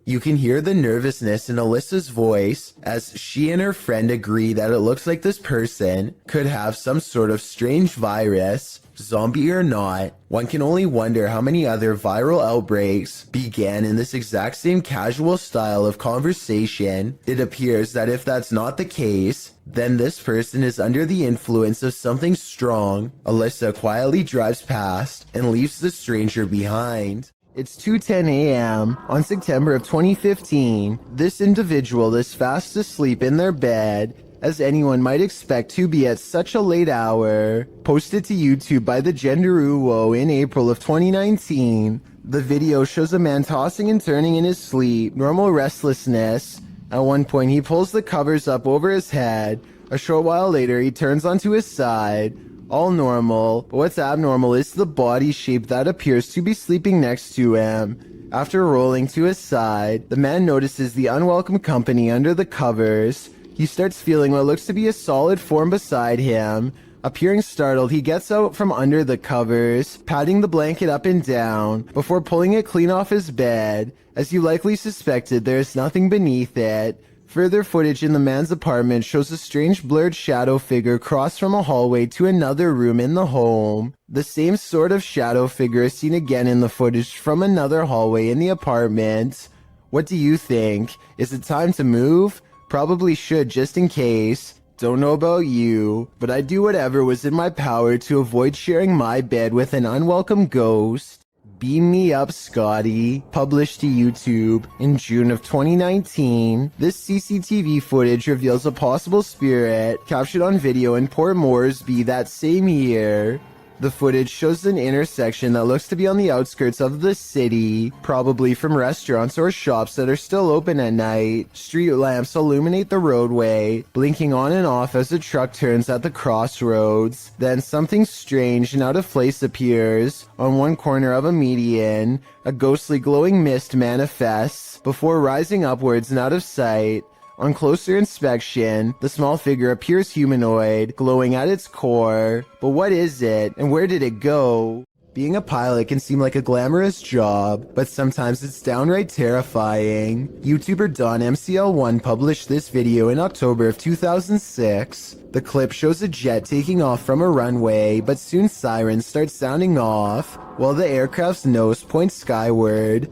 You can hear the nervousness in Alyssa's voice as she and her friend agree that it looks like this person could have some sort of strange virus. Zombie or not, one can only wonder how many other viral outbreaks began in this exact same casual style of conversation. It appears that if that's not the case, then this person is under the influence of something strong. Alyssa quietly drives past and leaves the stranger behind. It's 2:10 a.m. on September of 2015. This individual is fast asleep in their bed, as anyone might expect to be at such a late hour. Posted to YouTube by the Gender Uwo in April of 2019. The video shows a man tossing and turning in his sleep, normal restlessness. At one point he pulls the covers up over his head. A short while later he turns onto his side. All normal, but what's abnormal is the body shape that appears to be sleeping next to him. After rolling to his side, the man notices the unwelcome company under the covers. He starts feeling what looks to be a solid form beside him. Appearing startled, he gets out from under the covers, patting the blanket up and down, before pulling it clean off his bed. As you likely suspected, there is nothing beneath it. Further footage in the man's apartment shows a strange blurred shadow figure cross from a hallway to another room in the home. The same sort of shadow figure is seen again in the footage from another hallway in the apartment. What do you think? Is it time to move? Probably should, just in case. Don't know about you, but I'd do whatever was in my power to avoid sharing my bed with an unwelcome ghost. Beam Me Up, Scotty, published to YouTube in June of 2019. This CCTV footage reveals a possible spirit captured on video in Port Moresby that same year. The footage shows an intersection that looks to be on the outskirts of the city, probably from restaurants or shops that are still open at night. Street lamps illuminate the roadway, blinking on and off as a truck turns at the crossroads. Then something strange and out of place appears. On one corner of a median, a ghostly glowing mist manifests before rising upwards and out of sight. On closer inspection, the small figure appears humanoid, glowing at its core. But what is it, and where did it go? Being a pilot can seem like a glamorous job, but sometimes it's downright terrifying. YouTuber DonMCL1 published this video in October of 2006. The clip shows a jet taking off from a runway, but soon sirens start sounding off, while the aircraft's nose points skyward.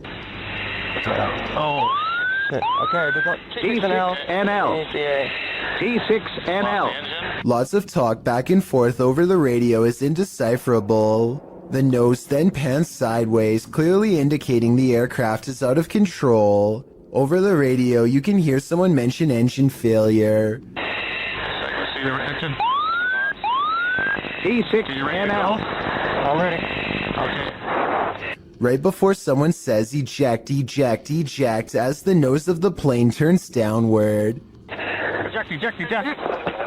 Oh. Okay, we've got T6NL. T6NL. Lots of talk back and forth over the radio is indecipherable. The nose then pans sideways, clearly indicating the aircraft is out of control. Over the radio, you can hear someone mention engine failure. T6NL. Already. Okay. Right before someone says eject, eject, eject, as the nose of the plane turns downward. Eject, eject, eject.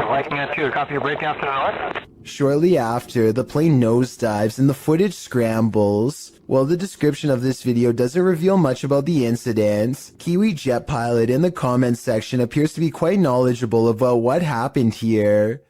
Liking that to copy your break after the north. Shortly after, the plane nosedives and the footage scrambles. While the description of this video doesn't reveal much about the incident, Kiwi Jet Pilot in the comments section appears to be quite knowledgeable about what happened here.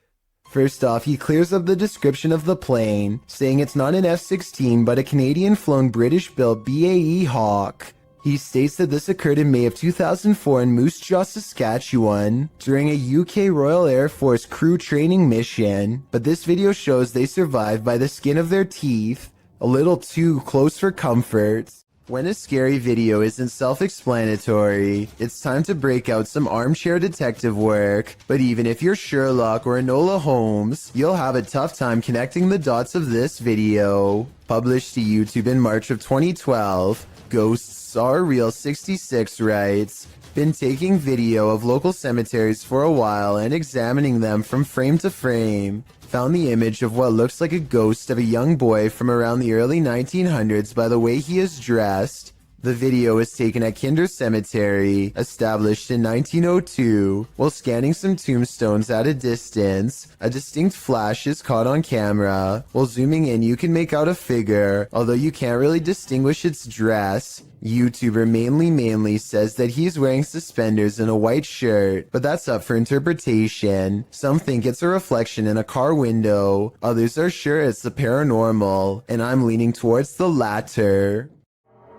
First off, he clears up the description of the plane, saying it's not an F-16 but a Canadian-flown British-built BAE Hawk. He states that this occurred in May of 2004 in Moose Jaw, Saskatchewan, during a UK Royal Air Force crew training mission, but this video shows they survived by the skin of their teeth, a little too close for comfort. When a scary video isn't self-explanatory, it's time to break out some armchair detective work, but even if you're Sherlock or Enola Holmes, you'll have a tough time connecting the dots of this video. Published to YouTube in March of 2012, Ghosts Are Real 66 writes, "Been taking video of local cemeteries for a while and examining them from frame to frame. Found the image of what looks like a ghost of a young boy from around the early 1900s by the way he is dressed. The video was taken at Kinder Cemetery, established in 1902. While scanning some tombstones at a distance, a distinct flash is caught on camera. While zooming in, you can make out a figure, although you can't really distinguish its dress. YouTuber Mainly says that he's wearing suspenders and a white shirt, but that's up for interpretation. Some think it's a reflection in a car window. Others are sure it's the paranormal, and I'm leaning towards the latter."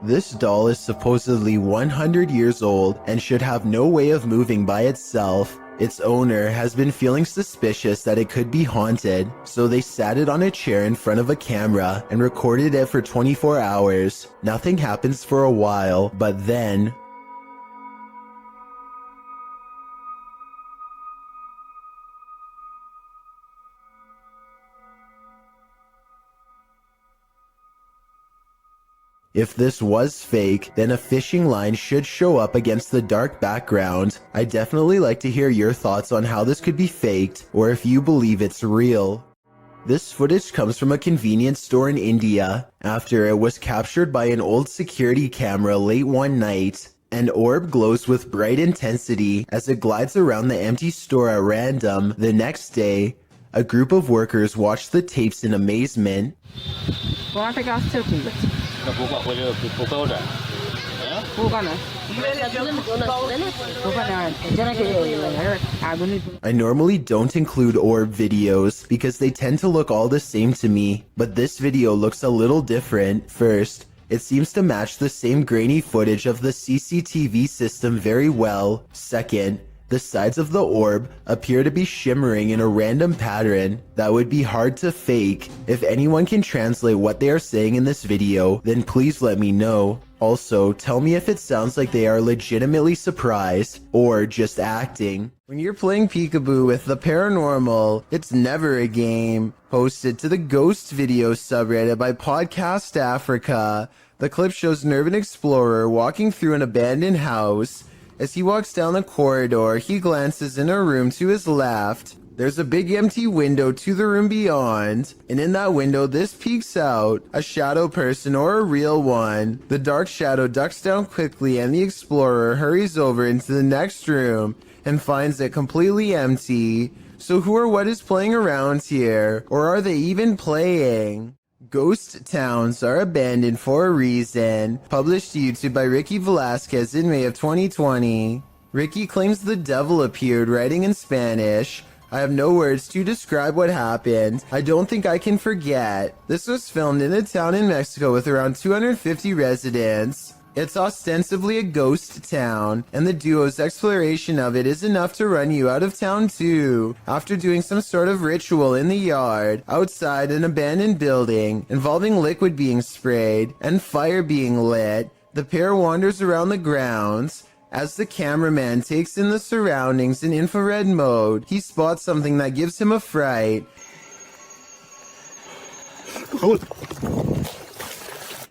This doll is supposedly 100 years old and should have no way of moving by itself. Its owner has been feeling suspicious that it could be haunted, so they sat it on a chair in front of a camera and recorded it for 24 hours. Nothing happens for a while, but then... If this was fake, then a fishing line should show up against the dark background. I'd definitely like to hear your thoughts on how this could be faked, or if you believe it's real. This footage comes from a convenience store in India, after it was captured by an old security camera late one night. An orb glows with bright intensity as it glides around the empty store at random. The next day, a group of workers watch the tapes in amazement. I normally don't include orb videos because they tend to look all the same to me, but this video looks a little different. First, it seems to match the same grainy footage of the CCTV system very well. Second, the sides of the orb appear to be shimmering in a random pattern that would be hard to fake. If anyone can translate what they are saying in this video, then please let me know. Also, tell me if it sounds like they are legitimately surprised or just acting. When you're playing peekaboo with the paranormal, it's never a game. Posted to the Ghost Video subreddit by Podcast Africa. The clip shows an urban explorer walking through an abandoned house. As he walks down the corridor, he glances in a room to his left. There's a big empty window to the room beyond, and in that window this peeks out, a shadow person or a real one. The dark shadow ducks down quickly and the explorer hurries over into the next room and finds it completely empty. So who or what is playing around here? Or are they even playing? Ghost towns are abandoned for a reason. Published to YouTube by Ricky Velasquez in May of 2020. Ricky claims the devil appeared, writing in Spanish. I have no words to describe what happened. I don't think I can forget. This was filmed in a town in Mexico with around 250 residents. It's ostensibly a ghost town, and the duo's exploration of it is enough to run you out of town too. After doing some sort of ritual in the yard, outside an abandoned building, involving liquid being sprayed and fire being lit, the pair wanders around the grounds. As the cameraman takes in the surroundings in infrared mode, he spots something that gives him a fright.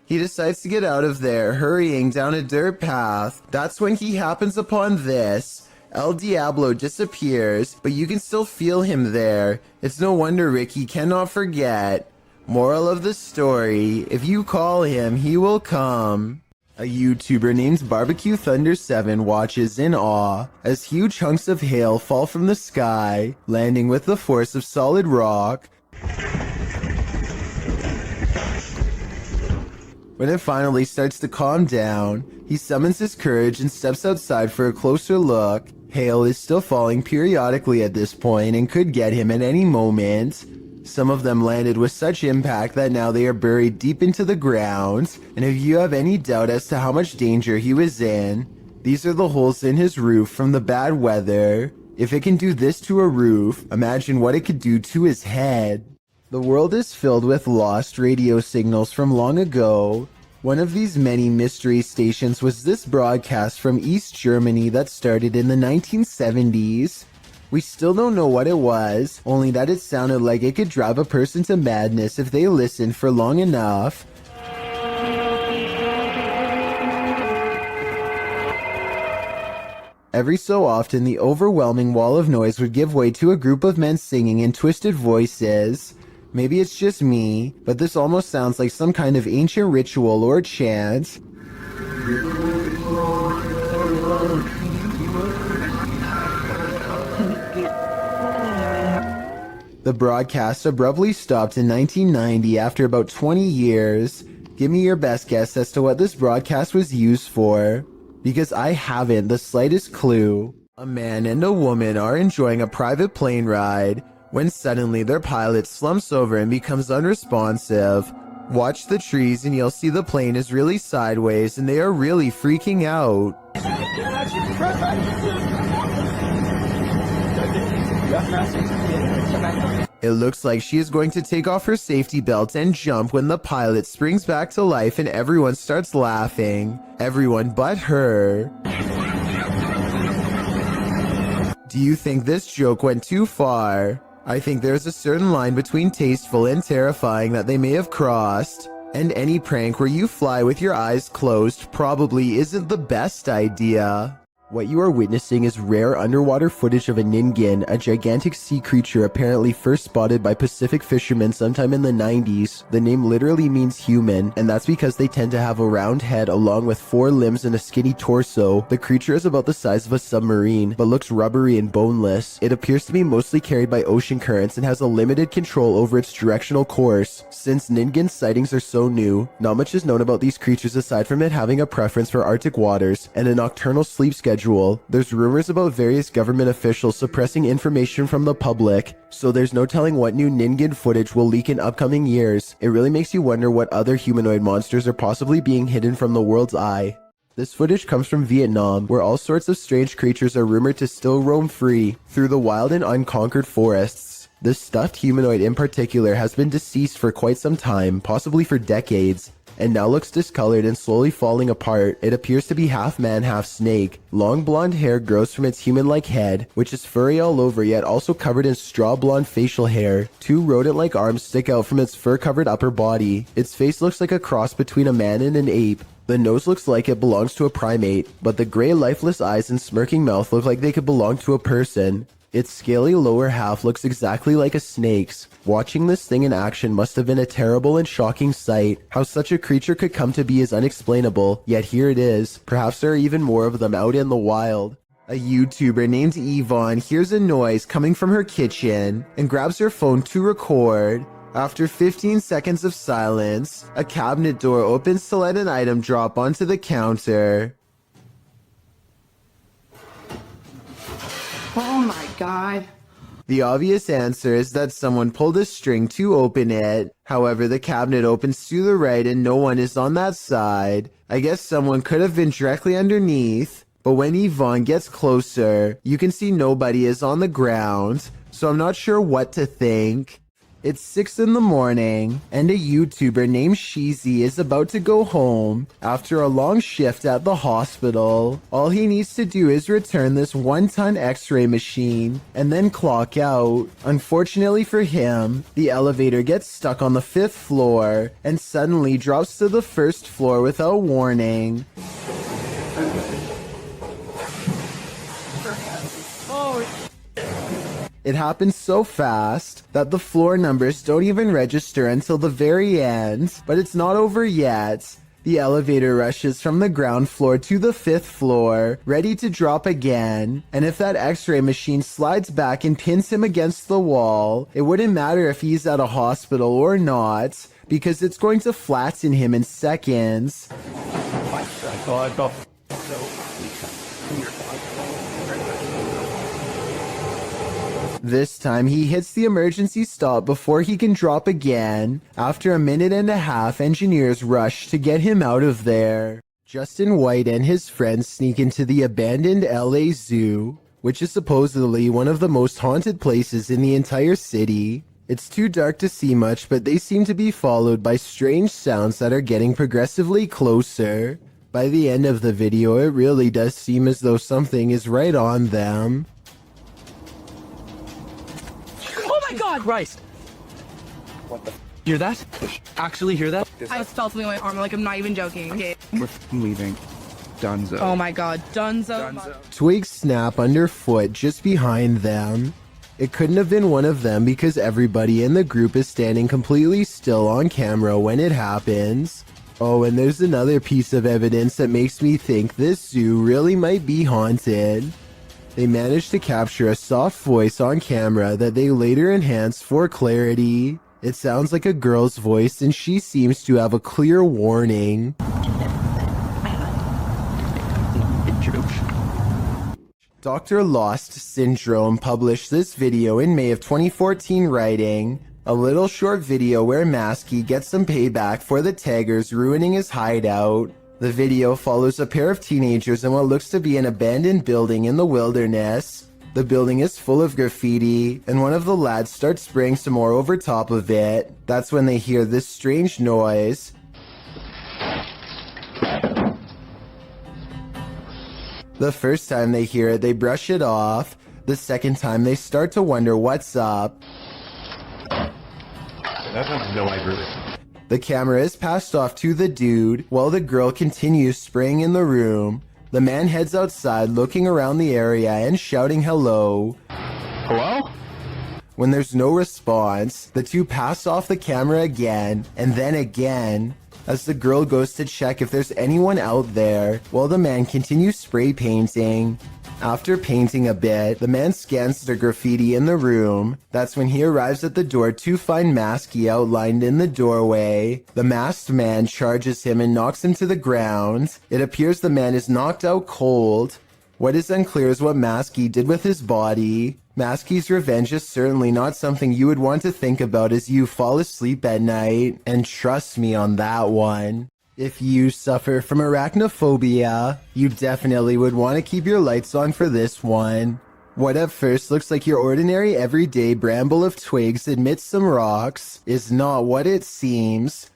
He decides to get out of there, hurrying down a dirt path. That's when he happens upon this. El Diablo disappears, but you can still feel him there. It's no wonder Ricky cannot forget. Moral of the story, if you call him, he will come. A YouTuber named Barbecue Thunder 7 watches in awe as huge chunks of hail fall from the sky, landing with the force of solid rock. When it finally starts to calm down, he summons his courage and steps outside for a closer look. Hail is still falling periodically at this point and could get him at any moment. Some of them landed with such impact that now they are buried deep into the ground, and if you have any doubt as to how much danger he was in, these are the holes in his roof from the bad weather. If it can do this to a roof, imagine what it could do to his head. The world is filled with lost radio signals from long ago. One of these many mystery stations was this broadcast from East Germany that started in the 1970s. We still don't know what it was, only that it sounded like it could drive a person to madness if they listened for long enough. Every so often, the overwhelming wall of noise would give way to a group of men singing in twisted voices. Maybe it's just me, but this almost sounds like some kind of ancient ritual or chant. The broadcast abruptly stopped in 1990 after about 20 years. Give me your best guess as to what this broadcast was used for, because I haven't the slightest clue. A man and a woman are enjoying a private plane ride when suddenly their pilot slumps over and becomes unresponsive. Watch the trees and you'll see the plane is really sideways and they are really freaking out. It looks like she is going to take off her safety belt and jump when the pilot springs back to life and everyone starts laughing. Everyone but her. Do you think this joke went too far? I think there's a certain line between tasteful and terrifying that they may have crossed. And any prank where you fly with your eyes closed probably isn't the best idea. What you are witnessing is rare underwater footage of a ningen, a gigantic sea creature apparently first spotted by Pacific fishermen sometime in the 90s. The name literally means human, and that's because they tend to have a round head along with 4 limbs and a skinny torso. The creature is about the size of a submarine, but looks rubbery and boneless. It appears to be mostly carried by ocean currents and has a limited control over its directional course. Since ningen sightings are so new, not much is known about these creatures aside from it having a preference for Arctic waters and a nocturnal sleep schedule. There's rumors about various government officials suppressing information from the public, so there's no telling what new ningen footage will leak in upcoming years. It really makes you wonder what other humanoid monsters are possibly being hidden from the world's eye. This footage comes from Vietnam, where all sorts of strange creatures are rumored to still roam free through the wild and unconquered forests. This stuffed humanoid in particular has been deceased for quite some time, possibly for decades, and now looks discolored and slowly falling apart. It appears to be half man, half snake. Long blonde hair grows from its human-like head, which is furry all over yet also covered in straw blonde facial hair. 2 rodent-like arms stick out from its fur-covered upper body. Its face looks like a cross between a man and an ape. The nose looks like it belongs to a primate, but the gray lifeless eyes and smirking mouth look like they could belong to a person. Its scaly lower half looks exactly like a snake's. Watching this thing in action must have been a terrible and shocking sight. How such a creature could come to be is unexplainable, yet here it is. Perhaps there are even more of them out in the wild. A YouTuber named Yvonne hears a noise coming from her kitchen and grabs her phone to record. After 15 seconds of silence, a cabinet door opens to let an item drop onto the counter. Oh my God. The obvious answer is that someone pulled a string to open it. However, the cabinet opens to the right and no one is on that side. I guess someone could have been directly underneath. But when Yvonne gets closer, you can see nobody is on the ground. So I'm not sure what to think. It's 6 in the morning, and a YouTuber named Sheezy is about to go home after a long shift at the hospital. All he needs to do is return this 1-ton x-ray machine and then clock out. Unfortunately for him, the elevator gets stuck on the 5th floor and suddenly drops to the 1st floor without warning. It happens so fast that the floor numbers don't even register until the very end, but it's not over yet. The elevator rushes from the ground floor to the 5th floor, ready to drop again, and if that x-ray machine slides back and pins him against the wall, it wouldn't matter if he's at a hospital or not, because it's going to flatten him in seconds. This time he hits the emergency stop before he can drop again. After a minute and a half, engineers rush to get him out of there. Justin White and his friends sneak into the abandoned LA Zoo, which is supposedly one of the most haunted places in the entire city. It's too dark to see much, but they seem to be followed by strange sounds that are getting progressively closer. By the end of the video, it really does seem as though something is right on them. Oh my god! Christ! What the? Hear that? Actually hear that? I just felt something on my arm, like I'm not even joking. Okay. We're leaving. Dunzo. Oh my god, Dunzo. Twigs snap underfoot just behind them. It couldn't have been one of them because everybody in the group is standing completely still on camera when it happens. Oh, and there's another piece of evidence that makes me think this zoo really might be haunted. They managed to capture a soft voice on camera that they later enhanced for clarity. It sounds like a girl's voice and she seems to have a clear warning. Dr. Lost Syndrome published this video in May of 2014 writing, a little short video where Maskey gets some payback for the taggers ruining his hideout. The video follows a pair of teenagers in what looks to be an abandoned building in the wilderness. The building is full of graffiti, and one of the lads starts spraying some more over top of it. That's when they hear this strange noise. The first time they hear it, they brush it off. The second time, they start to wonder what's up. The camera is passed off to the dude, while the girl continues spraying in the room. The man heads outside, looking around the area and shouting hello. Hello? When there's no response, the two pass off the camera again, and then again, as the girl goes to check if there's anyone out there, while the man continues spray painting. After painting a bit, the man scans the graffiti in the room. That's when he arrives at the door to find Maskey outlined in the doorway. The masked man charges him and knocks him to the ground. It appears the man is knocked out cold. What is unclear is what Maskey did with his body. Maskey's revenge is certainly not something you would want to think about as you fall asleep at night, and trust me on that one. If you suffer from arachnophobia, you definitely would want to keep your lights on for this one. What at first looks like your ordinary everyday bramble of twigs amidst some rocks is not what it seems.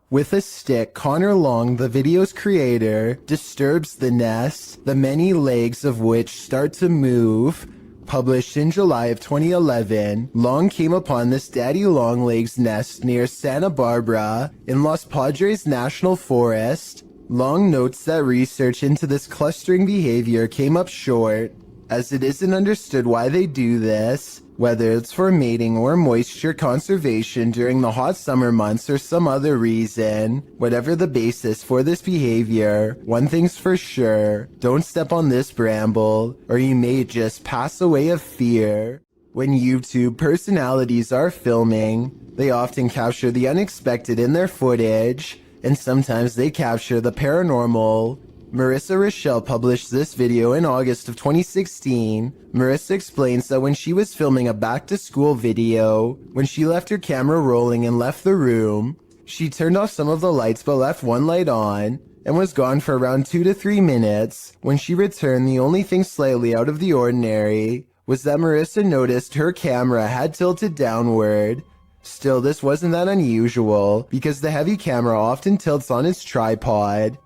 With a stick, Connor Long, the video's creator, disturbs the nest, the many legs of which start to move. Published in July of 2011, Long came upon this daddy longlegs nest near Santa Barbara in Los Padres National Forest. Long notes that research into this clustering behavior came up short, as it isn't understood why they do this, whether it's for mating or moisture conservation during the hot summer months or some other reason. Whatever the basis for this behavior, one thing's for sure, don't step on this bramble, or you may just pass away of fear. When YouTube personalities are filming, they often capture the unexpected in their footage, and sometimes they capture the paranormal. Marissa Rochelle published this video in August of 2016. Marissa explains that when she was filming a back-to-school video, when she left her camera rolling and left the room, she turned off some of the lights but left one light on, and was gone for around 2 to 3 minutes. When she returned, the only thing slightly out of the ordinary was that Marissa noticed her camera had tilted downward. Still, this wasn't that unusual, because the heavy camera often tilts on its tripod.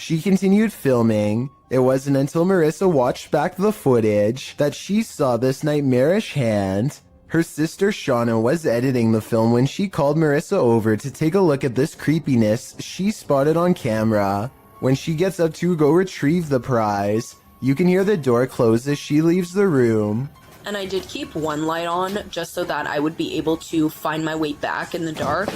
She continued filming. It wasn't until Marissa watched back the footage that she saw this nightmarish hand. Her sister Shauna was editing the film when she called Marissa over to take a look at this creepiness she spotted on camera. When she gets up to go retrieve the prize, you can hear the door close as she leaves the room. And I did keep one light on just so that I would be able to find my way back in the dark.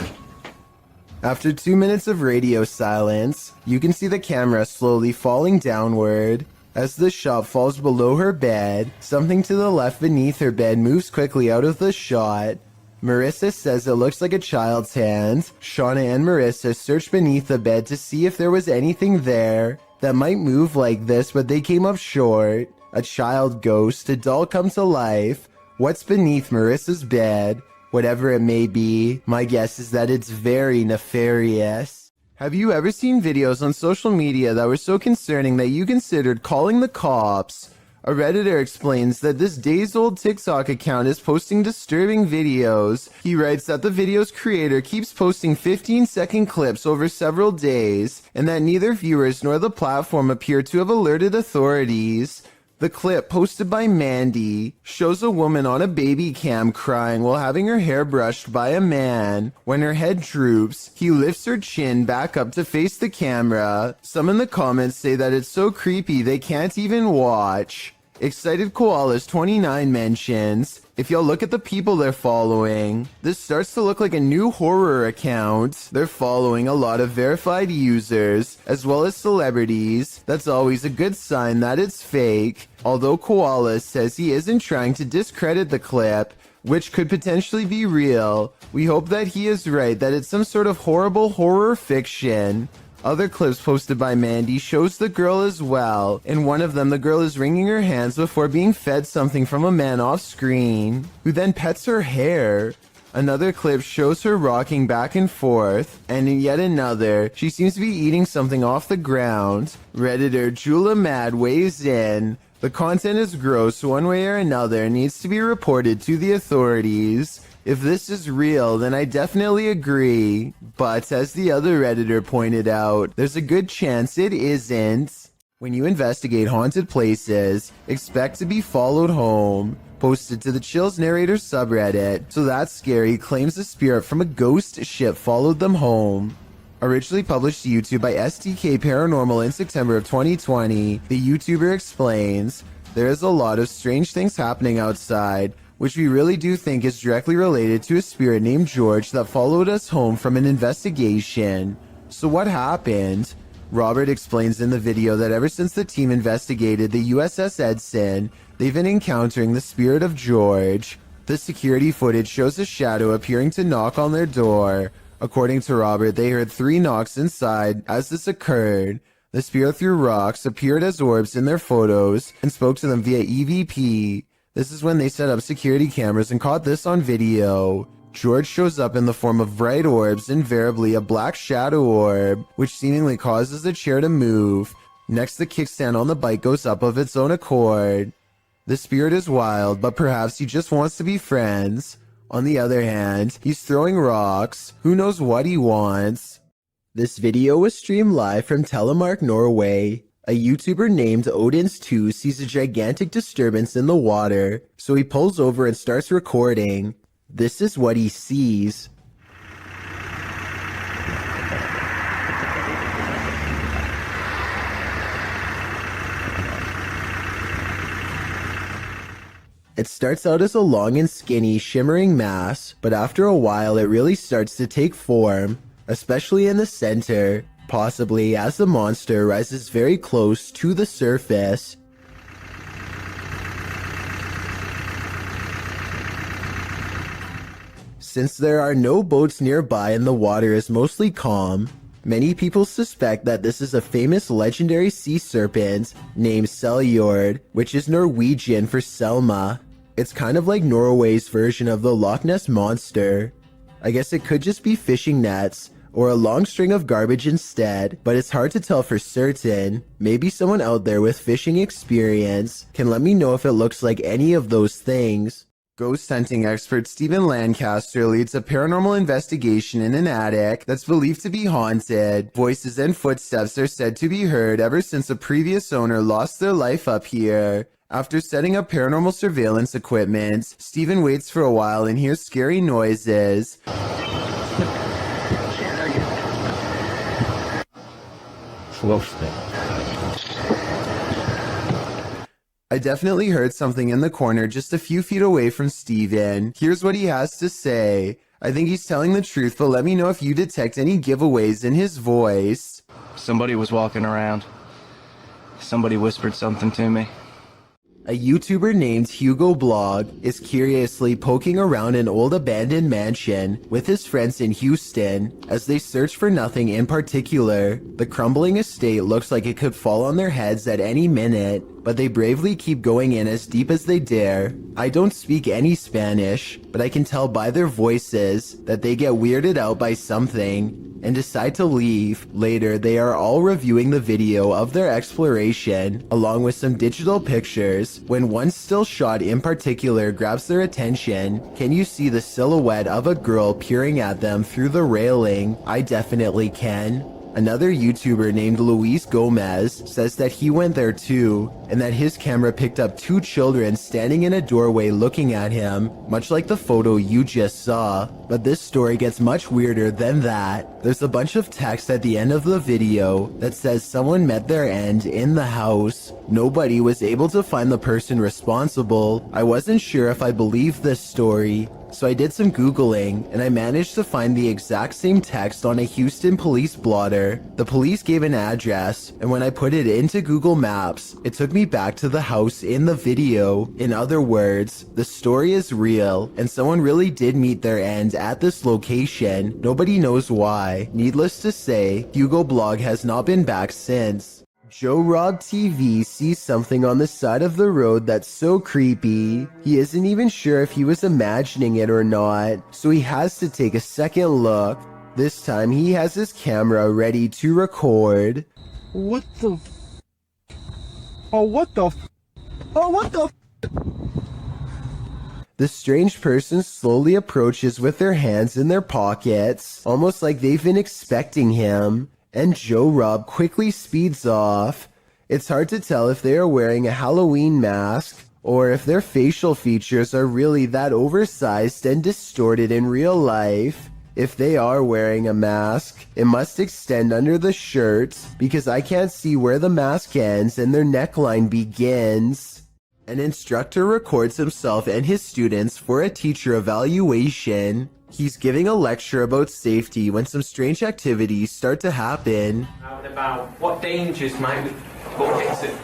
After 2 minutes of radio silence, you can see the camera slowly falling downward. As the shot falls below her bed, something to the left beneath her bed moves quickly out of the shot. Marissa says it looks like a child's hand. Shauna and Marissa searched beneath the bed to see if there was anything there that might move like this, but they came up short. A child ghost, a doll come to life. What's beneath Marissa's bed? Whatever it may be, my guess is that it's very nefarious. Have you ever seen videos on social media that were so concerning that you considered calling the cops? A Redditor explains that this days-old TikTok account is posting disturbing videos. He writes that the video's creator keeps posting 15-second clips over several days, and that neither viewers nor the platform appear to have alerted authorities. The clip, posted by Mandy, shows a woman on a baby cam crying while having her hair brushed by a man. When her head droops, he lifts her chin back up to face the camera. Some in the comments say that it's so creepy they can't even watch. Excited Koalas 29 mentions, if y'all look at the people they're following, this starts to look like a new horror account. They're following a lot of verified users, as well as celebrities. That's always a good sign that it's fake. Although Koala says he isn't trying to discredit the clip, which could potentially be real, we hope that he is right, that it's some sort of horrible horror fiction. Other clips posted by Mandy shows the girl as well. In one of them, the girl is wringing her hands before being fed something from a man off screen, who then pets her hair. Another clip shows her rocking back and forth, and in yet another, she seems to be eating something off the ground. Redditor Jula Mad weighs in. The content is gross one way or another and needs to be reported to the authorities. If this is real, then I definitely agree. But as the other Redditor pointed out, there's a good chance it isn't. When you investigate haunted places, expect to be followed home. Posted to the Chills Narrator subreddit, So That's Scary claims a spirit from a ghost ship followed them home. Originally published to YouTube by STK Paranormal in September of 2020, the YouTuber explains, there is a lot of strange things happening outside, which we really do think is directly related to a spirit named George that followed us home from an investigation. So what happened? Robert explains in the video that ever since the team investigated the USS Edson, they've been encountering the spirit of George. The security footage shows a shadow appearing to knock on their door. According to Robert, they heard 3 knocks inside as this occurred. The spirit threw rocks, appeared as orbs in their photos, and spoke to them via EVP. This is when they set up security cameras and caught this on video. George shows up in the form of bright orbs, invariably a black shadow orb, which seemingly causes the chair to move. Next, the kickstand on the bike goes up of its own accord. The spirit is wild, but perhaps he just wants to be friends. On the other hand, he's throwing rocks. Who knows what he wants? This video was streamed live from Telemark, Norway. A YouTuber named Odins2 sees a gigantic disturbance in the water, so he pulls over and starts recording. This is what he sees. It starts out as a long and skinny, shimmering mass, but after a while it really starts to take form, especially in the center. Possibly as the monster rises very close to the surface. Since there are no boats nearby and the water is mostly calm, many people suspect that this is a famous legendary sea serpent named Seljord, which is Norwegian for Selma. It's kind of like Norway's version of the Loch Ness Monster. I guess it could just be fishing nets, or a long string of garbage instead, but it's hard to tell for certain. Maybe someone out there with fishing experience can let me know if it looks like any of those things. Ghost hunting expert Stephen Lancaster leads a paranormal investigation in an attic that's believed to be haunted. Voices and footsteps are said to be heard ever since a previous owner lost their life up here. After setting up paranormal surveillance equipment, Stephen waits for a while and hears scary noises. I definitely heard something in the corner just a few feet away from Steven. Here's what he has to say. I think he's telling the truth, but let me know if you detect any giveaways in his voice. Somebody was walking around. Somebody whispered something to me. A YouTuber named Hugo Blog is curiously poking around an old abandoned mansion with his friends in Houston as they search for nothing in particular. The crumbling estate looks like it could fall on their heads at any minute, but they bravely keep going in as deep as they dare. I don't speak any Spanish, but I can tell by their voices that they get weirded out by something and decide to leave. Later, they are all reviewing the video of their exploration, along with some digital pictures, when one still shot in particular grabs their attention. Can you see the silhouette of a girl peering at them through the railing? I definitely can. Another YouTuber named Luis Gomez says that he went there too, and that his camera picked up 2 children standing in a doorway looking at him, much like the photo you just saw. But this story gets much weirder than that. There's a bunch of text at the end of the video that says someone met their end in the house. Nobody was able to find the person responsible. I wasn't sure if I believed this story, so I did some Googling, and I managed to find the exact same text on a Houston police blotter. The police gave an address, and when I put it into Google Maps, it took me back to the house in the video. In other words, the story is real, and someone really did meet their end at this location. Nobody knows why. Needless to say, Hugo Blog has not been back since. Joe Rob TV sees something on the side of the road that's so creepy. He isn't even sure if he was imagining it or not, so he has to take a second look. This time he has his camera ready to record. What the? Oh, what the? Oh, what the? The strange person slowly approaches with their hands in their pockets, almost like they've been expecting him. And Joe Rob quickly speeds off. It's hard to tell if they are wearing a Halloween mask or if their facial features are really that oversized and distorted in real life. If they are wearing a mask, it must extend under the shirt because I can't see where the mask ends and their neckline begins. An instructor records himself and his students for a teacher evaluation. He's giving a lecture about safety when some strange activities start to happen. Out and about. What dangers might we put into?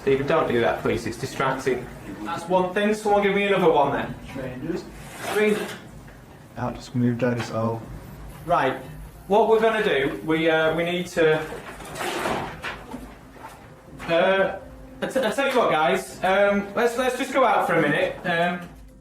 Stephen, don't do that, please. It's distracting. That's one thing. Someone give me another one then. Strangers. Out, just move down his O. Right. What we're going to do, we need to... I tell you what, guys. Let's just go out for a minute.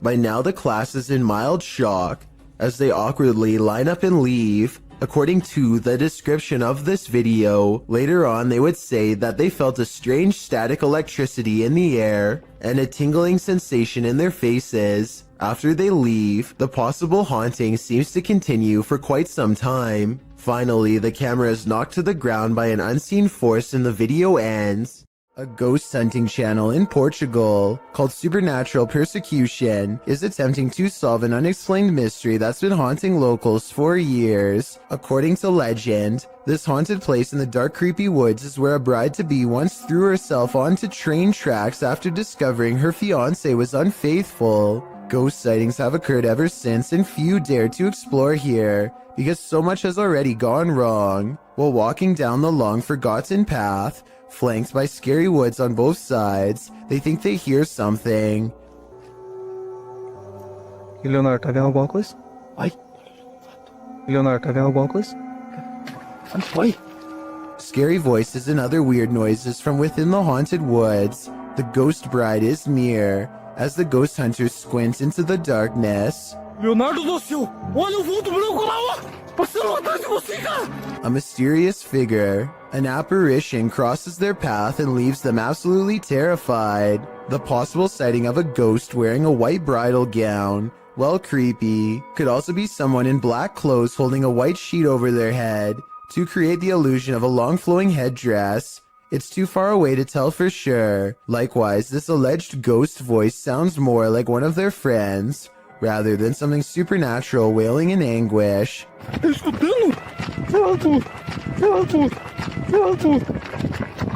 By now, the class is in mild shock as they awkwardly line up and leave. According to the description of this video, later on they would say that they felt a strange static electricity in the air and a tingling sensation in their faces. After they leave, the possible haunting seems to continue for quite some time. Finally, the camera is knocked to the ground by an unseen force and the video ends. A ghost hunting channel in Portugal called Supernatural Persecution is attempting to solve an unexplained mystery that's been haunting locals for years. According to legend, this haunted place in the dark, creepy woods is where a bride-to-be once threw herself onto train tracks after discovering her fiancé was unfaithful. Ghost sightings have occurred ever since, and few dare to explore here because so much has already gone wrong. While walking down the long forgotten path, flanked by scary woods on both sides, they think they hear something. Leonardo, tá vendo alguma coisa? Vai. Leonardo, tá vendo alguma coisa? Vai. Scary voices and other weird noises from within the haunted woods. The ghost bride is near as the ghost hunters squint into the darkness. Leonardo do céu! Olha o vulto branco lá, ó! Passando atrás de você, cara! A mysterious figure, an apparition, crosses their path and leaves them absolutely terrified. The possible sighting of a ghost wearing a white bridal gown, well, creepy, could also be someone in black clothes holding a white sheet over their head to create the illusion of a long flowing headdress. It's too far away to tell for sure. Likewise, this alleged ghost voice sounds more like one of their friends, rather than something supernatural wailing in anguish.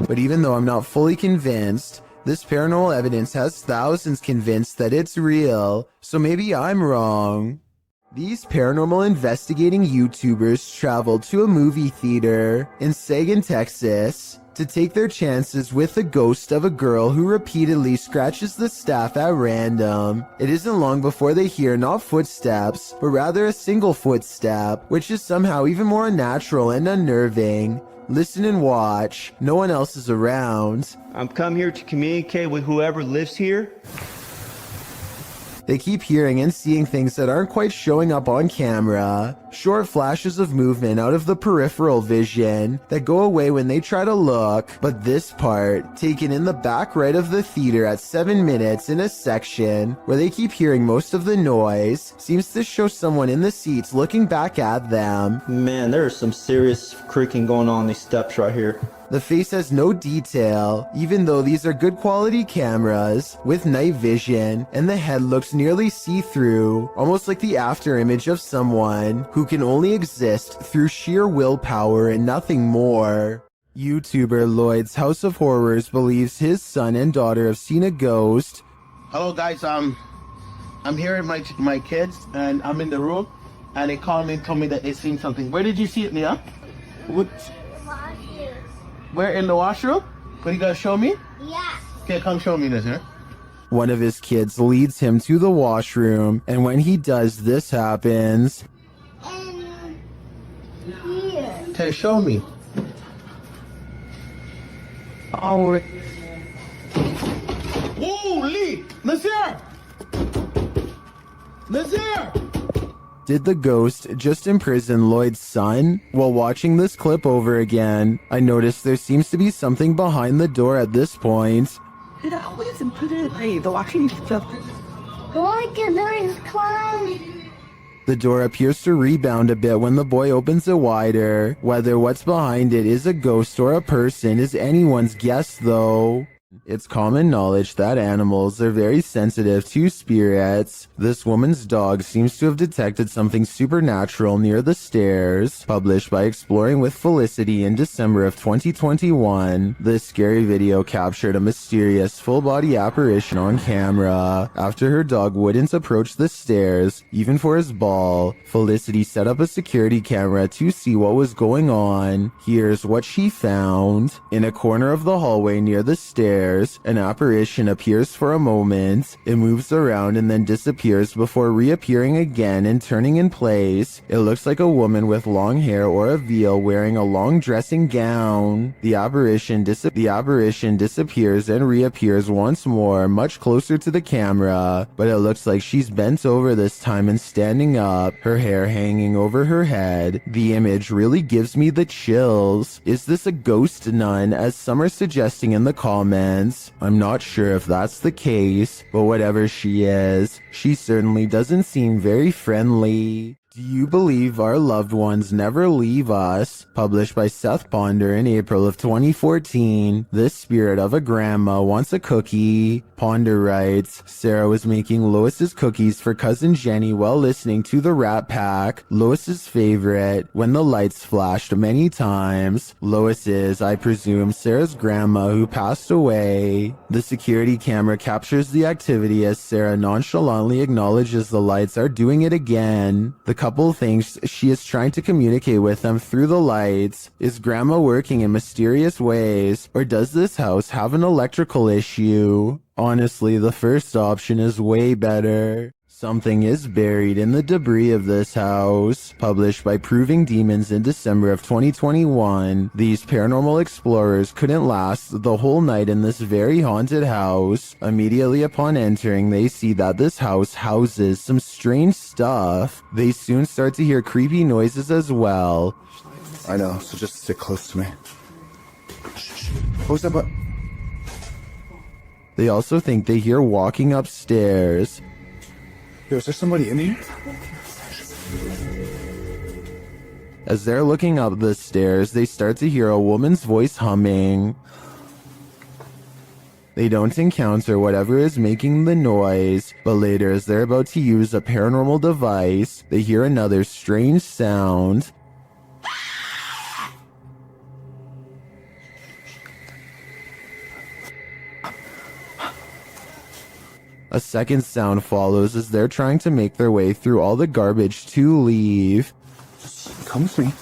But even though I'm not fully convinced, this paranormal evidence has thousands convinced that it's real, so maybe I'm wrong. These paranormal investigating YouTubers traveled to a movie theater in Sagan, Texas. to take their chances with the ghost of a girl who repeatedly scratches the staff at random. It isn't long before they hear not footsteps, but rather a single footstep, which is somehow even more unnatural and unnerving. Listen and watch. No one else is around. I'm come here to communicate with whoever lives here. They keep hearing and seeing things that aren't quite showing up on camera. Short flashes of movement out of the peripheral vision that go away when they try to look. But this part, taken in the back right of the theater at 7 minutes in a section where they keep hearing most of the noise, seems to show someone in the seats looking back at them. Man, there's some serious creaking going on these steps right here. The face has no detail, even though these are good quality cameras with night vision, and the head looks nearly see-through, almost like the after image of someone who can only exist through sheer willpower and nothing more. YouTuber Lloyd's House of Horrors believes his son and daughter have seen a ghost. Hello guys, I'm here with my kids, and I'm in the room, and they called me and told me that they seen something. Where did you see it, Nia? What? Where, in the washroom? What, you gonna show me? Yeah. Okay, come show me this, huh? One of his kids leads him to the washroom, and when he does, this happens. Here. Okay, show me. Oh. Holy! Nazir! Nazir! Did the ghost just imprison Lloyd's son? While watching this clip over again, I noticed there seems to be something behind the door at this point. The washing stuff. Look, there is clown. The door appears to rebound a bit when the boy opens it wider. Whether what's behind it is a ghost or a person is anyone's guess though. It's common knowledge that animals are very sensitive to spirits. This woman's dog seems to have detected something supernatural near the stairs. Published by Exploring with Felicity in December of 2021, this scary video captured a mysterious full-body apparition on camera. After her dog wouldn't approach the stairs, even for his ball, Felicity set up a security camera to see what was going on. Here's what she found. In a corner of the hallway near the stairs, an apparition appears for a moment. It moves around and then disappears before reappearing again and turning in place. It looks like a woman with long hair or a veil wearing a long dressing gown. The apparition disappears and reappears once more, much closer to the camera, but it looks like she's bent over this time and standing up, her hair hanging over her head. The image really gives me the chills. Is this a ghost nun, as some are suggesting in the comments? I'm not sure if that's the case, but whatever she is, she certainly doesn't seem very friendly. Do you believe our loved ones never leave us? Published by Seth Ponder in April of 2014. This spirit of a grandma wants a cookie. Ponder writes, Sarah was making Lois's cookies for cousin Jenny while listening to the Rat Pack, Lois's favorite, when the lights flashed many times. Lois is, I presume, Sarah's grandma who passed away. The security camera captures the activity as Sarah nonchalantly acknowledges the lights are doing it again. The couple thinks she is trying to communicate with them through the lights. Is grandma working in mysterious ways, or does this house have an electrical issue? Honestly, the first option is way better. Something is buried in the debris of this house. Published by Proving Demons in December of 2021, these paranormal explorers couldn't last the whole night in this very haunted house. Immediately upon entering, they see that this house houses some strange stuff. They soon start to hear creepy noises as well. I know, so just stick close to me. What was that about? They also think they hear walking upstairs. Yo, is there somebody in here? As they're looking up the stairs, they start to hear a woman's voice humming. They don't encounter whatever is making the noise, but later as they're about to use a paranormal device, they hear another strange sound. A second sound follows as they're trying to make their way through all the garbage to leave. Come with me.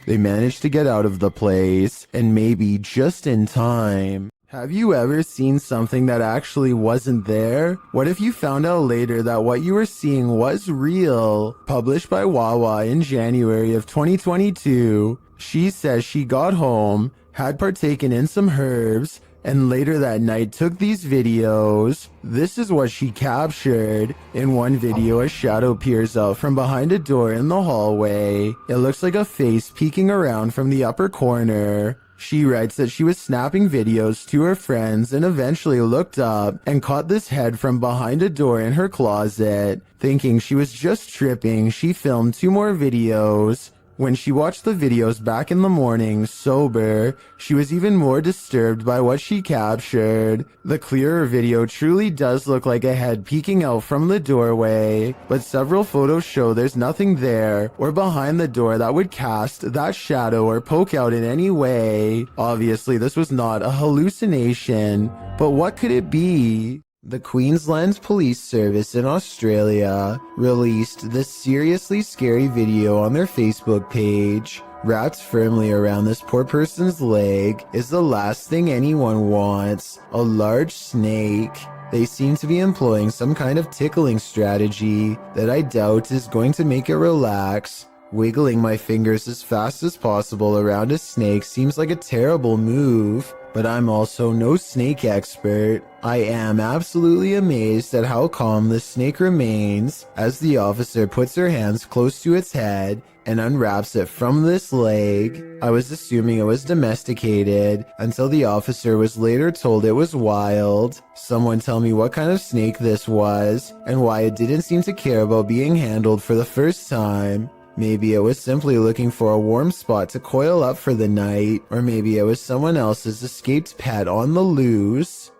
They managed to get out of the place, and maybe just in time. Have you ever seen something that actually wasn't there? What if you found out later that what you were seeing was real? Published by Wawa in January of 2022, she says she got home, had partaken in some herbs, and later that night took these videos. This is what she captured. In one video, a shadow peers out from behind a door in the hallway. It looks like a face peeking around from the upper corner. She writes that she was snapping videos to her friends and eventually looked up and caught this head from behind a door in her closet. Thinking she was just tripping, she filmed 2 more videos. When she watched the videos back in the morning, sober, she was even more disturbed by what she captured. The clearer video truly does look like a head peeking out from the doorway, but several photos show there's nothing there or behind the door that would cast that shadow or poke out in any way. Obviously, this was not a hallucination, but what could it be? The Queensland Police Service in Australia released this seriously scary video on their Facebook page. Wrapped firmly around this poor person's leg is the last thing anyone wants, a large snake. They seem to be employing some kind of tickling strategy that I doubt is going to make it relax. Wiggling my fingers as fast as possible around a snake seems like a terrible move, but I'm also no snake expert. I am absolutely amazed at how calm the snake remains as the officer puts her hands close to its head and unwraps it from this leg. I was assuming it was domesticated until the officer was later told it was wild. Someone tell me what kind of snake this was and why it didn't seem to care about being handled for the first time. Maybe it was simply looking for a warm spot to coil up for the night, or maybe it was someone else's escaped pet on the loose.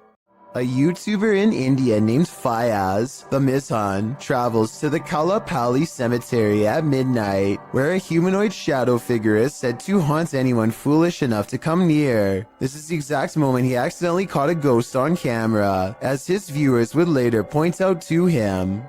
A YouTuber in India named Fayaz, the Mizhan, travels to the Kalapalli cemetery at midnight, where a humanoid shadow figure is said to haunt anyone foolish enough to come near. This is the exact moment he accidentally caught a ghost on camera, as his viewers would later point out to him.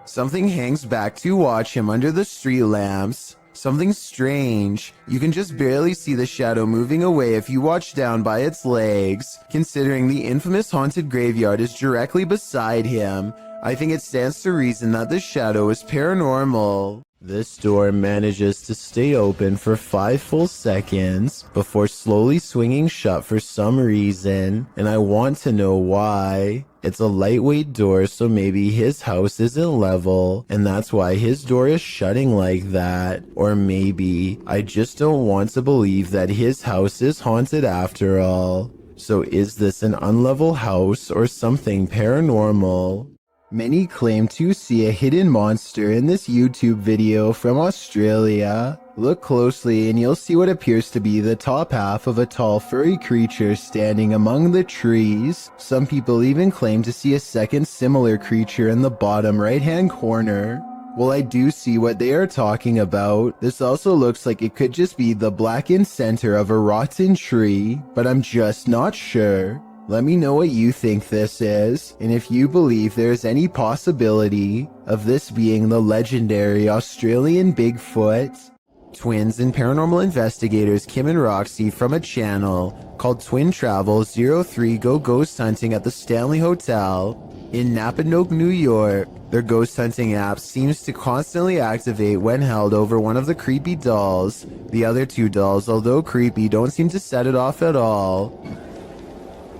Something hangs back to watch him under the street lamps. Something strange. You can just barely see the shadow moving away if you watch down by its legs. Considering the infamous haunted graveyard is directly beside him, I think it stands to reason that the shadow is paranormal. This door manages to stay open for 5 full seconds before slowly swinging shut for some reason, and I want to know why. It's a lightweight door, so maybe his house isn't level, and that's why his door is shutting like that. Or maybe I just don't want to believe that his house is haunted after all. So is this an unlevel house or something paranormal? Many claim to see a hidden monster in this YouTube video from Australia. Look closely and you'll see what appears to be the top half of a tall furry creature standing among the trees. Some people even claim to see a second similar creature in the bottom right-hand corner. Well, I do see what they are talking about. This also looks like it could just be the blackened center of a rotten tree, but I'm just not sure. Let me know what you think this is, and if you believe there is any possibility of this being the legendary Australian Bigfoot. Twins and paranormal investigators Kim and Roxy from a channel called Twin Travel 03 go ghost hunting at the Stanley Hotel in Napanoke, New York. Their ghost hunting app seems to constantly activate when held over one of the creepy dolls. The other 2 dolls, although creepy, don't seem to set it off at all.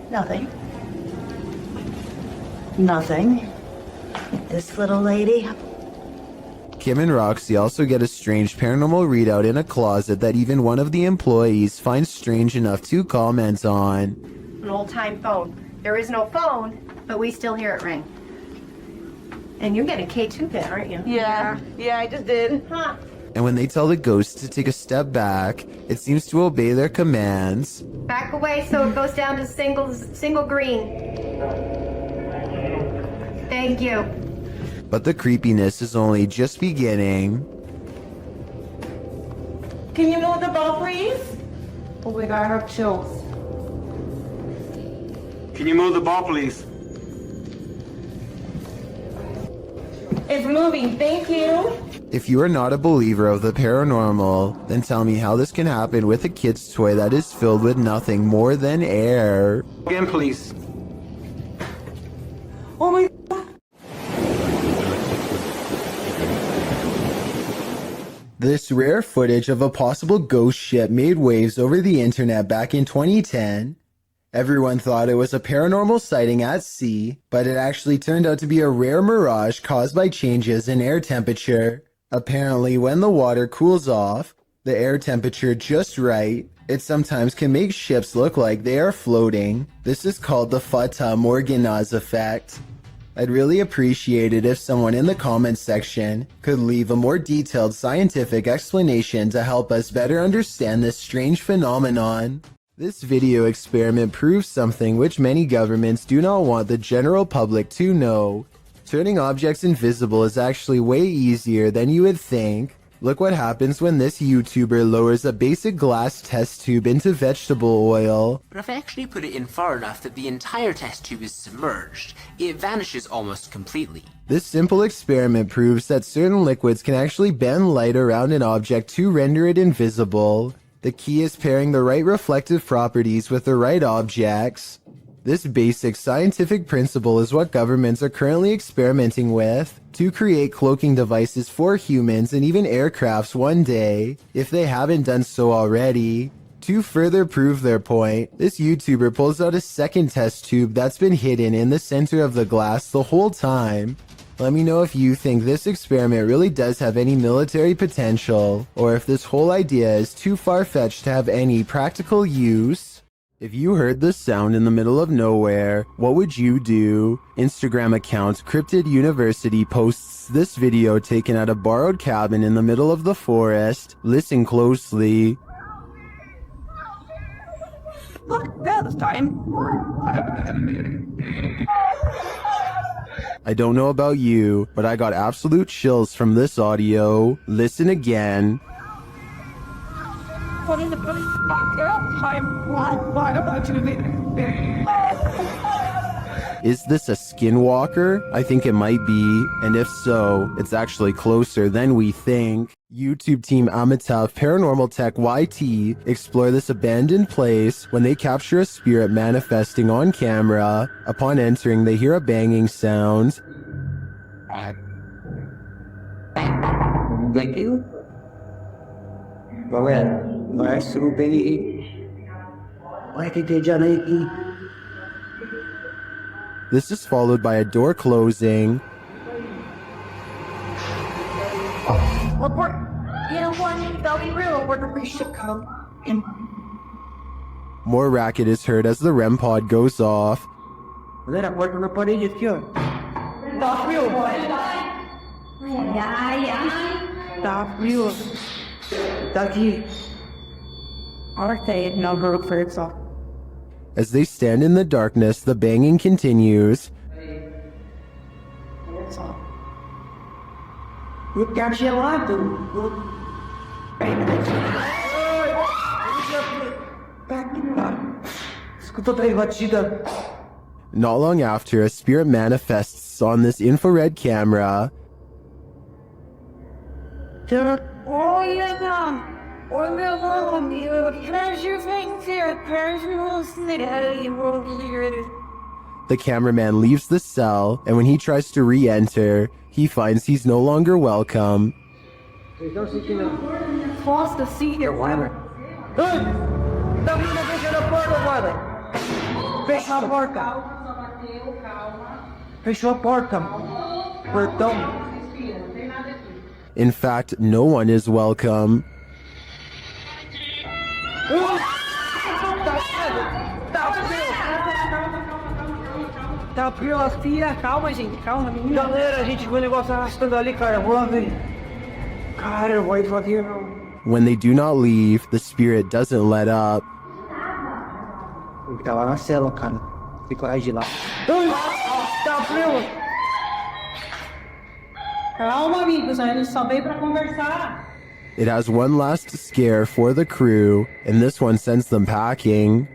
Nothing. Nothing. This little lady. Kim and Roxy also get a strange paranormal readout in a closet that even one of the employees finds strange enough to comment on. An old-time phone. There is no phone, but we still hear it ring. And you get a K2 pin, aren't you? Yeah, I just did. Huh. And when they tell the ghost to take a step back, it seems to obey their commands. Back away so it goes down to single green. Thank you. But the creepiness is only just beginning. Can you move the ball, please? Oh my God, I have chills. Can you move the ball, please? It's moving. Thank you. If you are not a believer of the paranormal, then tell me how this can happen with a kid's toy that is filled with nothing more than air. Again, please. Oh my. This rare footage of a possible ghost ship made waves over the internet back in 2010. Everyone thought it was a paranormal sighting at sea, but it actually turned out to be a rare mirage caused by changes in air temperature. Apparently, when the water cools off, the air temperature just right, it sometimes can make ships look like they are floating. This is called the Fata Morganaz effect. I'd really appreciate it if someone in the comments section could leave a more detailed scientific explanation to help us better understand this strange phenomenon. This video experiment proves something which many governments do not want the general public to know. Turning objects invisible is actually way easier than you would think. Look what happens when this YouTuber lowers a basic glass test tube into vegetable oil. But if I actually put it in far enough that the entire test tube is submerged, it vanishes almost completely. This simple experiment proves that certain liquids can actually bend light around an object to render it invisible. The key is pairing the right reflective properties with the right objects. This basic scientific principle is what governments are currently experimenting with to create cloaking devices for humans and even aircrafts one day, if they haven't done so already. To further prove their point, this YouTuber pulls out a second test tube that's been hidden in the center of the glass the whole time. Let me know if you think this experiment really does have any military potential, or if this whole idea is too far-fetched to have any practical use. If you heard this sound in the middle of nowhere, what would you do? Instagram account Cryptid University posts this video taken at a borrowed cabin in the middle of the forest. Listen closely. Look, that this time. I don't know about you, but I got absolute chills from this audio. Listen again. What in the bloody fuck time? Why am I doing it? Is this a skinwalker? I think it might be, and if so, it's actually closer than we think. YouTube team Amitav Paranormal Tech YT explore this abandoned place when they capture a spirit manifesting on camera. Upon entering, they hear a banging sound. Thank you. This is followed by a door closing. More racket is heard as the REM pod goes off. As they stand in the darkness, the banging continues. Not long after, a spirit manifests on this infrared camera. The cameraman leaves the cell, and when he tries to re-enter, he finds he's no longer welcome. Force the seat here, Wyler. Fecha a porta. Fechou a porta. Portão. In fact, no one is welcome. Tá frio, filha. Calma, gente. Calma, menina. Galera, a gente viu o negócio arrastando ali, cara. Vamos ver. Cara, eu vou ir devagar, não. When they do not leave, the spirit doesn't let up. Ele tá lá na cela, cara. Fica lá de lá. Tá frio. Calma, amigos. A gente só veio pra conversar. It has one last scare for the crew, and this one sends them packing.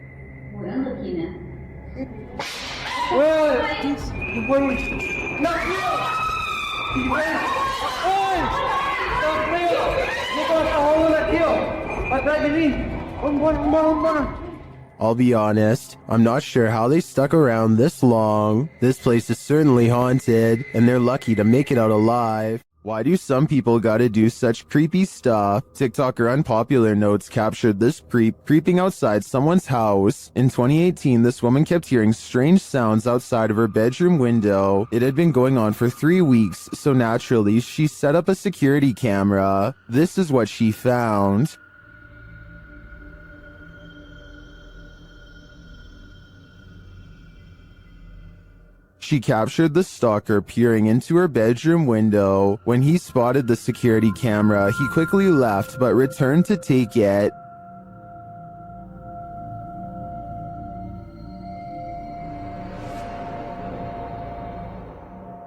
I'll be honest, I'm not sure how they stuck around this long. This place is certainly haunted, and they're lucky to make it out alive. Why do some people gotta do such creepy stuff? TikToker Unpopular Notes captured this creep creeping outside someone's house. In 2018, this woman kept hearing strange sounds outside of her bedroom window. It had been going on for 3 weeks, so naturally, she set up a security camera. This is what she found. She captured the stalker peering into her bedroom window. When he spotted the security camera, he quickly left but returned to take it.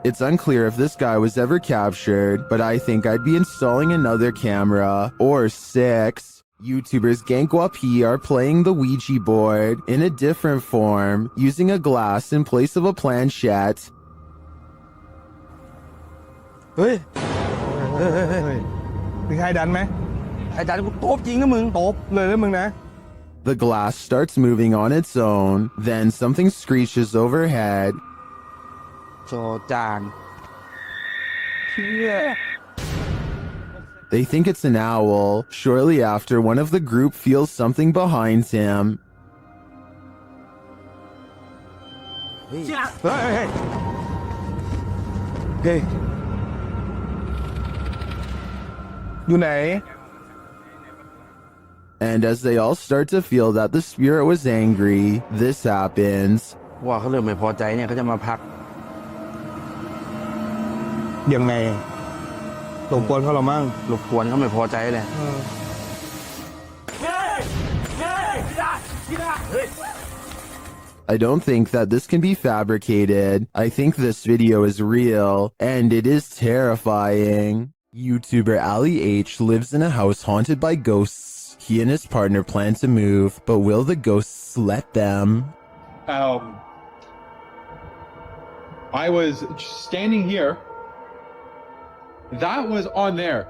It's unclear if this guy was ever captured, but I think I'd be installing another camera, or 6. YouTubers Gankwapi are playing the Ouija board in a different form, using a glass in place of a planchette. เฮ้ยมีใครดันไหมใครดันกูตบจริงนะมึงตบเลยนะมึงนะ The glass starts moving on its own, then something screeches overhead. โจจานเชี่ย They think it's an owl. Shortly after, one of the group feels something behind him. Hey. อยู่ไหน And as they all start to feel that the spirit was angry, this happens. ว่าเขาเริ่มไม่พอใจเนี่ยเขาจะมาพักยังไงรบกวนเขาเรามั่งรบกวนเขาไม่พอใจเลย I don't think that this can be fabricated. I think this video is real, and it is terrifying. YouTuber Ali H lives in a house haunted by ghosts. He and his partner plan to move, but will the ghosts let them? I was standing here. That was on there.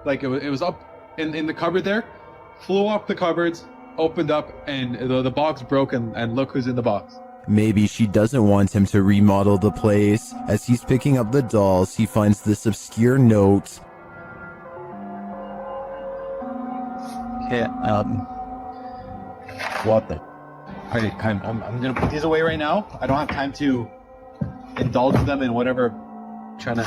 Like it was up in the cupboard there. Flew up the cupboards, opened up, and the box broke, and look who's in the box. Maybe she doesn't want him to remodel the place. As he's picking up the dolls, he finds this obscure note. Okay, what the? Alright, I'm gonna put these away right now. I don't have time to indulge them in whatever trying to.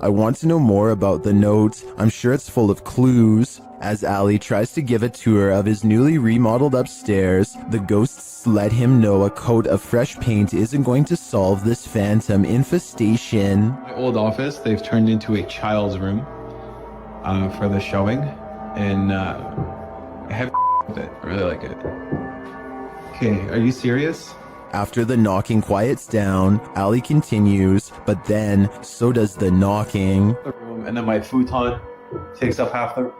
I want to know more about the note. I'm sure it's full of clues. As Ali tries to give a tour of his newly remodeled upstairs, the ghosts let him know a coat of fresh paint isn't going to solve this phantom infestation. My old office, they've turned into a child's room for the showing, and I have with it. I really like it. Okay, are you serious? After the knocking quiets down, Ali continues, but then so does the knocking. The room, and then my futon takes up half the.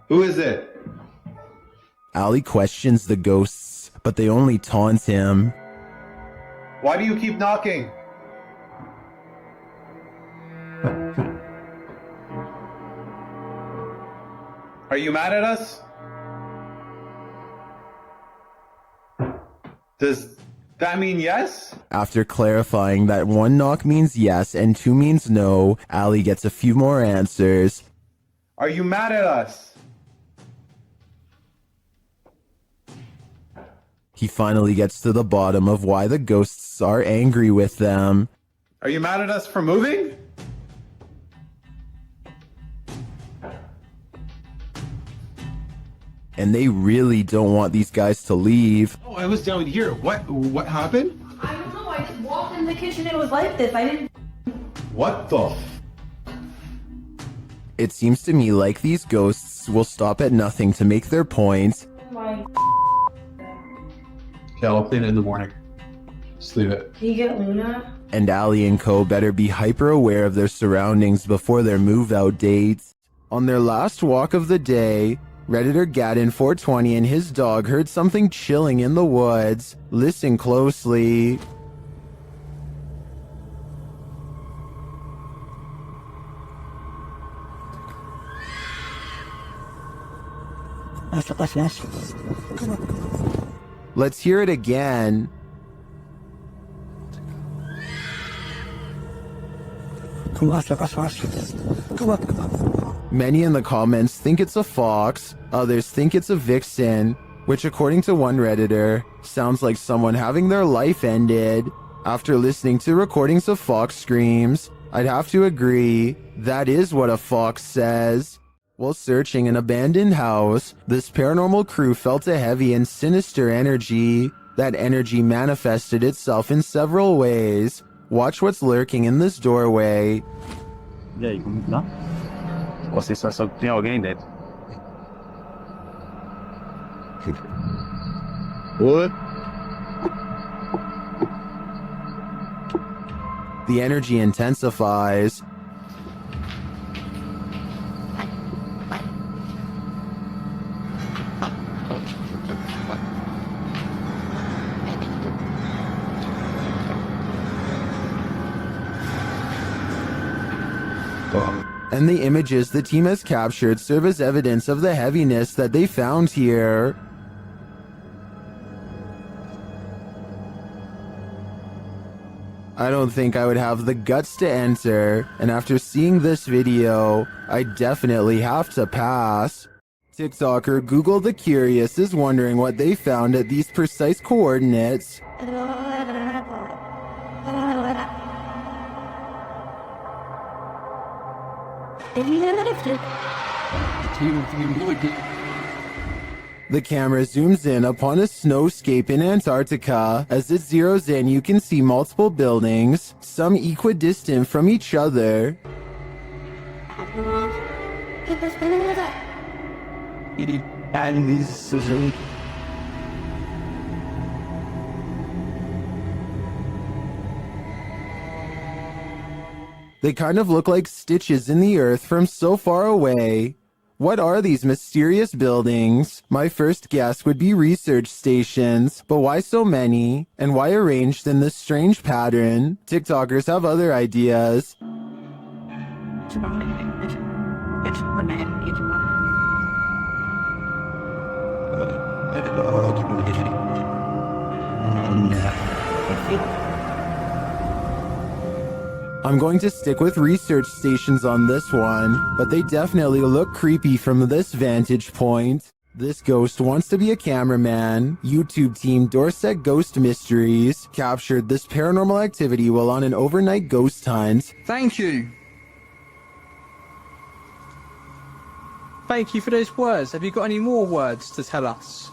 Who is it? Ali questions the ghosts, but they only taunt him. Why do you keep knocking? Are you mad at us? Does that mean yes? After clarifying that 1 knock means yes and 2 means no, Ali gets a few more answers. Are you mad at us? He finally gets to the bottom of why the ghosts are angry with them. Are you mad at us for moving? And they really don't want these guys to leave. Oh, I was down here. What happened? I don't know. I just walked in the kitchen and it was like this. I didn't. What the? It seems to me like these ghosts will stop at nothing to make their point. Okay, I'll clean it in the morning. Just leave it. Can you get Luna? And Ali and co better be hyper aware of their surroundings before their move out dates. On their last walk of the day, Redditor Gaddon420 and his dog heard something chilling in the woods. Listen closely. Let's hear it again. Many in the comments think it's a fox, others think it's a vixen, which according to one Redditor, sounds like someone having their life ended. After listening to recordings of fox screams, I'd have to agree, that is what a fox says. While searching an abandoned house, this paranormal crew felt a heavy and sinister energy. That energy manifested itself in several ways. Watch what's lurking in this doorway. E aí, como tá? Você só sabe que tem alguém dentro. What? The energy intensifies. And the images the team has captured serve as evidence of the heaviness that they found here. I don't think I would have the guts to enter, and after seeing this video, I definitely have to pass. TikToker Google the Curious is wondering what they found at these precise coordinates. The camera zooms in upon a snowscape in Antarctica. As it zeroes in, you can see multiple buildings, some equidistant from each other. They kind of look like stitches in the earth from so far away. What are these mysterious buildings? My first guess would be research stations, but why so many? And why arranged in this strange pattern? TikTokers have other ideas. I'm going to stick with research stations on this one, but they definitely look creepy from this vantage point. This ghost wants to be a cameraman. YouTube team Dorset Ghost Mysteries captured this paranormal activity while on an overnight ghost hunt. Thank you. Thank you for those words. Have you got any more words to tell us?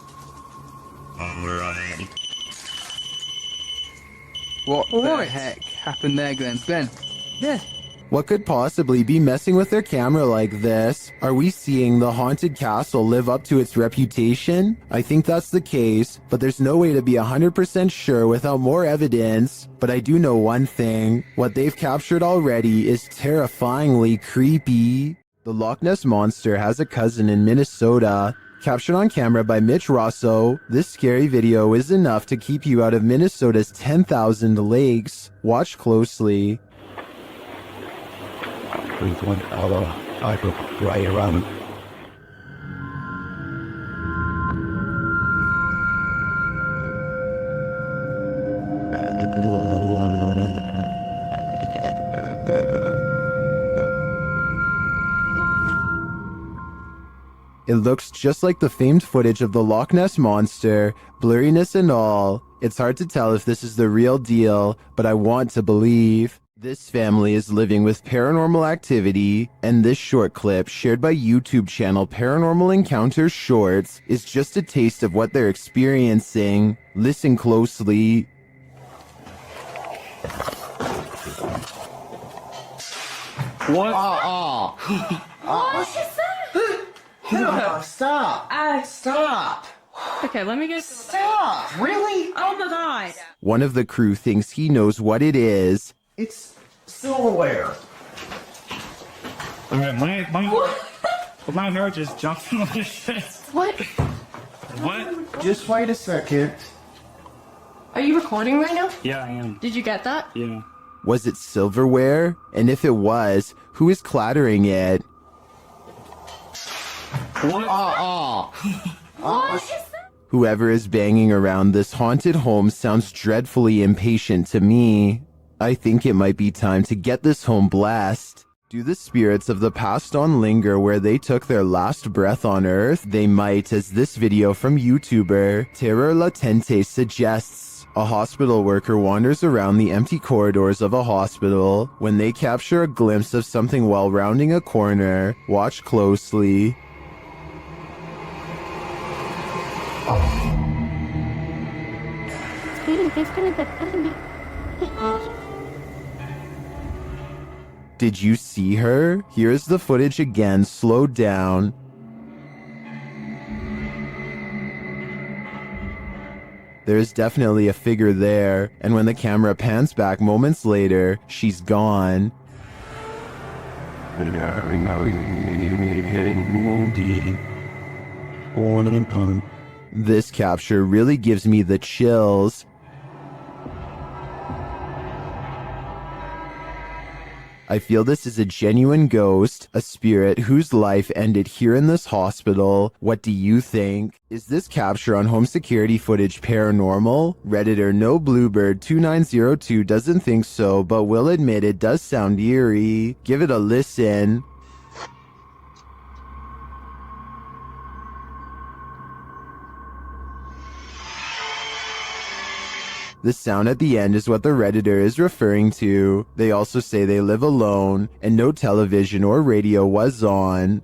What the heck happened there, Glenn? Glenn? Yeah. What could possibly be messing with their camera like this? Are we seeing the haunted castle live up to its reputation? I think that's the case, but there's no way to be 100% sure without more evidence. But I do know one thing. What they've captured already is terrifyingly creepy. The Loch Ness Monster has a cousin in Minnesota. Captured on camera by Mitch Rosso, this scary video is enough to keep you out of Minnesota's 10,000 lakes. Watch closely. I go right around. It looks just like the famed footage of the Loch Ness Monster, blurriness and all. It's hard to tell if this is the real deal, but I want to believe. This family is living with paranormal activity, and this short clip, shared by YouTube channel Paranormal Encounters Shorts, is just a taste of what they're experiencing. Listen closely. What? What? No, stop. Stop. Okay, let me get. Stop. Really? Oh my god. One of the crew thinks he knows what it is. It's silverware. Alright, my My nerve just jumped on the shit. What? What? Just wait a second. Are you recording right now? Yeah, I am. Did you get that? Yeah. Was it silverware? And if it was, who is clattering it? Whoever is banging around this haunted home sounds dreadfully impatient to me. I think it might be time to get this home blessed. Do the spirits of the past on linger where they took their last breath on Earth? They might, as this video from YouTuber Terror Latente suggests. A hospital worker wanders around the empty corridors of a hospital. When they capture a glimpse of something while rounding a corner, watch closely. Did you see her? Here's the footage again, slowed down. There's definitely a figure there, and when the camera pans back moments later, she's gone. This capture really gives me the chills. I feel this is a genuine ghost, a spirit whose life ended here in this hospital. What do you think? Is this capture on home security footage paranormal? Redditor No Bluebird 2902 doesn't think so, but will admit it does sound eerie. Give it a listen. The sound at the end is what the Redditor is referring to. They also say they live alone, and no television or radio was on.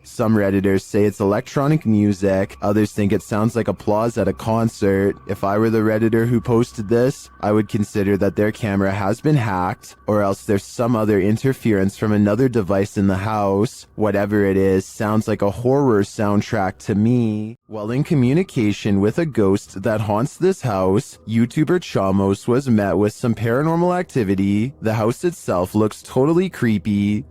Some Redditors say it's electronic music, others think it sounds like applause at a concert. If I were the Redditor who posted this, I would consider that their camera has been hacked, or else there's some other interference from another device in the house. Whatever it is, sounds like a horror soundtrack to me. While in communication with a ghost that haunts this house, YouTuber Chamos was met with some paranormal activity. The house itself looks totally creepy.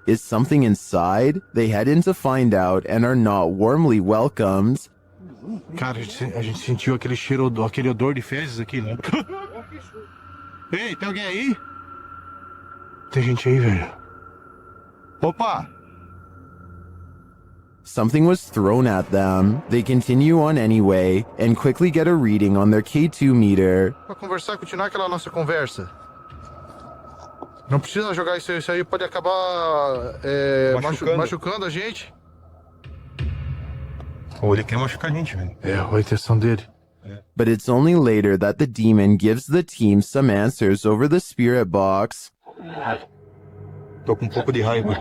Is something inside? They head in to find out and are not warmly welcomed. Cara, a gente sentiu aquele cheiro, aquele odor de fezes aqui, né? Ei, tem alguém aí? Tem gente aí, velho. Opa! Something was thrown at them. They continue on anyway and quickly get a reading on their K2 meter. Pra conversar, continuar aquela nossa conversa. Não precisa jogar isso aí pode acabar machucando a gente. Ou ele quer machucar a gente, velho. É, a intenção dele. But it's only later that the demon gives the team some answers over the spirit box. Tô com um pouco de raiva.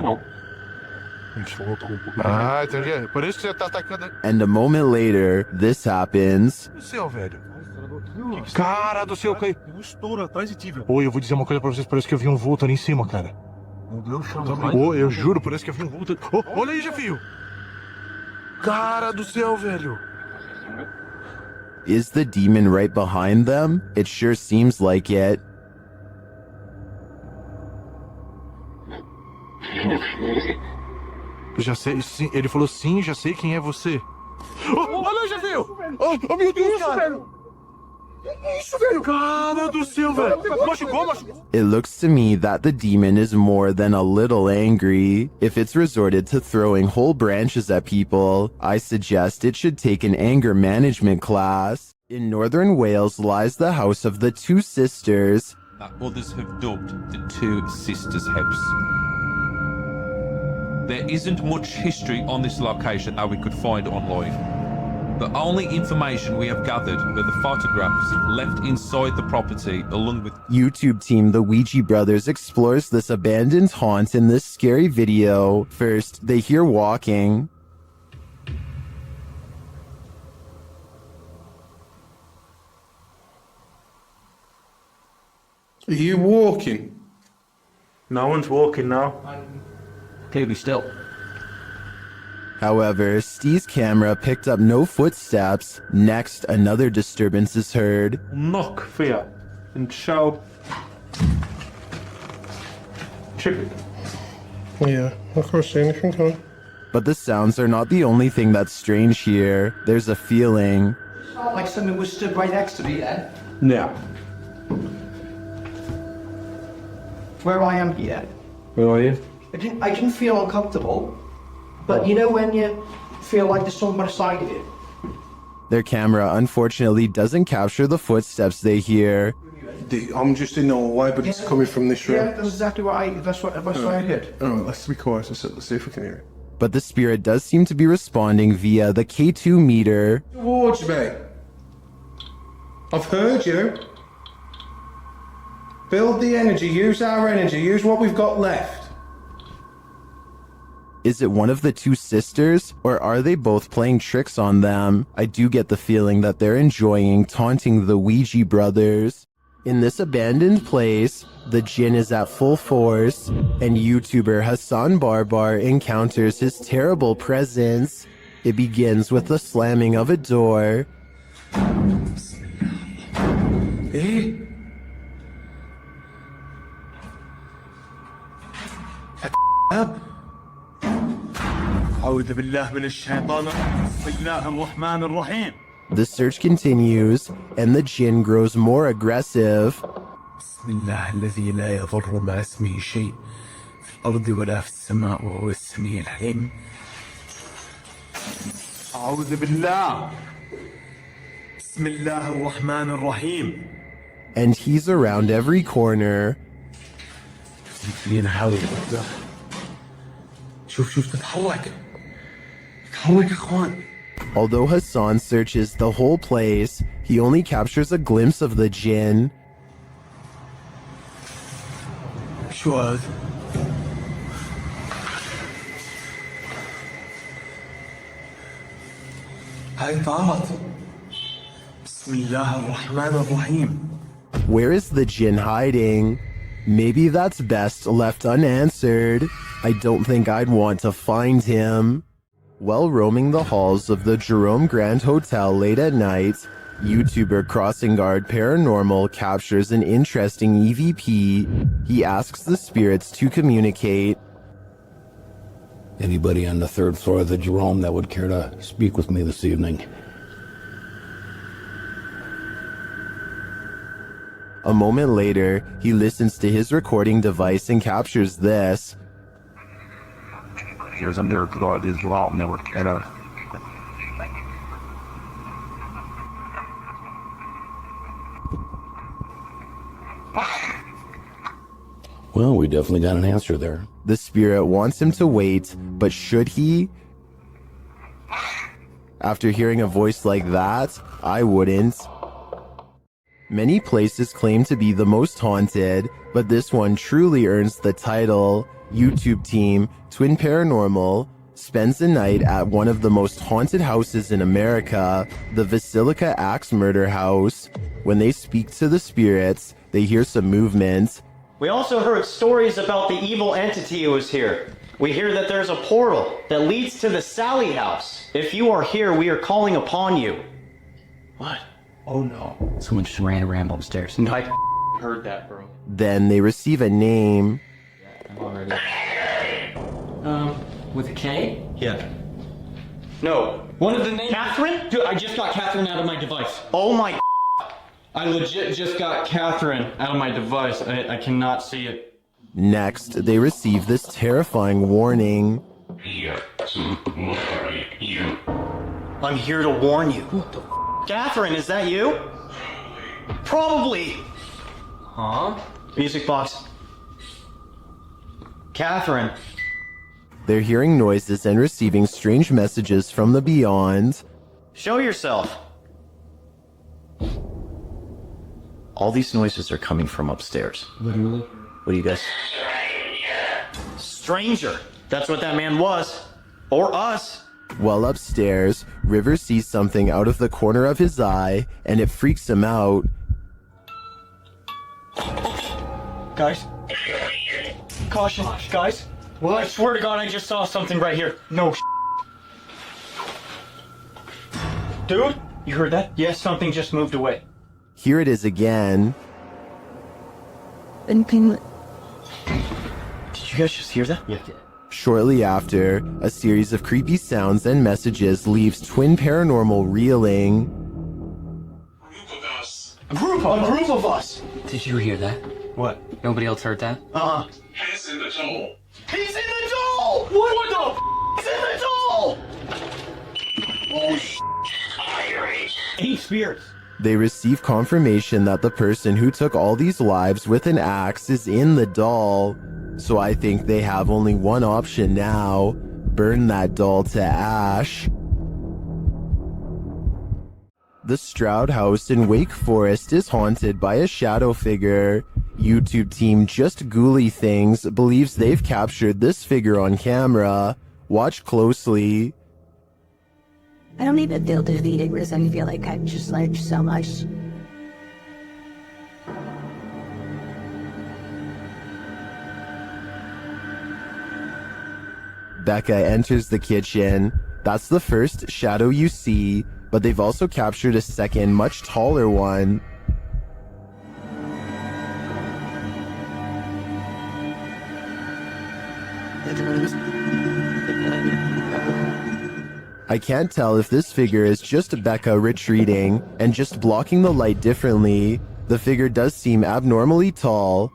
Ah, entendi. Por isso que você tá atacando. And a moment later, this happens. O céu, velho. Cara do céu, caiu. Um estouro atrás de ti, velho. Oi, eu vou dizer uma coisa pra vocês, parece que eu vi um vulto ali em cima, cara. Meu Deus, Ô, eu juro, parece que eu vi um vulto. Oh, olha aí, Jefio. Cara do céu, velho. Is the demon right behind them? It sure seems like it. Já sei, sim, ele falou sim, já sei quem é você. Oh, olha aí, Jefio. Oh, meu Deus, cara. Isso, velho! Cara do céu, velho! Machucou. It looks to me that the demon is more than a little angry. If it's resorted to throwing whole branches at people, I suggest it should take an anger management class. In northern Wales lies the house of the two sisters. That others have dubbed the Two Sisters House. There isn't much history on this location that we could find online. The only information we have gathered are the photographs left inside the property along with... YouTube team The Ouija Brothers explores this abandoned haunt in this scary video. First, they hear walking. Are you walking? No one's walking now. Okay, be still. However, Steve's camera picked up no footsteps. Next, another disturbance is heard. Knock for you and show. Chip it. Yeah, I can't see anything, can I? But the sounds are not the only thing that's strange here. There's a feeling. Like something was stood right next to me then. Yeah. Where I am here. Where are you? I didn't feel uncomfortable. But you know when you feel like there's someone beside you? Their camera unfortunately doesn't capture the footsteps they hear. I'm just in the hallway, but it's coming from this room. Yeah, that's exactly what that's what I heard. Alright, let's be quiet. Let's see if we can hear it. But the spirit does seem to be responding via the K2 meter. Towards me. I've heard you. Build the energy, use our energy, use what we've got left. Is it one of the two sisters, or are they both playing tricks on them? I do get the feeling that they're enjoying taunting the Ouija brothers. In this abandoned place, the jinn is at full force, and YouTuber Hassan Barbar encounters his terrible presence. It begins with the slamming of a door. Hey? Up. أعوذ بالله من الشيطان بسم الله الرحمن الرحيم. The search continues, and the jinn grows more aggressive. بسم الله الذي لا يضر مع اسمه شيء في الأرض ولا في السماء وهو السميع العليم. أعوذ بالله بسم الله الرحمن الرحيم. And he's around every corner. شوف تتحرك تتحرك يا اخوان. Although Hassan searches the whole place, he only captures a glimpse of the jinn. شو هذا؟ هاي طارت. بسم الله الرحمن الرحيم. Where is the jinn hiding? Maybe that's best left unanswered. I don't think I'd want to find him. While roaming the halls of the Jerome Grand Hotel late at night, YouTuber Crossing Guard Paranormal captures an interesting EVP. He asks the spirits to communicate. Anybody on the third floor of the Jerome that would care to speak with me this evening? A moment later, he listens to his recording device and captures this. Here's a miracle God is wrong. Never get out. Well, we definitely got an answer there. The spirit wants him to wait, but should he? After hearing a voice like that, I wouldn't. Many places claim to be the most haunted, but this one truly earns the title. YouTube team, Twin Paranormal, spends the night at one of the most haunted houses in America, the Basilica Axe Murder House. When they speak to the spirits, they hear some movement. We also heard stories about the evil entity who was here. We hear that there's a portal that leads to the Sally house. If you are here, we are calling upon you. What? Oh no. Someone just ran around upstairs. No, I heard that, bro. Then they receive a name. I'm already. With a K? Yeah. No. One of the names. Catherine? Dude, I just got Catherine out of my device. Oh my. I legit just got Catherine out of my device. I cannot see it. Next, they receive this terrifying warning. I'm here to warn you. What the Catherine, is that you? Probably. Huh? Music box. Catherine. They're hearing noises and receiving strange messages from the beyond. Show yourself. All these noises are coming from upstairs. Literally? What do you guys? Stranger. That's what that man was. Or us. While upstairs, River sees something out of the corner of his eye, and it freaks him out. Guys. Caution, guys. Well, I swear to God, I just saw something right here. No. Dude, you heard that? Yes, something just moved away. Here it is again. Did you guys just hear that? Yeah. Shortly after, a series of creepy sounds and messages leaves Twin Paranormal reeling. A group of us. Did you hear that? What? Nobody else heard that? He's in the doll. He's in the doll! What the f***? He's in the doll! Oh, Any spirits. They receive confirmation that the person who took all these lives with an axe is in the doll. So I think they have only one option now: burn that doll to ash. The Stroud House in Wake Forest is haunted by a shadow figure. YouTube team Just Ghouly Things believes they've captured this figure on camera. Watch closely. I don't even feel defeated because I feel like I've just learned so much. Becca enters the kitchen. That's the first shadow you see, but they've also captured a second, much taller one. I can't tell if this figure is just Becca retreating and just blocking the light differently. The figure does seem abnormally tall.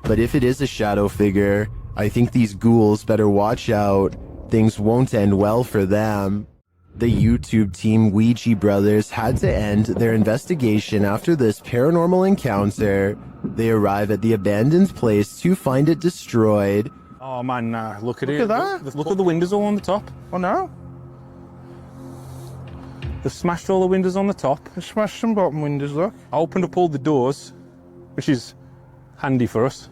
But if it is a shadow figure, I think these ghouls better watch out. Things won't end well for them. The YouTube team Ouija Brothers had to end their investigation after this paranormal encounter. They arrive at the abandoned place to find it destroyed. Oh man, look at it. Look at that. Look at the windows all on the top. Oh no. They've smashed all the windows on the top. They smashed some bottom windows, look. I opened up all the doors, which is handy for us.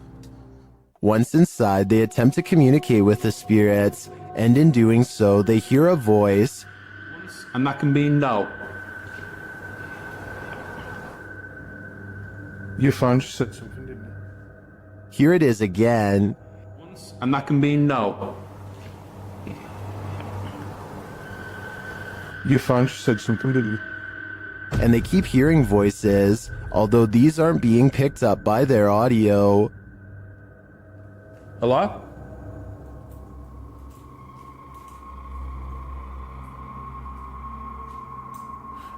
Once inside, they attempt to communicate with the spirits, and in doing so, they hear a voice. And that can be no. Your phone just said something, didn't it? Here it is again. And that can be no. Your phone just said something, didn't it? And they keep hearing voices, although these aren't being picked up by their audio. Hello?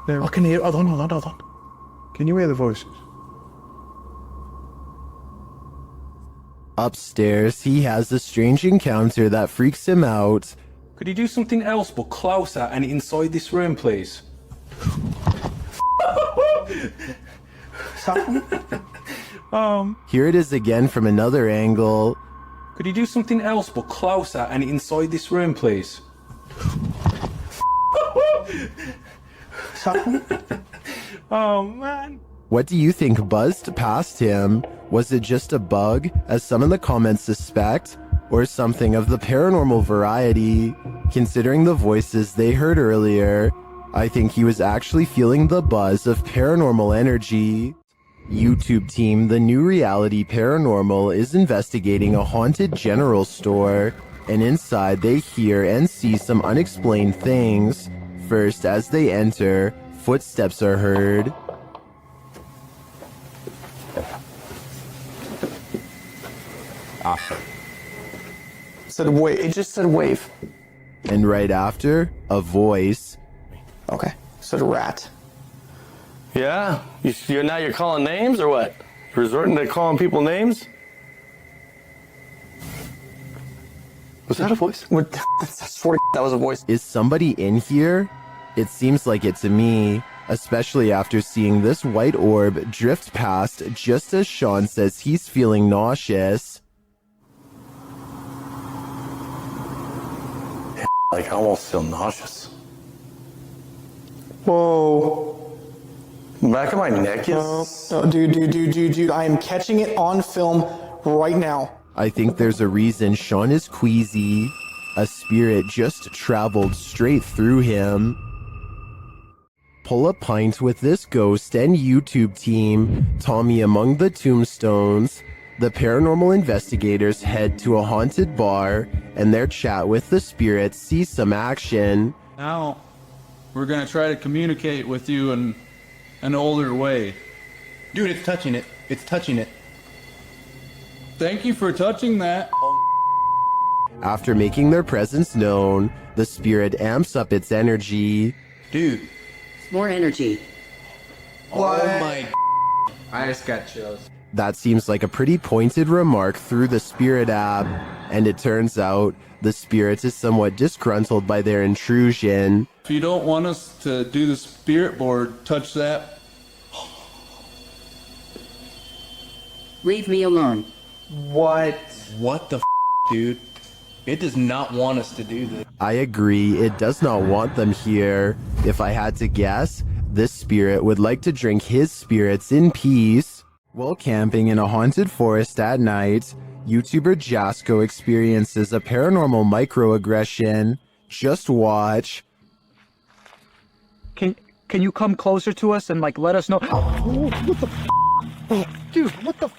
No. I can hear. Hold on. Can you hear the voices? Upstairs, he has a strange encounter that freaks him out. Could you do something else but closer and inside this room, please? Here it is again from another angle. Could you do something else but closer and inside this room, please? Oh man. What do you think buzzed past him? Was it just a bug, as some in the comments suspect, or something of the paranormal variety? Considering the voices they heard earlier, I think he was actually feeling the buzz of paranormal energy. YouTube team The New Reality Paranormal is investigating a haunted general store, and inside they hear and see some unexplained things. First, as they enter, footsteps are heard. Said wave. It just said wave. And right after, a voice. Okay. Said rat. Yeah? You're calling names or what? Resorting to calling people names? Was that a voice? I swear to that was a voice. Is somebody in here? It seems like it to me, especially after seeing this white orb drift past just as Sean says he's feeling nauseous. Like, I almost feel nauseous. Whoa. The back of my neck is... Oh, dude. I am catching it on film right now. I think there's a reason Sean is queasy. A spirit just traveled straight through him. Pull a pint with this ghost and YouTube team, Tommy among the tombstones. The paranormal investigators head to a haunted bar, and their chat with the spirits sees some action. Now, we're gonna try to communicate with you in an older way. Dude, it's touching it. It's touching it. Thank you for touching that. After making their presence known, the spirit amps up its energy. Dude. More energy. What? Oh my. I just got chills. That seems like a pretty pointed remark through the spirit app, and it turns out the spirit is somewhat disgruntled by their intrusion. If you don't want us to do the spirit board, touch that. Leave me alone. What? What the dude? It does not want us to do this. I agree, it does not want them here. If I had to guess, this spirit would like to drink his spirits in peace. While camping in a haunted forest at night, YouTuber Jasko experiences a paranormal microaggression. Just watch. Can you come closer to us and like let us know? Oh, what the dude, what the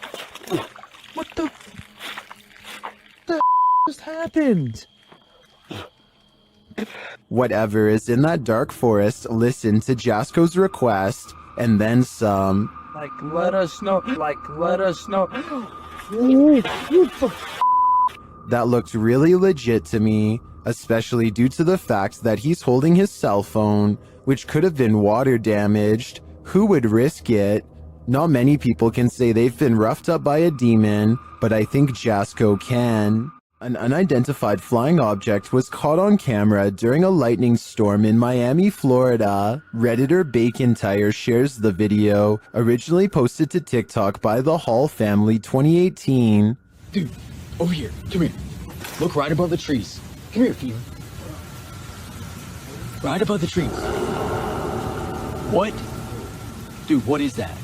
just happened? Whatever is in that dark forest, listen to Jasko's request, and then some. Like, let us know. Like, let us know. That looked really legit to me, especially due to the fact that he's holding his cell phone, which could have been water damaged. Who would risk it? Not many people can say they've been roughed up by a demon, but I think Jasko can. An unidentified flying object was caught on camera during a lightning storm in Miami, Florida. Redditor Bacon Tire shares the video, originally posted to TikTok by the Hall family 2018. Dude, over here. Come here. Look right above the trees. Come here, Fever. Right above the trees. What? Dude, what is that?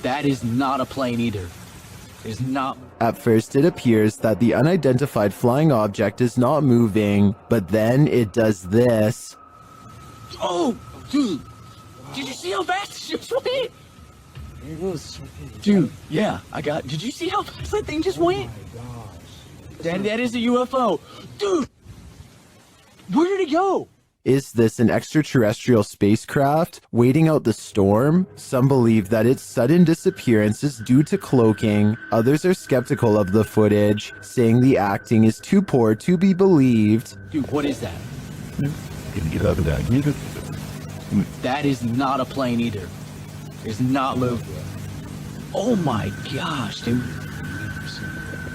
That is not a plane either. It's not. At first, it appears that the unidentified flying object is not moving, but then it does this. Oh, dude. Did you see how fast it just went? Dude, yeah, did you see how fast that thing just went? Daddy, that is a UFO. Dude, where did it go? Is this an extraterrestrial spacecraft waiting out the storm? Some believe that its sudden disappearance is due to cloaking. Others are skeptical of the footage, saying the acting is too poor to be believed. Dude, what is that? Get out of that. That is not a plane either. It's not moving. Oh my gosh, dude.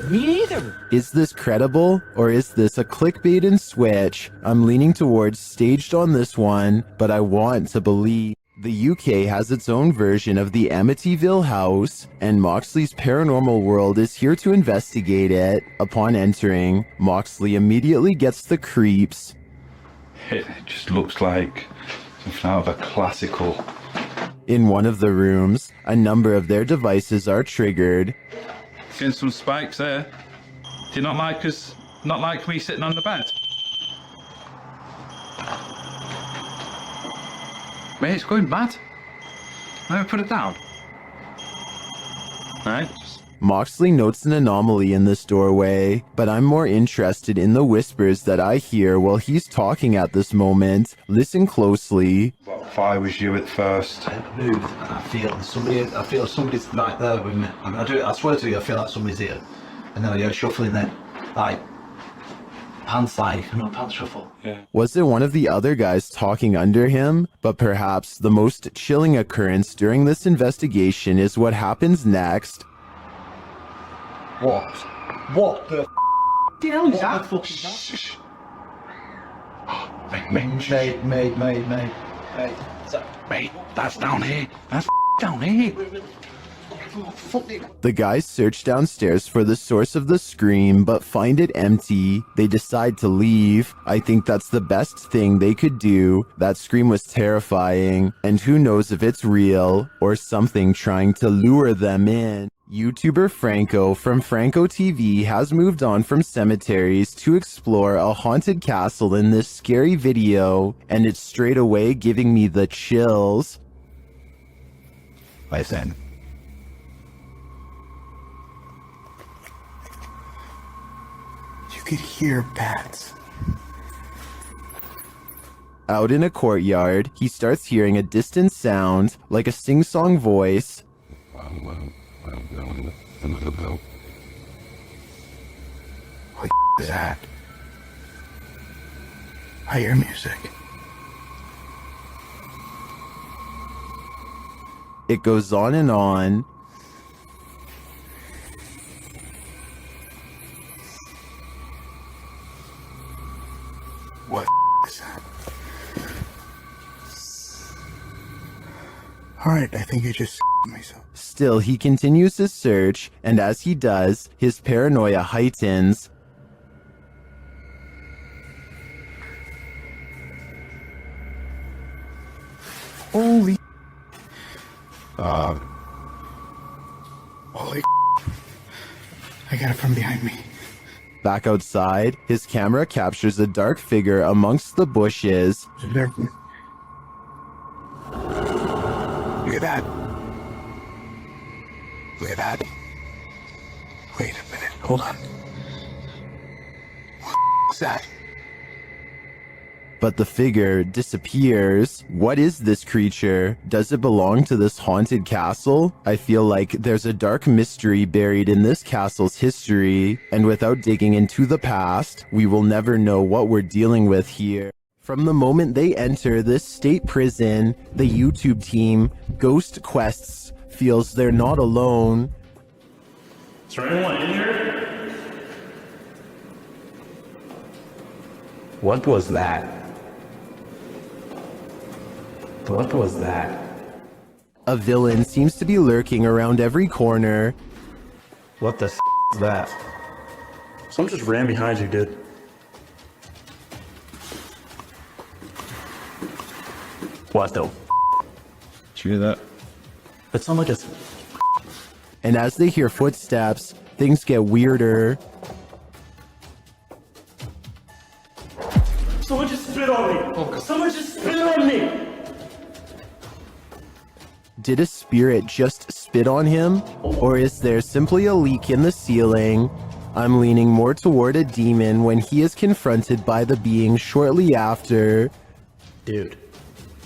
Me neither. Is this credible, or is this a clickbait and switch? I'm leaning towards staged on this one, but I want to believe. The UK has its own version of the Amityville house, and Moxley's paranormal world is here to investigate it. Upon entering, Moxley immediately gets the creeps. It just looks like something out of a classical. In one of the rooms, a number of their devices are triggered. Getting some spikes there. Do you not like us? Not like me sitting on the bed? Mate, it's going mad. Never put it down. Right. Moxley notes an anomaly in this doorway, but I'm more interested in the whispers that I hear while he's talking at this moment. Listen closely. Well, if I was you at first. I move and I feel somebody's right there with me. I swear to you, I feel like somebody's here. And then I go shuffling then. Like, pants shuffle. Yeah. Was it one of the other guys talking under him? But perhaps the most chilling occurrence during this investigation is what happens next. What? What the hell is that? Shh. Mate, that's down here. That's down here. The guys search downstairs for the source of the scream, but find it empty. They decide to leave. I think that's the best thing they could do. That scream was terrifying, and who knows if it's real or something trying to lure them in. YouTuber Franco from Franco TV has moved on from cemeteries to explore a haunted castle in this scary video, and it's straight away giving me the chills. Listen. You could hear bats. Out in a courtyard, he starts hearing a distant sound, like a sing-song voice. What is that? I hear music. It goes on and on. What is that? Alright, I think I just myself. Still, he continues his search, and as he does, his paranoia heightens. Holy. Holy. I got it from behind me. Back outside, his camera captures a dark figure amongst the bushes. Look at that. Look at that. Wait a minute. Hold on. What is that? But the figure disappears. What is this creature? Does it belong to this haunted castle? I feel like there's a dark mystery buried in this castle's history, and without digging into the past, we will never know what we're dealing with here. From the moment they enter this state prison, the YouTube team, Ghost Quests, feels they're not alone. Is there anyone in here? What was that? What was that? A villain seems to be lurking around every corner. What the is that? Someone just ran behind you, dude. What the? Did you hear that? It sounded like a... And as they hear footsteps, things get weirder. Someone just spit on me! Someone just spit on me! Did a spirit just spit on him? Or is there simply a leak in the ceiling? I'm leaning more toward a demon when he is confronted by the being shortly after. Dude,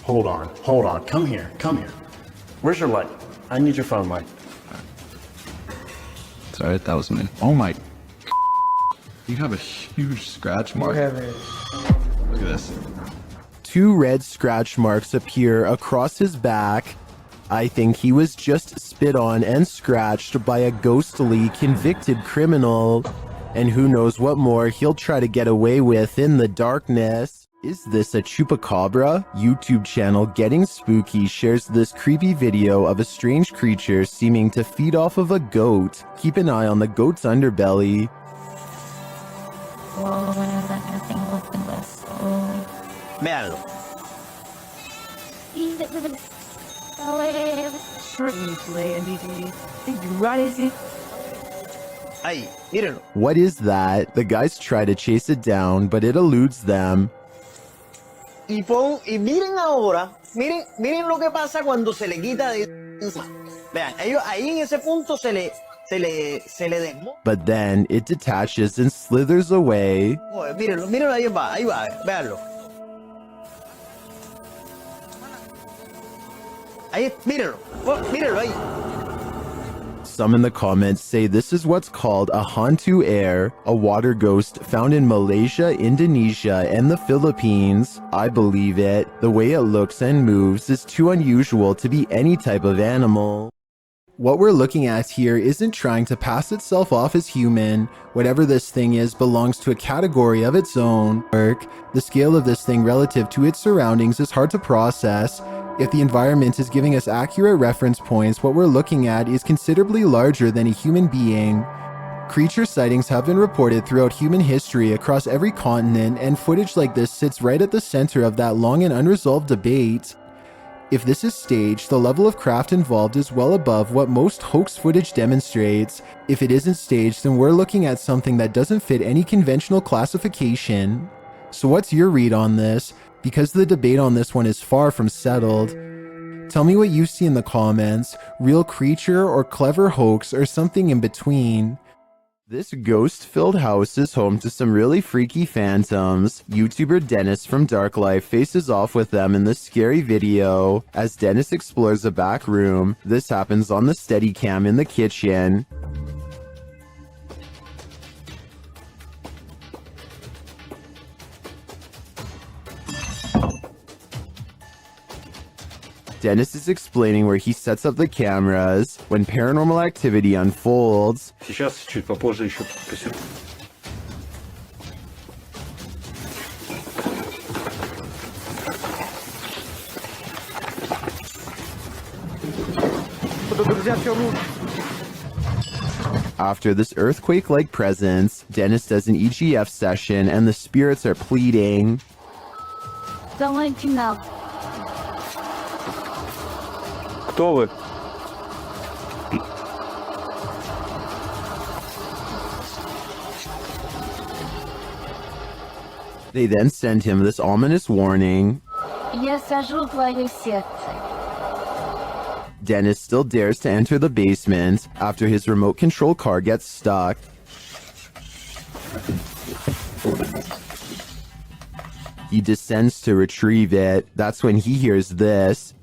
hold on, come here. Where's your light? I need your phone light. Sorry, that was me. Oh my. You have a huge scratch mark. Look at this. 2 red scratch marks appear across his back. I think he was just spit on and scratched by a ghostly convicted criminal. And who knows what more he'll try to get away with in the darkness. Is this a chupacabra? YouTube channel Getting Spooky shares this creepy video of a strange creature seeming to feed off of a goat. Keep an eye on the goat's underbelly. Véanlo. Ahí, mírenlo. What is that? The guys try to chase it down, but it eludes them. Y miren ahora, miren lo que pasa cuando se le quita de... Vean, ellos ahí en ese punto se le desmonta. But then it detaches and slithers away. Mírenlo, ahí va, véanlo. Ahí, mírenlo ahí. Some in the comments say this is what's called a hantu air, a water ghost found in Malaysia, Indonesia, and the Philippines. I believe it. The way it looks and moves is too unusual to be any type of animal. What we're looking at here isn't trying to pass itself off as human. Whatever this thing is belongs to a category of its own. The scale of this thing relative to its surroundings is hard to process. If the environment is giving us accurate reference points, what we're looking at is considerably larger than a human being. Creature sightings have been reported throughout human history across every continent, and footage like this sits right at the center of that long and unresolved debate. If this is staged, the level of craft involved is well above what most hoax footage demonstrates. If it isn't staged, then we're looking at something that doesn't fit any conventional classification. So what's your read on this? Because the debate on this one is far from settled. Tell me what you see in the comments, real creature or clever hoax or something in between. This ghost-filled house is home to some really freaky phantoms. YouTuber Dennis from Dark Life faces off with them in this scary video. As Dennis explores a back room, this happens on the Steadicam in the kitchen. Dennis is explaining where he sets up the cameras when paranormal activity unfolds. Сейчас, чуть попозже еще посижу. After this earthquake-like presence, Dennis does an EGF session and the spirits are pleading. Don't let you know. Кто вы? They then send him this ominous warning. Я сажу твое сердце. Dennis still dares to enter the basement after his remote control car gets stuck. He descends to retrieve it. That's when he hears this.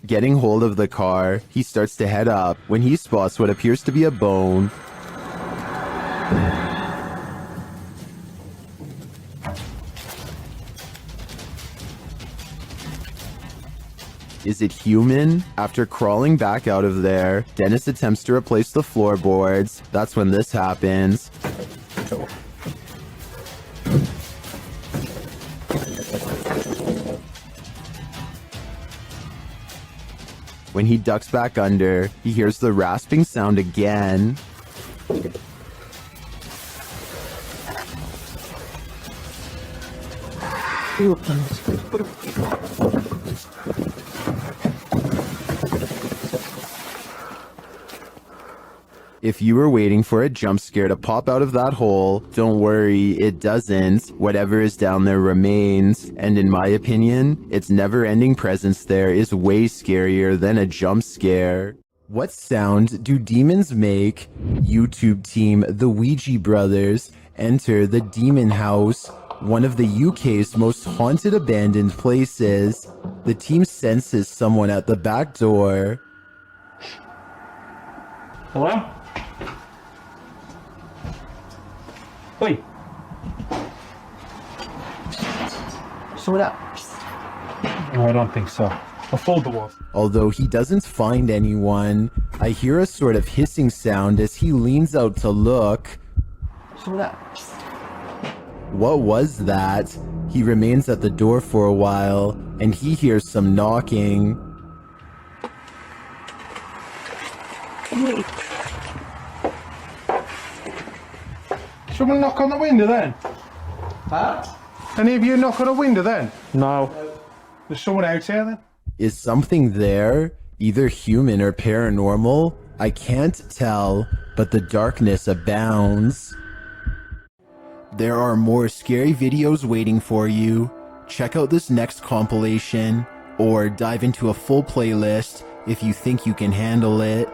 Getting hold of the car, he starts to head up when he spots what appears to be a bone. Is it human? After crawling back out of there, Dennis attempts to replace the floorboards. That's when this happens. When he ducks back under, he hears the rasping sound again. If you were waiting for a jump scare to pop out of that hole, don't worry, it doesn't. Whatever is down there remains. And in my opinion, its never-ending presence there is way scarier than a jump scare. What sound do demons make? YouTube team The Ouija Brothers enter the Demon House, one of the UK's most haunted abandoned places. The team senses someone at the back door. Hello? Oi. Sort out. No, I don't think so. I'll fold the walls. Although he doesn't find anyone, I hear a sort of hissing sound as he leans out to look. Sort out. What was that? He remains at the door for a while, and he hears some knocking. Someone knock on the window then? Huh? Any of you knock on a window then? No. There's someone out here then? Is something there? Either human or paranormal? I can't tell, but the darkness abounds. There are more scary videos waiting for you. Check out this next compilation, or dive into a full playlist if you think you can handle it.